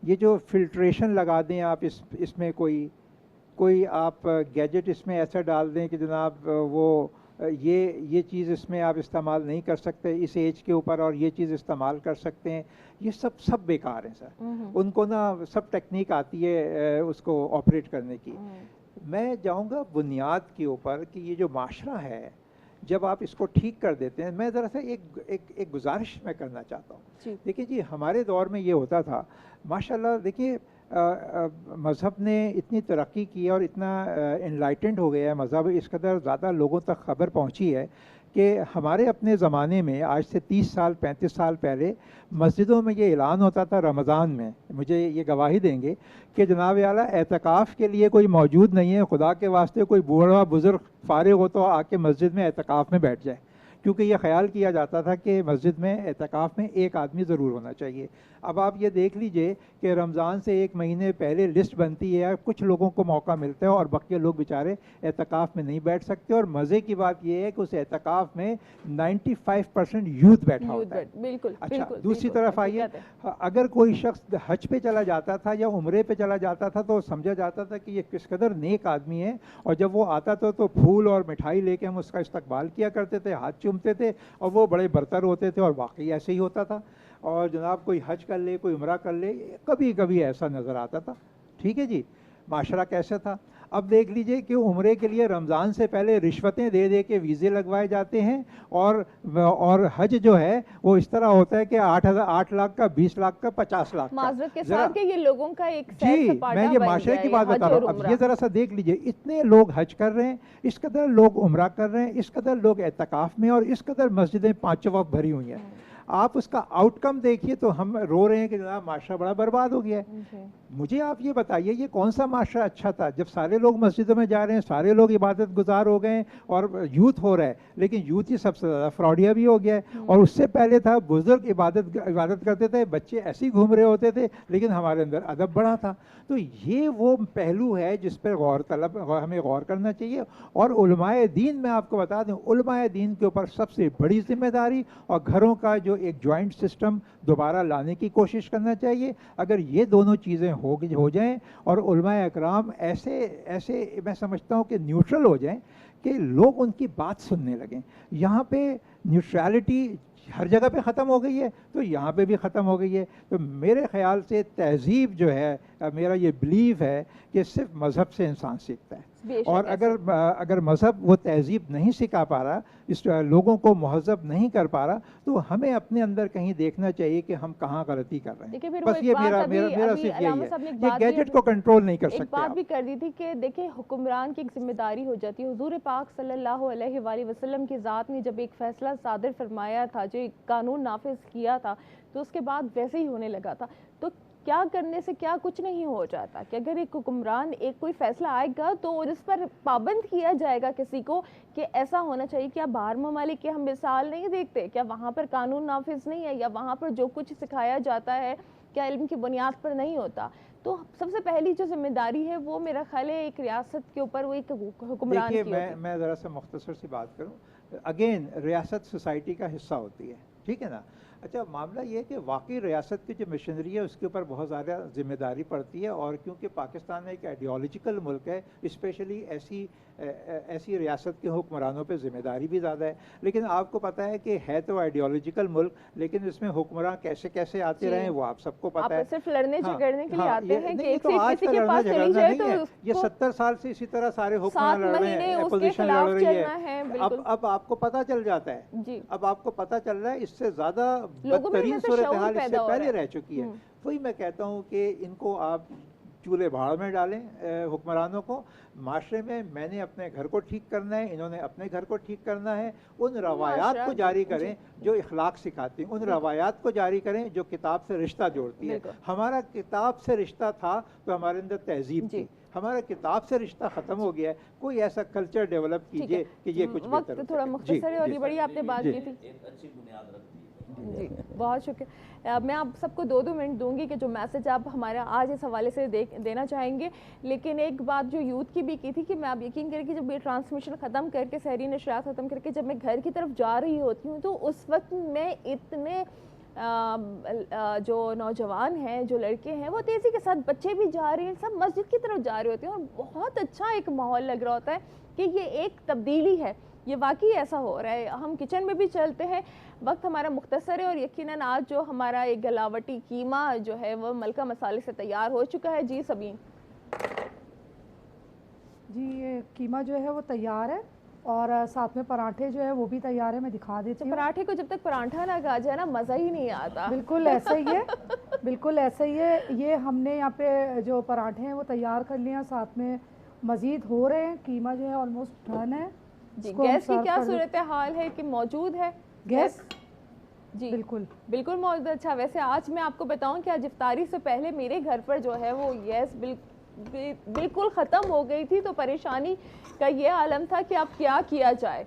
ये जो फिल्ट्रेशन लगा दें आप इसमें कोई आप गैजेट इसमें ऐसा डाल दें कि जनाब वो ये चीज़ इसमें आप इस्तेमाल नहीं कर सकते इस एज के ऊपर, और ये चीज़ इस्तेमाल कर सकते हैं, ये सब बेकार हैं सर। उनको ना सब टेक्निक आती है उसको ऑपरेट करने की। मैं जाऊंगा बुनियाद के ऊपर कि ये जो माशरा है, जब आप इसको ठीक कर देते हैं, मैं ज़रा सा एक गुजारिश मैं करना चाहता हूँ। देखिए जी, हमारे दौर में ये होता था माशाल्लाह। देखिए, मज़हब ने इतनी तरक्की की है और इतना एनलाइटेंड हो गया है मज़हब, इस कदर ज़्यादा लोगों तक खबर पहुँची है कि हमारे अपने ज़माने में आज से 30 साल 35 साल पहले मस्जिदों में ये ऐलान होता था रमज़ान में, मुझे ये गवाही देंगे कि जनाब आला एतकाफ़ के लिए कोई मौजूद नहीं है, खुदा के वास्ते कोई बूढ़ा बुज़ुर्ग फारिग हो तो आके मस्जिद में एतकाफ़ में बैठ जाए, क्योंकि ये ख्याल किया जाता था कि मस्जिद में एतकाफ़ में एक आदमी ज़रूर होना चाहिए। अब आप ये देख लीजिए कि रमज़ान से एक महीने पहले लिस्ट बनती है, कुछ लोगों को मौका मिलता है और बाकी लोग बेचारे एतकाफ़ में नहीं बैठ सकते। और मज़े की बात यह है कि उस एतकाफ़ में 95% यूथ बैठा होता है। बिल्कुल। अच्छा, दूसरी तरफ आइए, अगर कोई शख्स हज पे चला जाता था या उम्रे पे चला जाता था तो समझा जाता था कि ये किस कदर नेक आदमी है, और जब वो आता था तो फूल और मिठाई लेके हम उसका इस्तकबाल किया करते थे, हाथ चूमते थे और वो बड़े बरतर होते थे, और वाकई ऐसे ही होता था। और जनाब कोई हज कर ले, कोई उम्रा कर ले, कभी कभी ऐसा नज़र आता था। ठीक है जी, माशरा कैसा था। अब देख लीजिए कि उम्रे के लिए रमज़ान से पहले रिश्वतें दे के वीज़े लगवाए जाते हैं, और हज जो है वो इस तरह होता है कि 8 लाख का, 20 लाख का, 50 लाख का। माज़रत के साथ कि ये लोगों का एक जी, मैं ये माशरे की बात बता रहा हूँ। अब ये ज़रा सा देख लीजिए, इतने लोग हज कर रहे हैं, इस कदर लोग उम्रा कर रहे हैं, इस कदर लोग एतकाफ़ में, और इस कदर मस्जिदें पाँचों वक्त भरी हुई हैं। आप उसका आउटकम देखिए तो हम रो रहे हैं कि जनाब माशरा बड़ा बर्बाद हो गया है। मुझे आप ये बताइए, ये कौन सा माशरा अच्छा था जब सारे लोग मस्जिदों में जा रहे हैं, सारे लोग इबादत गुजार हो गए और यूथ हो रहा है, लेकिन यूथ ही सबसे ज़्यादा फ्रॉडिया भी हो गया है। और उससे पहले था बुजुर्ग इबादत करते थे, बच्चे ऐसे ही घूम रहे होते थे, लेकिन हमारे अंदर अदब बढ़ा था। तो ये वो पहलू है जिस पर हमें गौर करना चाहिए। और उलमाए दीन, मैं आपको बता दूं, उलमाए दीन के ऊपर सबसे बड़ी जिम्मेदारी, और घरों का जो एक जॉइंट सिस्टम दोबारा लाने की कोशिश करना चाहिए। अगर ये दोनों चीज़ें हो जाएं और उलमाए अकराम ऐसे मैं समझता हूँ कि न्यूट्रल हो जाएं कि लोग उनकी बात सुनने लगें। यहाँ पे न्यूट्रलिटी हर जगह पे ख़त्म हो गई है, तो यहाँ पे भी ख़त्म हो गई है। तो मेरे ख़्याल से तहज़ीब जो है, मेरा ये बिलीव है कि सिर्फ मज़हब से इंसान सीखता है। और अगर मज़हब वो तहज़ीब नहीं सिखा पा रहा, इस लोगों को महज़ब नहीं कर पा रहा, तो हमें अपने अंदर कहीं देखना चाहिए कि हम कहाँ गलती कर रहे हैं। बस ये मेरा सिर्फ यही है, ये गैजेट को कंट्रोल नहीं कर सकते। एक बात भी कर दी थी कि देखिए, हुक्मरान की एक जिम्मेदारी हो जाती है। हुजूर पाक सल्लल्लाहु अलैहि वसल्लम की ज़ात ने जब एक फ़ैसला सादर फरमाया था, जो एक कानून नाफिज किया था, तो उसके बाद वैसे ही होने लगा था। तो क्या करने से क्या कुछ नहीं हो जाता कि अगर एक हुक्मरान एक कोई फैसला आएगा तो जिस पर पाबंद किया जाएगा किसी को कि ऐसा होना चाहिए। क्या बाहर ममालिक की हम मिसाल नहीं देखते? क्या वहाँ पर कानून नाफिज नहीं है, या वहाँ पर जो कुछ सिखाया जाता है क्या इल्म की बुनियाद पर नहीं होता? तो सबसे पहली जो जिम्मेदारी है वो मेरा ख्याल है एक रियासत के ऊपर, वो एक हुक्मरान की होती है। मैं ज़रा सा मुख्तसर सी बात करूँ। अगेन रियासत सोसाइटी का हिस्सा होती है, ठीक है ना। अच्छा, मामला ये है कि वाकई रियासत की जो मशीनरी है उसके ऊपर बहुत ज़्यादा जिम्मेदारी पड़ती है, और क्योंकि पाकिस्तान एक आइडियोलॉजिकल मुल्क है, स्पेशली ऐसी रियासत के हुक्मरानों पे जिम्मेदारी भी ज़्यादा है। लेकिन आपको पता है कि है तो आइडियोलॉजिकल मुल्क, लेकिन इसमें हुक्मरान कैसे कैसे आते रहे वो आप सबको पता है। सिर्फ लड़ने झगड़ने के लिए आते हैं कि तो आज का लड़ना झगड़ना नहीं है, ये 70 साल से इसी तरह सारे हुक्मरान लड़ रहे हैं, अपोजिशन लड़ रही है। अब आपको पता चल जाता है, अब आपको पता चल रहा है, इससे ज़्यादा बदतरीन सूरत हाल इससे पहले रह चुकी है। वही मैं कहता हूँ कि इनको आप चूल्हे भाड़ में डालें हुक्मरानों को। माशरे में मैंने अपने घर को ठीक करना है, इन्होंने अपने घर को ठीक करना है। उन रवायात को जारी करें जो इखलाक सिखाती हैं, उन रवायात को जारी करें जो किताब से रिश्ता जोड़ती है। हमारा किताब से रिश्ता था तो हमारे अंदर तहजीब थी, हमारा किताब से रिश्ता ख़त्म हो गया है। कोई ऐसा कल्चर डेवलप कीजिए कि ये कुछ बेहतर। थोड़ा मुख्तसर है और ये बड़ी आपने बात की थी, जी बहुत शुक्रिया। मैं आप सबको 2-2 मिनट दूंगी कि जो मैसेज आप हमारा आज इस हवाले से देना चाहेंगे। लेकिन एक बात जो यूथ की भी की थी कि मैं आप यकीन करें कि जब ये ट्रांसमिशन ख़त्म करके, सहरी नशरियात ख़त्म करके जब मैं घर की तरफ जा रही होती हूँ तो उस वक्त मैं इतने जो नौजवान हैं, जो लड़के हैं, वो तेज़ी के साथ, बच्चे भी जा रहे हैं, सब मस्जिद की तरफ जा रहे होते हैं और बहुत अच्छा एक माहौल लग रहा होता है कि ये एक तब्दीली है, ये वाकई ऐसा हो रहा है। हम किचन में भी चलते हैं, वक्त हमारा मुख्तसर है और यकीनन आज जो हमारा एक गलावटी कीमा जो है वो मलका मसाले से तैयार हो चुका है। जी सबीन जी, ये कीमा जो है वो तैयार है और साथ में पराठे जो है वो भी तैयार है, मैं दिखा देती हूँ। पराठे को जब तक पराठा ना खा जाए ना मज़ा ही नहीं आता। बिल्कुल ऐसा ही है, बिल्कुल ऐसा ही है। ये हमने यहाँ पे जो पराठे हैं वो तैयार कर लिए हैं, साथ में मज़ीद हो रहे हैं। कीमा जो है ऑलमोस्ट डन है। जी, गैस की क्या सूरत हाल है कि मौजूद है गैस? जी बिल्कुल मौजूद। अच्छा, वैसे आज मैं आपको बताऊं कि आज इफ्तारी से पहले मेरे घर पर जो है वो गैस बिल्कुल ख़त्म हो गई थी, तो परेशानी का ये आलम था कि अब क्या किया जाए।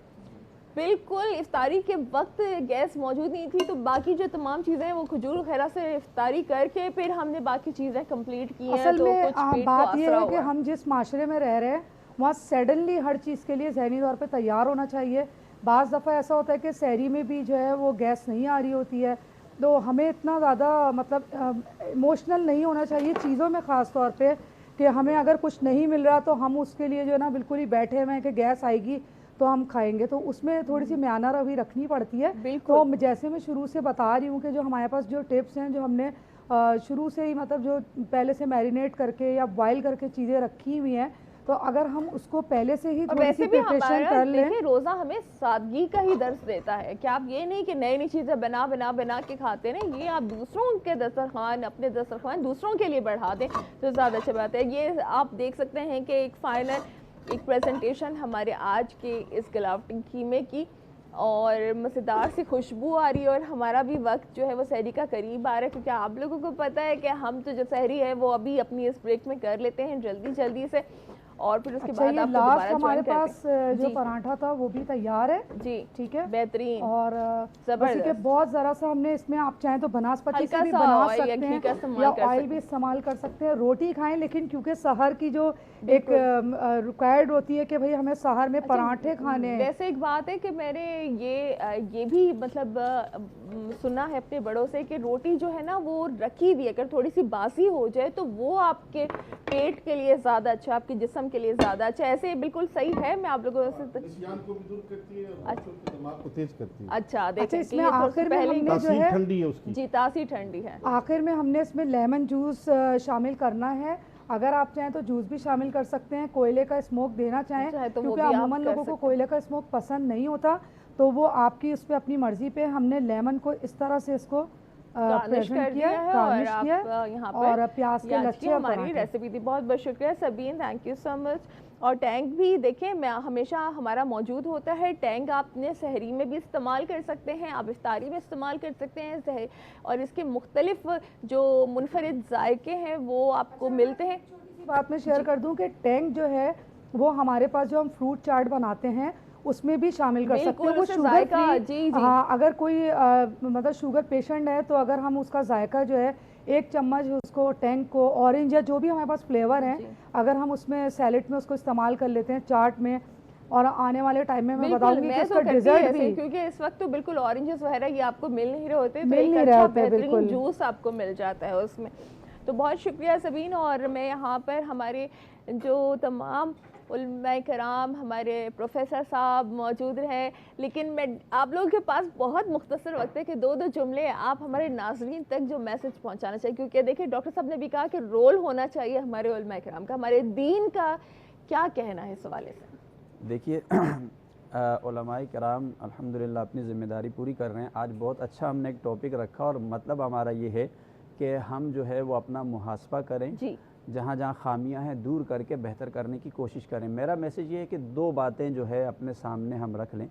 बिल्कुल इफ्तारी के वक्त गैस मौजूद नहीं थी, तो बाकी जो तमाम चीज़ें वो खजूर वगैरह से इफ्तारी करके फिर हमने बाकी चीज़ें कंप्लीट की हैं। असल में बात ये है कि हम जिस माशरे में रह रहे हैं वहाँ सडनली हर चीज़ के लिए ज़हनी तौर पे तैयार होना चाहिए। बाज़ दफ़ा ऐसा होता है कि सहरी में भी जो है वो गैस नहीं आ रही होती है, तो हमें इतना ज़्यादा मतलब इमोशनल नहीं होना चाहिए चीज़ों में, ख़ास तौर पे कि हमें अगर कुछ नहीं मिल रहा तो हम उसके लिए जो है ना बिल्कुल ही बैठे हुए हैं कि गैस आएगी तो हम खाएंगे, तो उसमें थोड़ी सी म्याना रवि रखनी पड़ती है। तो जैसे मैं शुरू से बता रही हूँ कि जो हमारे पास जो टिप्स हैं, जो हमने शुरू से ही मतलब जो पहले से मैरिनेट करके या बॉयल करके चीज़ें रखी हुई हैं, तो अगर हम उसको पहले से ही थोड़ी सी प्रिपरेशन कर लें। रोज़ा हमें सादगी का ही दर्स देता है कि आप ये नहीं कि नई नई चीज़ें बना के खाते हैं, ये आप दूसरों के दस्तरखान, अपने दस्तरखान दूसरों के लिए बढ़ा दें तो ज़्यादा अच्छी बात है। ये आप देख सकते हैं कि एक फाइनल एक प्रेजेंटेशन हमारे आज के इस गलावटी कीमे की, और मज़ेदार सी खुशबू आ रही है और हमारा भी वक्त जो है वो सहरी का करीब आ रहा है, क्योंकि आप लोगों को पता है कि हम तो जो सहरी है वो अभी अपनी इस ब्रेक में कर लेते हैं जल्दी से, और फिर उसके बाद आपको दोबारा हमारे पास जो पराठा था वो भी तैयार है। जी ठीक है, बेहतरीन और जबरदस्त। बहुत ज़रा सा हमने इसमें, आप चाहें तो बनास्पति से भी बना सकते हैं या ऑयल भी इस्तेमाल कर सकते हैं। रोटी खाएं, लेकिन क्योंकि सहर की जो एक रिक्वायर्ड होती है कि भाई हमें सहर में पराठे खाने हैं। वैसे एक बात है कि मैंने ये भी मतलब सुना है अपने बड़ों से कि रोटी जो है ना वो रखी हुई अगर थोड़ी सी बासी हो जाए तो वो आपके पेट के लिए ज़्यादा अच्छा, आपके जिस्म के लिए ज़्यादा अच्छा। ऐसे बिल्कुल सही है। मैं आप लोगों से को भी दूर करती है और दिमाग को तेज करती है। अच्छा, देखिए इसमें आखिर में हमने जो है ठंडी है उसकी, जी तासी ठंडी है। आखिर में हमने इसमें लेमन जूस शामिल करना है। अगर आप चाहें तो जूस भी शामिल कर सकते हैं, कोयले का स्मोक देना चाहें, क्योंकि अमूमन लोगों को कोयले का स्मोक पसंद नहीं होता, तो वो आपकी उस पर अपनी मर्जी पे। हमने लेमन को इस तरह से इसको प्रेजेंट किया है और यहाँ और प्याज के लच्छे। हमारी रेसिपी थी। बहुत बहुत शुक्रिया Sabeen, thank you so much. और टैंक भी देखें, मैं हमेशा हमारा मौजूद होता है। टैंक आपने सहरी में भी इस्तेमाल कर सकते हैं, आप इफ्तारी में इस्तेमाल कर सकते हैं, और इसके मुख्तलिफ जो मुनफरिद जायके हैं वो आपको मिलते हैं। बात मैं शेयर कर दूं कि टैंक जो है वो हमारे पास जो हम फ्रूट चाट बनाते हैं उसमें भी शामिल कर सकते हैं। वो शुगर फ्री, हाँ, अगर कोई मतलब शुगर पेशेंट है तो अगर हम उसका जायका जो है 1 चम्मच उसको टैंक को ऑरेंज या जो भी हमारे पास फ्लेवर हैं, अगर हम उसमें सैलेड में उसको इस्तेमाल कर लेते हैं, चाट में, और आने वाले टाइम में मैं बिल्कुल, बताऊंगी कि मैं इसका तो डिजर्ट भी, क्योंकि इस वक्त तो बिल्कुल ऑरेंजेस वगैरह ये आपको मिल नहीं रहे होते, तो मिल एक नहीं रहे अच्छा होते, बेहतरीन बिल्कुल। जूस आपको मिल जाता है उसमें। तो बहुत शुक्रिया सबीन। और मैं यहाँ पर हमारे जो तमाम उलमाए कराम, हमारे प्रोफेसर साहब मौजूद हैं, लेकिन मैं आप लोगों के पास बहुत मुख्तसर वक्त है कि दो जुमले आप हमारे नाज़रीन तक जो मैसेज पहुँचाना चाहिए, क्योंकि देखिए डॉक्टर साहब ने भी कहा कि रोल होना चाहिए हमारे उलमाए कराम का, हमारे दीन का क्या कहना है इस हवाले से? देखिए उलमाए कराम अल्हम्दुलिल्लाह अपनी ज़िम्मेदारी पूरी कर रहे हैं। आज बहुत अच्छा हमने एक टॉपिक रखा और मतलब हमारा ये है कि हम जो है वो अपना मुहासबा करें जी, जहाँ जहाँ खामियां हैं दूर करके बेहतर करने की कोशिश करें। मेरा मैसेज ये है कि दो बातें जो है अपने सामने हम रख लें।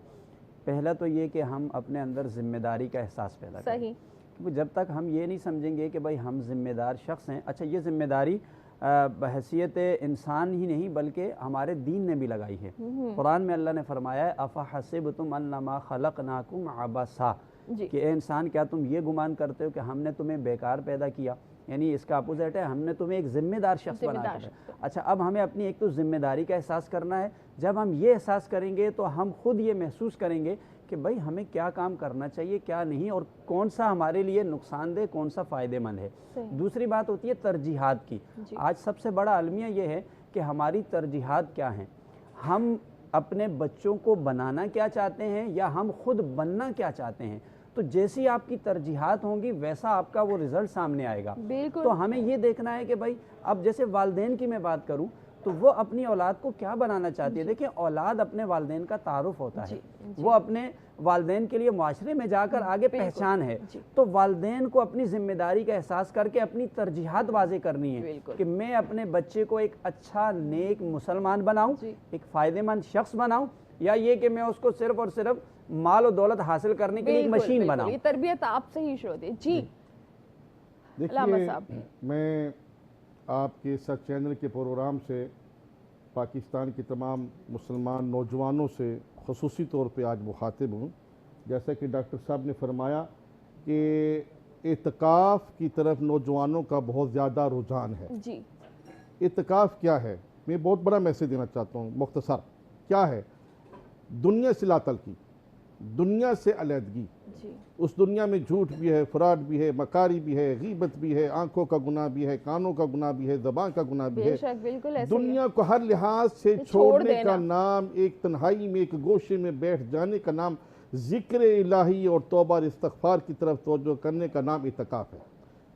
पहला तो ये कि हम अपने अंदर ज़िम्मेदारी का एहसास पैदा करें, क्योंकि जब तक हम ये नहीं समझेंगे कि भाई हम ज़िम्मेदार शख्स हैं, अच्छा ये ज़िम्मेदारी बहैसियत इंसान ही नहीं बल्कि हमारे दीन ने भी लगाई है। कुरान में अल्लाह ने फरमाया है अफ़हसिबतुम अन्नमा खलक़नाकुम अबसा, कि ए इंसान क्या तुम ये गुमान करते हो कि हमने तुम्हें बेकार पैदा किया, यानी इसका अपोजिट है हमने तुम्हें एक ज़िम्मेदार शख्स बना दिया। अच्छा, अब हमें अपनी एक तो ज़िम्मेदारी का एहसास करना है। जब हम ये एहसास करेंगे तो हम खुद ये महसूस करेंगे कि भाई हमें क्या काम करना चाहिए क्या नहीं, और कौन सा हमारे लिए नुकसानदेह कौन सा फ़ायदेमंद है। दूसरी बात होती है तरजीहात की। आज सबसे बड़ा अलमिया ये है कि हमारी तरजीहात क्या हैं, हम अपने बच्चों को बनाना क्या चाहते हैं या हम खुद बनना क्या चाहते हैं। तो जैसी आपकी तरजीहात होंगी वैसा आपका वो रिज़ल्ट सामने आएगा। तो हमें ये देखना है कि भाई अब जैसे वालदेन की मैं बात करूं तो वो अपनी औलाद को क्या बनाना चाहती है। देखिए औलाद अपने वालदेन का तारुफ होता है, वो अपने वालदेन के लिए माशरे में जाकर आगे पहचान है। तो वालदेन को अपनी जिम्मेदारी का एहसास करके अपनी तरजीहात वाज़े करनी है कि मैं अपने बच्चे को एक अच्छा नेक मुसलमान बनाऊं, एक फ़ायदेमंद शख्स बनाऊं, या ये कि मैं उसको सिर्फ और सिर्फ माल और दौलत हासिल करने के लिए एक मशीन बनाऊं। ये तरबियत आपसे ही शुरू होती है जी। देखिए मैं आपके सच चैनल के प्रोग्राम से पाकिस्तान के तमाम मुसलमान नौजवानों से ख़ुसूसी तौर पे आज मुखातिब हूँ। जैसा कि डॉक्टर साहब ने फरमाया कि इत्काफ़ की तरफ नौजवानों का बहुत ज़्यादा रुझान है जी। इत्काफ़ क्या है, मैं बहुत बड़ा मैसेज देना चाहता हूँ। मुख्तसर क्या है, दुनिया से लातल्की, दुनिया से अलहदगी। उस दुनिया में झूठ भी है, फ्रॉड भी है, मकारी भी है, गीबत भी है, आंखों का गुनाह भी है, कानों का गुनाह भी है, ज़बान का गुनाह भी है। दुनिया को हर लिहाज से छोड़ने का नाम, एक तन्हाई में एक गोशे में बैठ जाने का नाम, ज़िक्र इलाही और तौबा और इस्तग़फ़ार की तरफ तवज्जो करने का नाम इत्काफ़ है।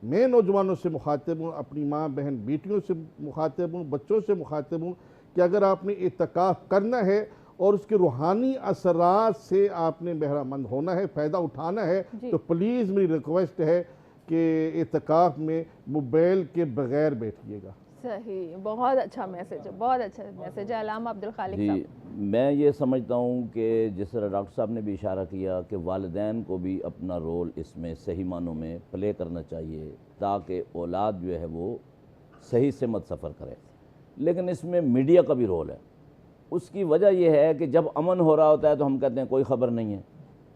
मैं नौजवानों से मुखातिब हूँ, अपनी माँ बहन बेटियों से मुखातिब हूँ, बच्चों से मुखातिब हूँ कि अगर आपने इत्काफ़ करना है और उसके रूहानी असरात से आपने बहरामंद होना है, फ़ायदा उठाना है, तो प्लीज़ मेरी रिक्वेस्ट है कि इत्काफ़ में मोबाइल के बगैर बैठिएगा। सही, बहुत अच्छा मैसेज है, बहुत अच्छा मैसेज है। अल्लामा अब्दुल खालिक साहब, मैं ये समझता हूँ कि जिस तरह डॉक्टर साहब ने भी इशारा किया कि वालिदैन को भी अपना रोल इसमें सही मानों में प्ले करना चाहिए ताकि औलाद जो है वो सही सिमत सफ़र करे। लेकिन इसमें मीडिया का भी रोल है। उसकी वजह यह है कि जब अमन हो रहा होता है तो हम कहते हैं कोई ख़बर नहीं है,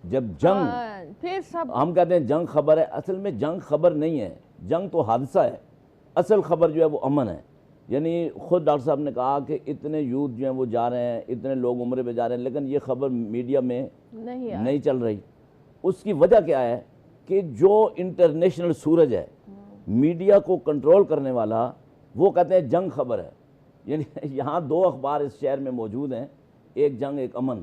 जब जंग फिर सब हम कहते हैं जंग खबर है। असल में जंग खबर नहीं है, जंग तो हादसा है। असल खबर जो है वो अमन है। यानी ख़ुद डॉक्टर साहब ने कहा कि इतने यूथ जो हैं वो जा रहे हैं, इतने लोग उम्रे पे जा रहे हैं, लेकिन ये खबर मीडिया में नहीं चल रही। उसकी वजह क्या है कि जो इंटरनेशनल सूरज है, मीडिया को कंट्रोल करने वाला, वो कहते हैं जंग खबर है। यानी यहाँ दो अखबार इस शहर में मौजूद हैं, एक जंग एक अमन।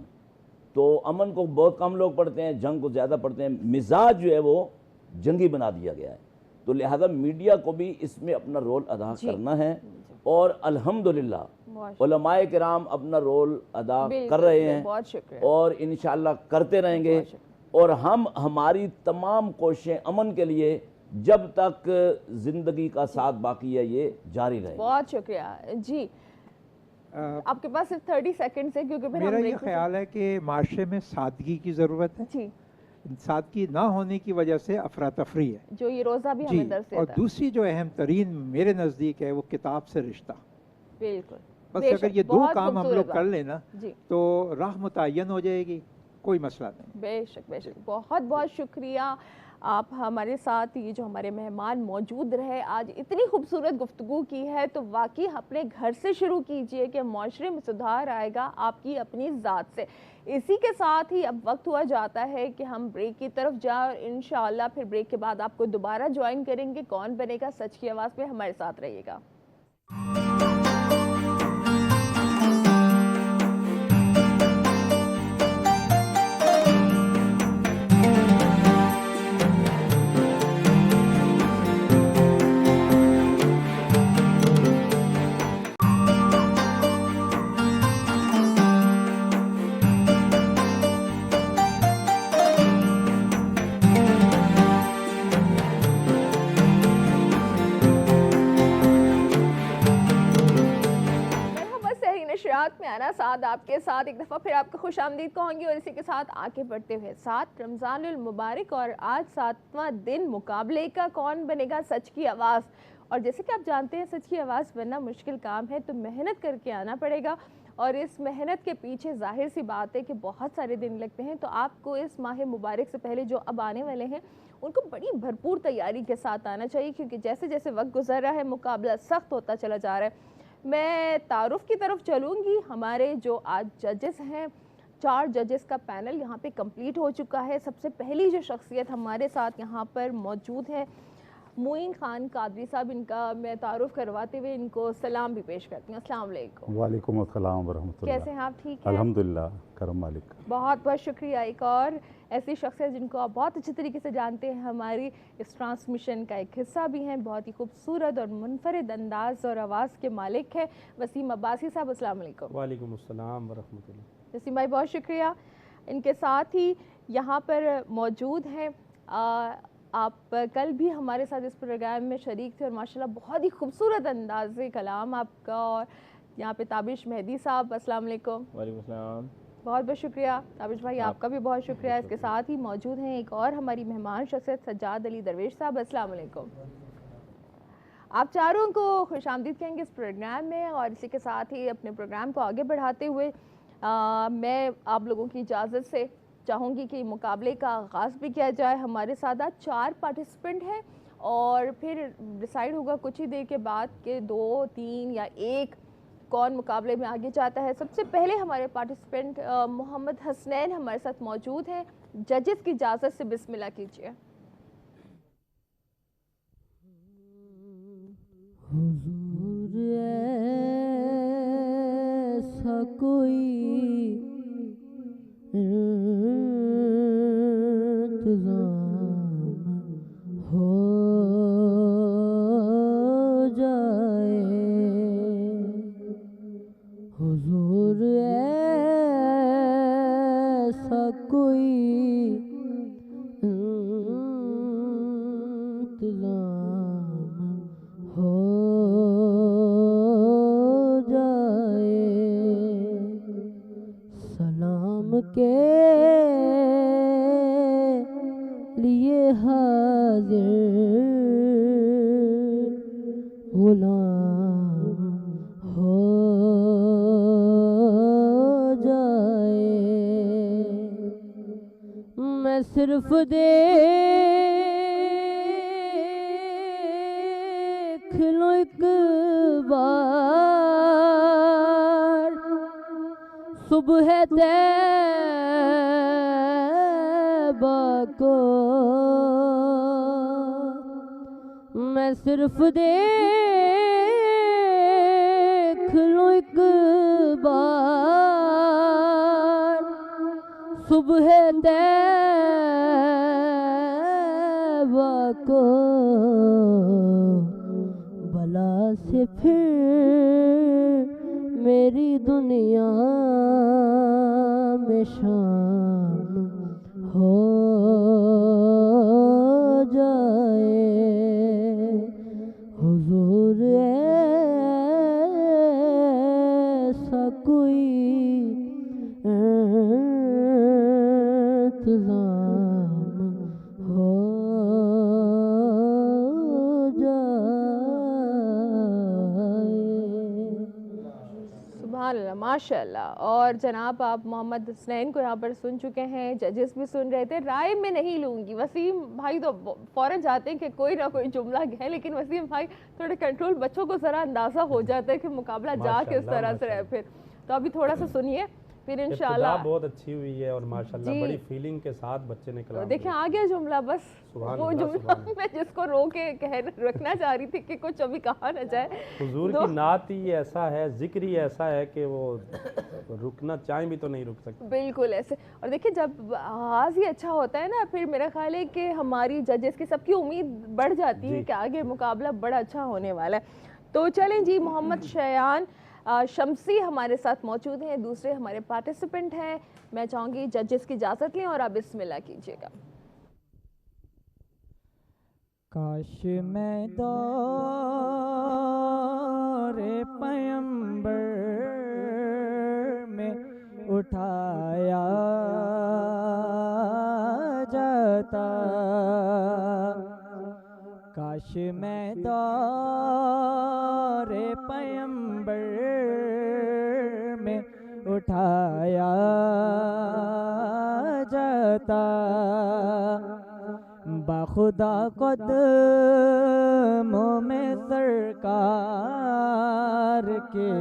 तो अमन को बहुत कम लोग पढ़ते हैं, जंग को ज़्यादा पढ़ते हैं। मिजाज जो है वो जंगी बना दिया गया है। तो लिहाजा मीडिया को भी इसमें अपना रोल अदा करना है और अल्हम्दुलिल्लाह उलमाए किराम अपना रोल अदा कर रहे हैं और इंशाअल्लाह करते रहेंगे। और हम हमारी तमाम कोशिशें अमन के लिए जब तक जिंदगी का साथ बाकी है ये जारी रहे। बहुत शुक्रिया जी। आपके पास सिर्फ 30 सेकंड है, क्योंकि मेरा ये ख्याल है कि माशरे में सादगी की ज़रूरत है जी। सादगी ना होने की वजह से अफरा तफरी है, जो ये रोज़ा भी हमें दर्ज देता है। और दूसरी जो अहम तरीन मेरे नज़दीक है वो किताब से रिश्ता। बिल्कुल, बस अगर ये दो काम हम लोग कर लेना तो राह मुतय्यन हो जाएगी कोई मसला नहीं। बेशक बेशक, बहुत बहुत शुक्रिया आप हमारे साथ, ये जो हमारे मेहमान मौजूद रहे, आज इतनी खूबसूरत गुफ्तगू की है। तो वाकई अपने घर से शुरू कीजिए कि माशरे में सुधार आएगा आपकी अपनी ज़ात से। इसी के साथ ही अब वक्त हुआ जाता है कि हम ब्रेक की तरफ जाएं और इंशाअल्लाह फिर ब्रेक के बाद आपको दोबारा ज्वाइन करेंगे कौन बनेगा सच की आवाज़ में। हमारे साथ रहिएगा। में आना साथ आपके साथ एक दफ़ा फिर आपको खुशामदीद कहूँगी और इसी के साथ आगे बढ़ते हुए साथ रमज़ानुल मुबारक और आज 7वां दिन मुकाबले का कौन बनेगा सच की आवाज़। और जैसे कि आप जानते हैं सच की आवाज़ बनना मुश्किल काम है, तो मेहनत करके आना पड़ेगा और इस मेहनत के पीछे जाहिर सी बात है कि बहुत सारे दिन लगते हैं। तो आपको इस माह मुबारक से पहले जो अब आने वाले हैं उनको बड़ी भरपूर तैयारी के साथ आना चाहिए, क्योंकि जैसे जैसे वक्त गुजर रहा है मुकाबला सख्त होता चला जा रहा है। मैं तारुफ की तरफ चलूँगी। हमारे जो आज जजेस हैं, 4 जजेस का पैनल यहाँ पे कंप्लीट हो चुका है। सबसे पहली जो शख्सियत हमारे साथ यहाँ पर मौजूद है मोइन खान कादरी साहब, इनका मैं तारुफ करवाते हुए इनको सलाम भी पेश करती हूँ। अस्सलाम वालेकुम। वालेकुम अस्सलाम व रहमतुल्लाह। कैसे हैं आप? ठीक हैं अल्हम्दुलिल्लाह, करम मालिक। बहुत बहुत शुक्रिया। एक और ऐसी शख्सियत जिनको आप बहुत अच्छे तरीके से जानते हैं, हमारी इस ट्रांसमिशन का एक हिस्सा भी हैं, बहुत ही खूबसूरत और मुनफरिद अंदाज और आवाज़ के मालिक है वसीम अब्बासी साहब। अस्सलाम वालेकुम। वालेकुम अस्सलाम व रहमतुल्लाह। वसीम भाई बहुत शुक्रिया। इनके साथ ही यहाँ पर मौजूद हैं, आप कल भी हमारे साथ इस प्रोग्राम में शरीक थे और माशाल्लाह बहुत ही खूबसूरत अंदाज़ कलाम आपका। और यहाँ पे ताबिश मेहदी साहब, अस्सलाम वालेकुम। वालेकुम अस्सलाम। बहुत बहुत शुक्रिया ताबिश भाई, आपका भी बहुत शुक्रिया। इसके साथ ही मौजूद हैं एक और हमारी मेहमान शख्सियत सज्जाद अली दरवेश साहब, अस्सलाम वालेकुम। आप चारों को खुशामदीद कहेंगे इस प्रोग्राम में और इसी के साथ ही अपने प्रोग्राम को आगे बढ़ाते हुए मैं आप लोगों की इजाज़त से चाहूँगी कि मुकाबले का आगाज़ भी किया जाए। हमारे साथ आज 4 पार्टिसिपेंट हैं और फिर डिसाइड होगा कुछ ही देर के बाद कि 2, 3 या 1 कौन मुकाबले में आगे जाता है। सबसे पहले हमारे पार्टिसिपेंट मोहम्मद हसनैन हमारे साथ मौजूद हैं। जजेस की इजाज़त से बिस्मिल्लाह कीजिए। हुजूर ऐसा कोई इंतज़ाम हो जाए, हुजूर ऐसा कोई इंतज़ाम हो जाए, सलाम के लिए हाजिर गुलाम हो जाए, मैं सिर्फ देख लो एक बार सुबह तैबा को, मैं सिर्फ देख लो एक बार सुबह तैबा को, बला से फिर मेरी दुनिया में शाम हो जाए, हुजूर ऐसा कोई इंतज़ाम हो जाए। माशाल्लाह। और जनाब आप मोहम्मद हसनैन को यहाँ पर सुन चुके हैं, जजेस भी सुन रहे थे। राय में नहीं लूँगी, वसीम भाई तो फ़ौरन जाते हैं कि कोई ना कोई जुमला कहे, लेकिन वसीम भाई थोड़े कंट्रोल, बच्चों को ज़रा अंदाज़ा हो जाता है कि मुकाबला जा किस तरह से रहे। फिर तो अभी थोड़ा सा सुनिए, फिर इंशाल्लाह। बहुत अच्छी हुई है और माशाल्लाह बड़ी फीलिंग के साथ बच्चे ने कलाम देखिए आ गया जुमला, बस वो जुमला मैं जिसको रो के रखना चाह रही थी कि कुछ अभी कहा न जाए। हुजूर की नात ही ऐसा है, जिक्र ही ऐसा है कि वो रुकना चाहे भी तो नहीं रुक सकते। बिल्कुल ऐसे। और देखिए जब आवाज़ ही अच्छा होता है ना, फिर मेरा ख्याल है कि हमारी जजेस की सबकी उम्मीद बढ़ जाती है कि आगे मुकाबला बड़ा अच्छा होने वाला है। तो चलें जी, मोहम्मद शयान शम्सी हमारे साथ मौजूद हैं, दूसरे हमारे पार्टिसिपेंट हैं। मैं चाहूँगी जजेस की इजाज़त लें और आप बिस्मिल्लाह कीजिएगा। काश मैं दौरे पैगंबर में उठाया जाता, काश मैं दौरे पैगंबर में उठाया जाता, बाखुदा कदमों में सरकार के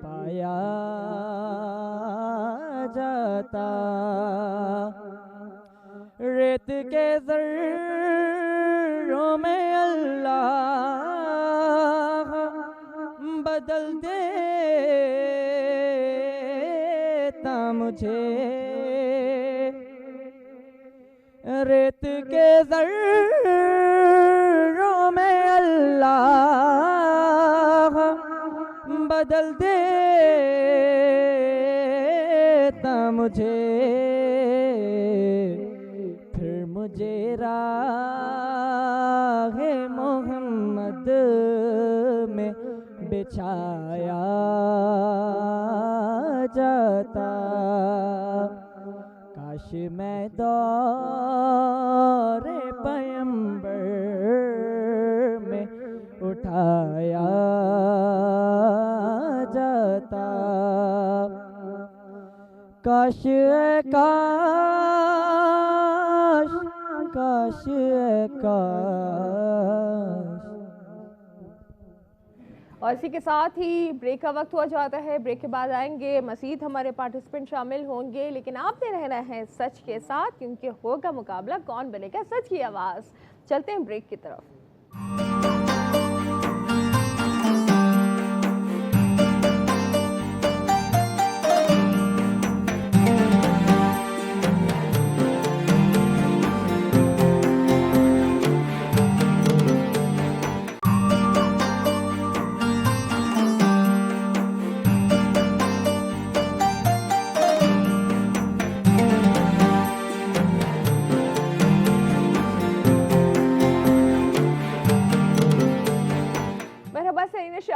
पाया जाता, रेत के ज़र्रों में अल्लाह बदल देता मुझे, रेत के ज़र्रों में अल्लाह बदल देता मुझे, फिर मुझे राहे मोहम्मद में बिछाया जाता, काश मैं दौरे पैगंबर में उठाया जाता, काश काश काश काश। और इसी के साथ ही ब्रेक का वक्त हुआ जाता है। ब्रेक के बाद आएंगे मज़ीद हमारे पार्टिसिपेंट शामिल होंगे, लेकिन आपने रहना है सच के साथ, क्योंकि होगा मुकाबला कौन बनेगा सच की आवाज़। चलते हैं ब्रेक की तरफ।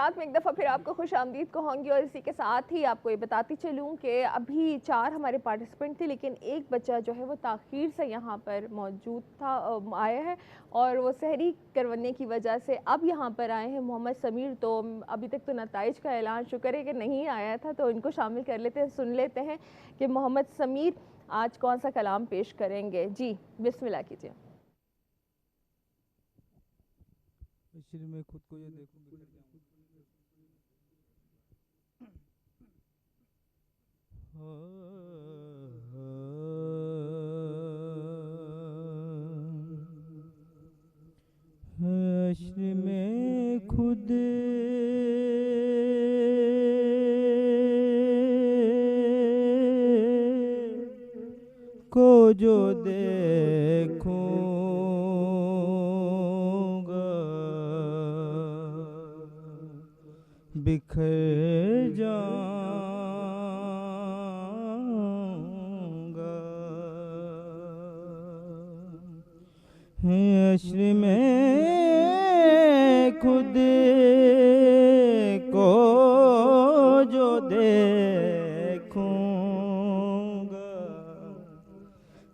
में एक दफ़ा फिर आपको खुश आमदीद कहूँगी। और इसी के साथ ही आपको ये बताती चलूँ कि अभी 4 हमारे पार्टिसिपेंट थे, लेकिन एक बच्चा जो है वो ताख़ीर से यहाँ पर मौजूद था, आया है, और वो सहरी करवाने की वजह से अब यहाँ पर आए हैं मोहम्मद समीर। तो अभी तक तो नताइज का ऐलान शुक्र है कि नहीं आया था, तो इनको शामिल कर लेते हैं, सुन लेते हैं कि मोहम्मद समीर आज कौन सा कलाम पेश करेंगे। जी बिस्मिल्लाह कीजिए। मैं खुद को ये देखूंगी हश्र में खुद को जो देखूंगा बिखर जाऊंगा। हश्र में खुद को जो देखूंगा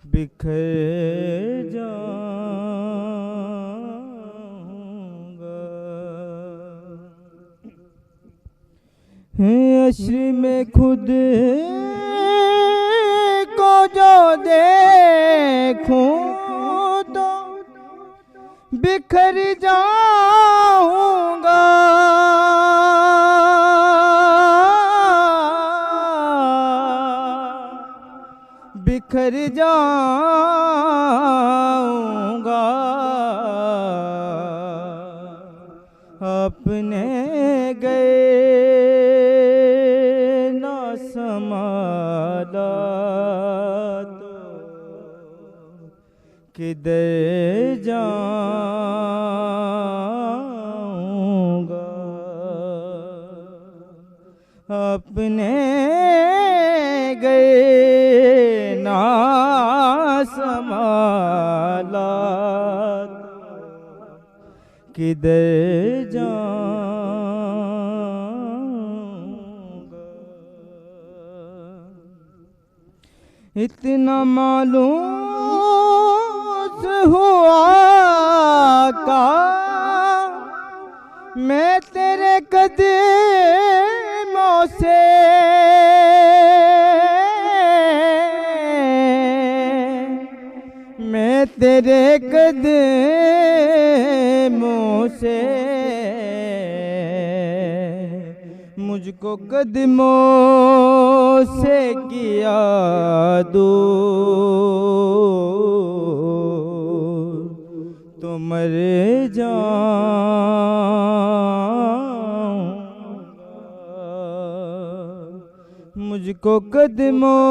बिखर जाऊंगा। हश्र में खुद को जो देखूं तो बिखर जाऊंगा। बिखर जाऊंगा। अपने गए ना संभाला तो किधर जाऊंगा। अपने गए ना संभाला किधर जाऊंगा। इतना मालूम हुआ का मैं तेरे कदमों से मैं तेरे कदमों से मुझको कदमों से किया दूर तो मर जाऊंगा। मुझको कदमों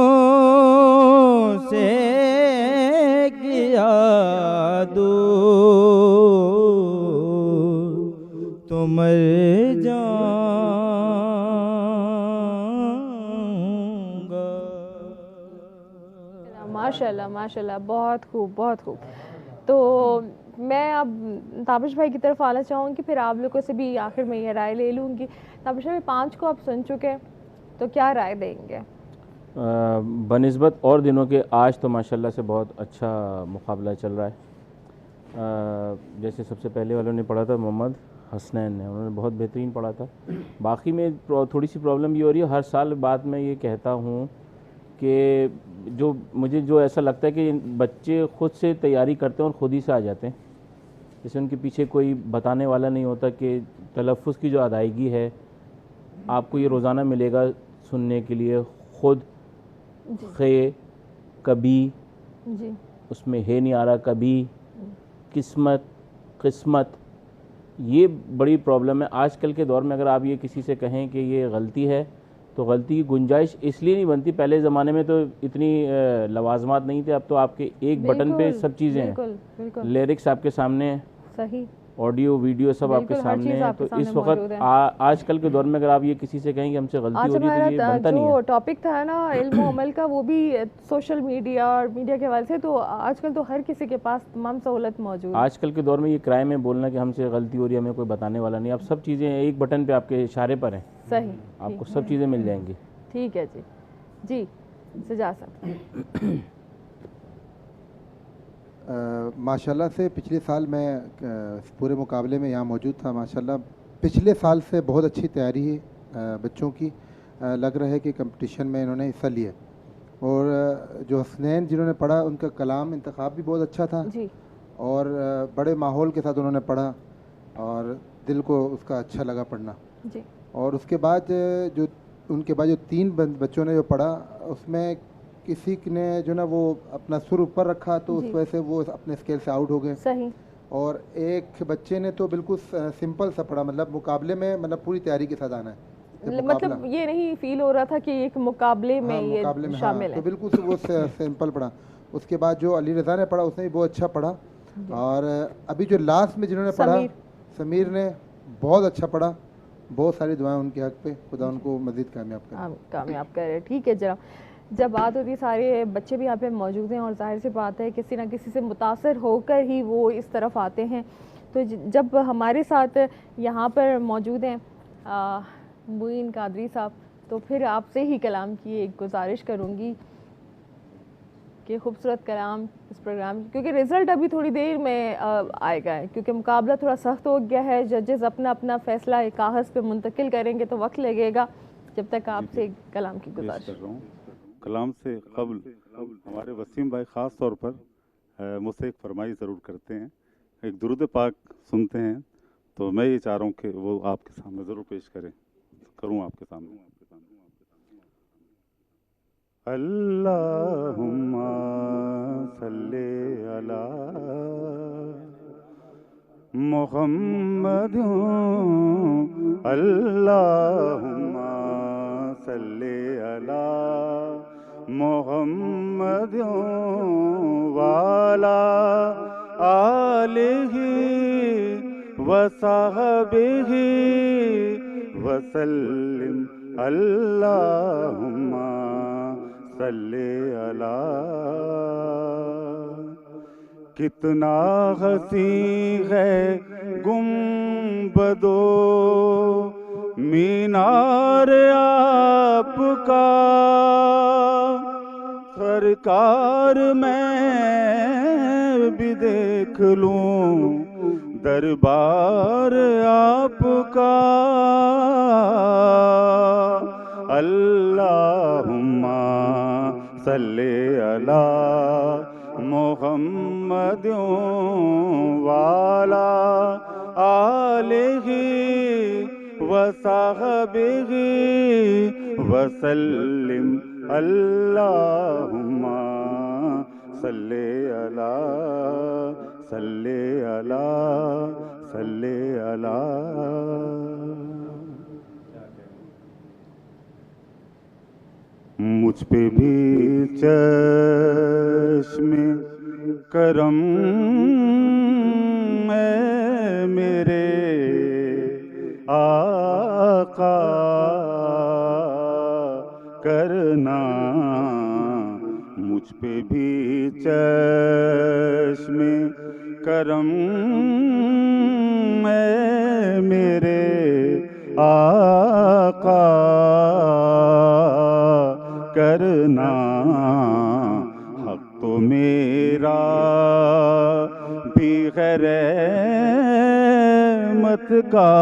से किया दूर तो मर जाऊंगा। माशाल्लाह माशाल्लाह, बहुत खूब बहुत खूब। तो मैं अब ताबिश भाई की तरफ आना चाहूँगी, फिर आप लोगों से भी आखिर में ये राय ले लूँगी। ताबिश भाई 5 को आप सुन चुके, तो क्या राय देंगे? बनिस्बत और दिनों के आज तो माशाल्लाह से बहुत अच्छा मुकाबला चल रहा है। जैसे सबसे पहले वालों ने पढ़ा था मोहम्मद हसनैन ने, उन्होंने बहुत बेहतरीन पढ़ा था। बाकी में थोड़ी सी प्रॉब्लम ये हो रही है, हर साल बाद मैं ये कहता हूँ कि मुझे ऐसा लगता है कि बच्चे खुद से तैयारी करते हैं और ख़ुद ही से आ जाते हैं। जैसे उनके पीछे कोई बताने वाला नहीं होता कि तलफ़्फ़ुज़ की जो अदायगी है आपको ये रोज़ाना मिलेगा सुनने के लिए। ख़ुद खे कभी जी, उसमें है नहीं आ रहा कभी, किस्मत किस्मत, ये बड़ी प्रॉब्लम है आजकल के दौर में। अगर आप ये किसी से कहें कि ये गलती है तो गलती की गुंजाइश इसलिए नहीं बनती। पहले ज़माने में तो इतनी लवाजमात नहीं थे, अब तो आपके एक बटन पे सब चीज़ें हैं। लिरिक्स आपके सामने हैं, सही, ऑडियो वीडियो सब आपके सामने है। तो इस वक्त आजकल के दौर में अगर आप ये किसी से कहें कि हमसे गलती हो रही है तो ये बनता नहीं है। जो टॉपिक था ना इल्म अमल का, वो भी सोशल मीडिया और मीडिया के हवाले से, तो आजकल तो हर किसी के पास तमाम सहूलत मौजूद है। आजकल के दौर में ये क्राइम में बोलना कि हमसे गलती हो रही है, हमें कोई बताने वाला नहीं। अब सब चीज़ें एक बटन पे आपके इशारे पर हैं, सही, आपको सब चीज़ें मिल जाएंगी। ठीक है जी, जी सजा सकते। माशाल्लाह से पिछले साल मैं पूरे मुकाबले में यहाँ मौजूद था। माशाल्लाह पिछले साल से बहुत अच्छी तैयारी है बच्चों की। लग रहा है कि कंपटीशन में इन्होंने हिस्सा लिया। और जो हसनैन जिन्होंने पढ़ा उनका कलाम इंतखाब भी बहुत अच्छा था जी। और बड़े माहौल के साथ उन्होंने पढ़ा और दिल को उसका अच्छा लगा पढ़ना जी। और उसके बाद जो उनके बाद जो 3 बच्चों ने जो पढ़ा उसमें किसी ने जो ना वो अपना सुर ऊपर रखा तो उस वजह से वो अपने स्केल से आउट हो गए। सही। और एक बच्चे ने तो बिल्कुल सिंपल सा पढ़ा, मतलब मुकाबले में मतलब पूरी तैयारी के साथ आना है। मतलब ये नहीं फील हो रहा था कि एक मुकाबले में ये शामिल है, तो बिल्कुल वो सिंपल पढ़ा। उसके बाद जो अली रज़ा ने पढ़ा उसने भी बहुत अच्छा पढ़ा। और अभी जो लास्ट में जिन्होंने पढ़ा समीर ने बहुत अच्छा पढ़ा। बहुत सारी दुआएं उनके हक पे, खुदा उनको मज़ीद कामयाब करे। ठीक है जनाब, जब बात होती है सारे बच्चे भी यहाँ पे मौजूद हैं और जाहिर सी बात है किसी ना किसी से मुतासर होकर ही वो इस तरफ आते हैं। तो जब हमारे साथ यहाँ पर मौजूद हैं मुइन कादरी साहब, तो फिर आपसे ही कलाम की एक गुजारिश करूँगी कि खूबसूरत कलाम इस प्रोग्राम, क्योंकि रिज़ल्ट अभी थोड़ी देर में आएगा है, क्योंकि मुकाबला थोड़ा सख्त हो गया है। जजेस अपना अपना फ़ैसला कागज़ पे मुंतकिल करेंगे तो वक्त लगेगा। जब तक आपसे कलाम की गुजारिश कर रहा हूँ। कलाम से कबल हमारे वसीम भाई ख़ास तौर पर मुझसे एक फरमाइश ज़रूर करते हैं, एक दुरूद पाक सुनते हैं, तो मैं ये चाह रहा हूँ कि वो आपके सामने ज़रूर पेश करूँ आपके सामने। अल्लाहुम्मा सल्ले अला मुहम्मद, अल्लाहुम्मा सल्ले अला मुहम्मद वाला आलिही वसहबिही वसल्लिम, अल्लाहुम्मा सल्ले अला। कितना हसी है गुंबदो मीनार आपका, सरकार मैं भी देख लूं दरबार आपका। अल्लाहुम्मा सल्ले अला मुहम्मद वाला आलिही वसहबिही वसल्लिम, अल्लाहुम्मा सल्ले अला सल्ले अला सल्ले अला। मुझ पे भी चश्मे करम है मेरे आका करना, मुझ पे भी चश्मे करम है मेरे आका करना। हक तो मेरा भी है रहमत का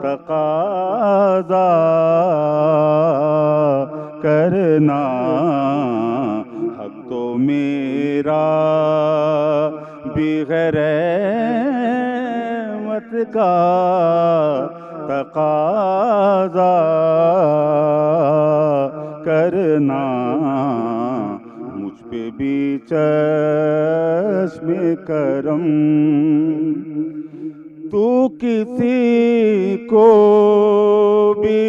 तकाज़ा करना। हक तो मेरा भी है रहमत का तकाज़ा करना। मुझ पे भी चश्मे करम, तू किसी को भी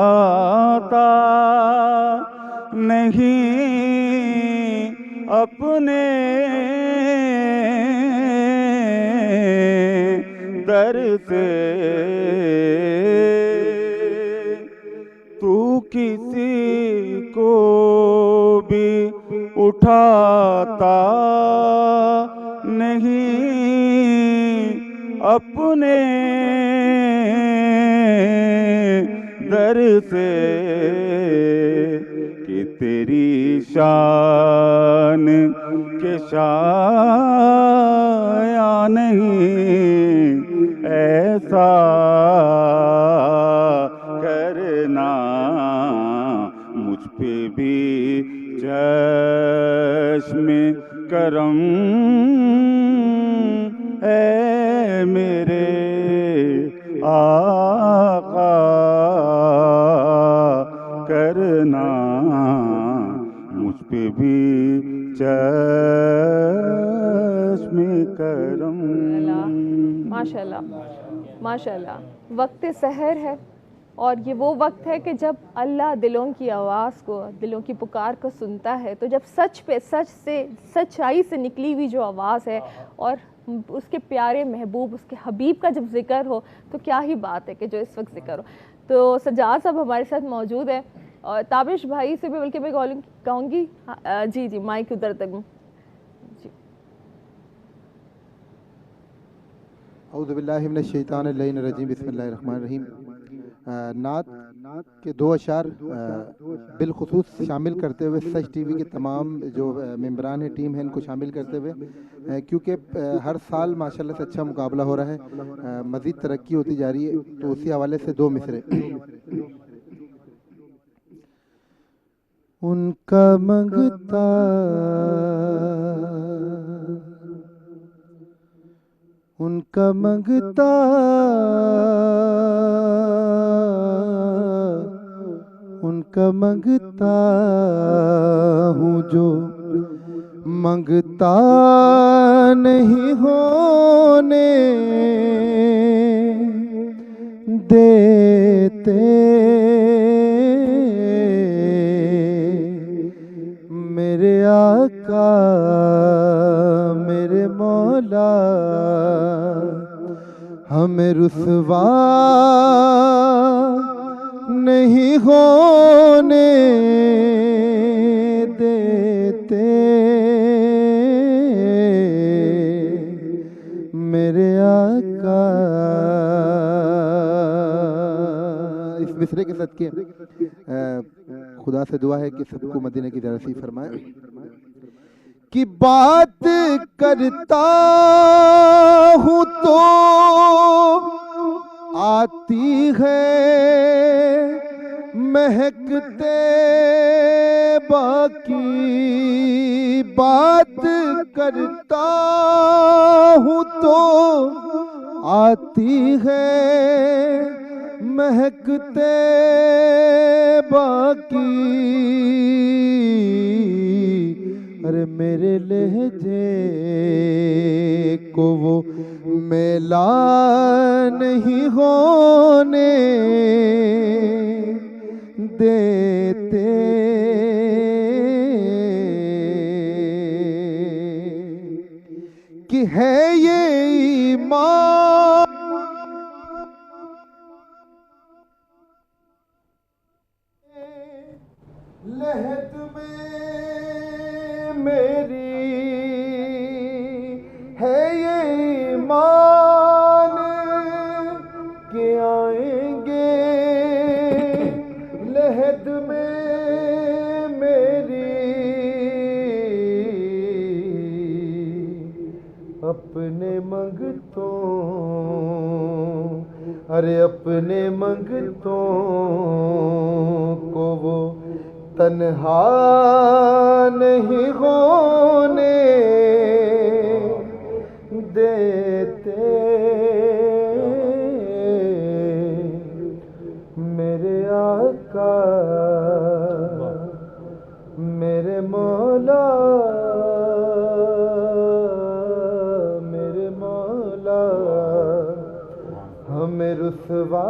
उठाता नहीं अपने दर से। तू किसी को भी उठाता नहीं अपने दर से, कि तेरी शान के शाया नहीं ऐसा करना। मुझ पे भी चश्मे करम है मेरे आका करना। मुझ पे भी चश्मे करम। माशाल्लाह माशाल्लाह। वक्त सहर है और ये वो वक्त है कि जब अल्लाह दिलों की आवाज़ को, दिलों की पुकार को सुनता है। तो जब सच पे सच से सच्चाई से निकली हुई जो आवाज़ है और उसके प्यारे महबूब, उसके हबीब का जब जिक्र हो, तो क्या ही बात है कि जो इस वक्त जिक्र हो। तो सज्जाद साहब हमारे साथ मौजूद है और ताबिश भाई से भी बल्कि मैं कहूँगी जी जी माइक उधर तक जी। औज़ु बिल्लाहि मिनश शैतानिर रजीम, बिस्मिल्लाहिर रहमानिर रहीम। नात के 2 अशार बिलखुसूस शामिल करते हुए सच टीवी के तमाम जो मेंबरान हैं, टीम है, इनको शामिल करते हुए, क्योंकि हर साल माशाल्लाह से अच्छा मुकाबला हो रहा है, मज़ीद तरक्की होती जा रही है, तो उसी हवाले से 2 मिसरे। उनका मंगता उनका मंगता उनका मंगता हूँ जो मंगता नहीं होने देते, मेरे आका मेरे मौला हमें रुसवा नहीं होने देते, मेरे आका। इस मिसरे के सदके खुदा से दुआ है कि सबको मदीने की ज़ियारत नसीब फरमाए। कि बात करता हूँ तो आती है महकते बाकी, बात करता हूँ तो आती है महकते बाकी, अरे मेरे लहजे को वो मेला नहीं होने देते, कि है ये ईमान लहद में मेरी, है ये ईमान के आएंगे लहद में मेरी, अपने मंगतों, अरे अपने मंगतों को वो तन्हा नहीं होने देते, मेरे आका मेरे मौला मेरे मौला हमें रुसवा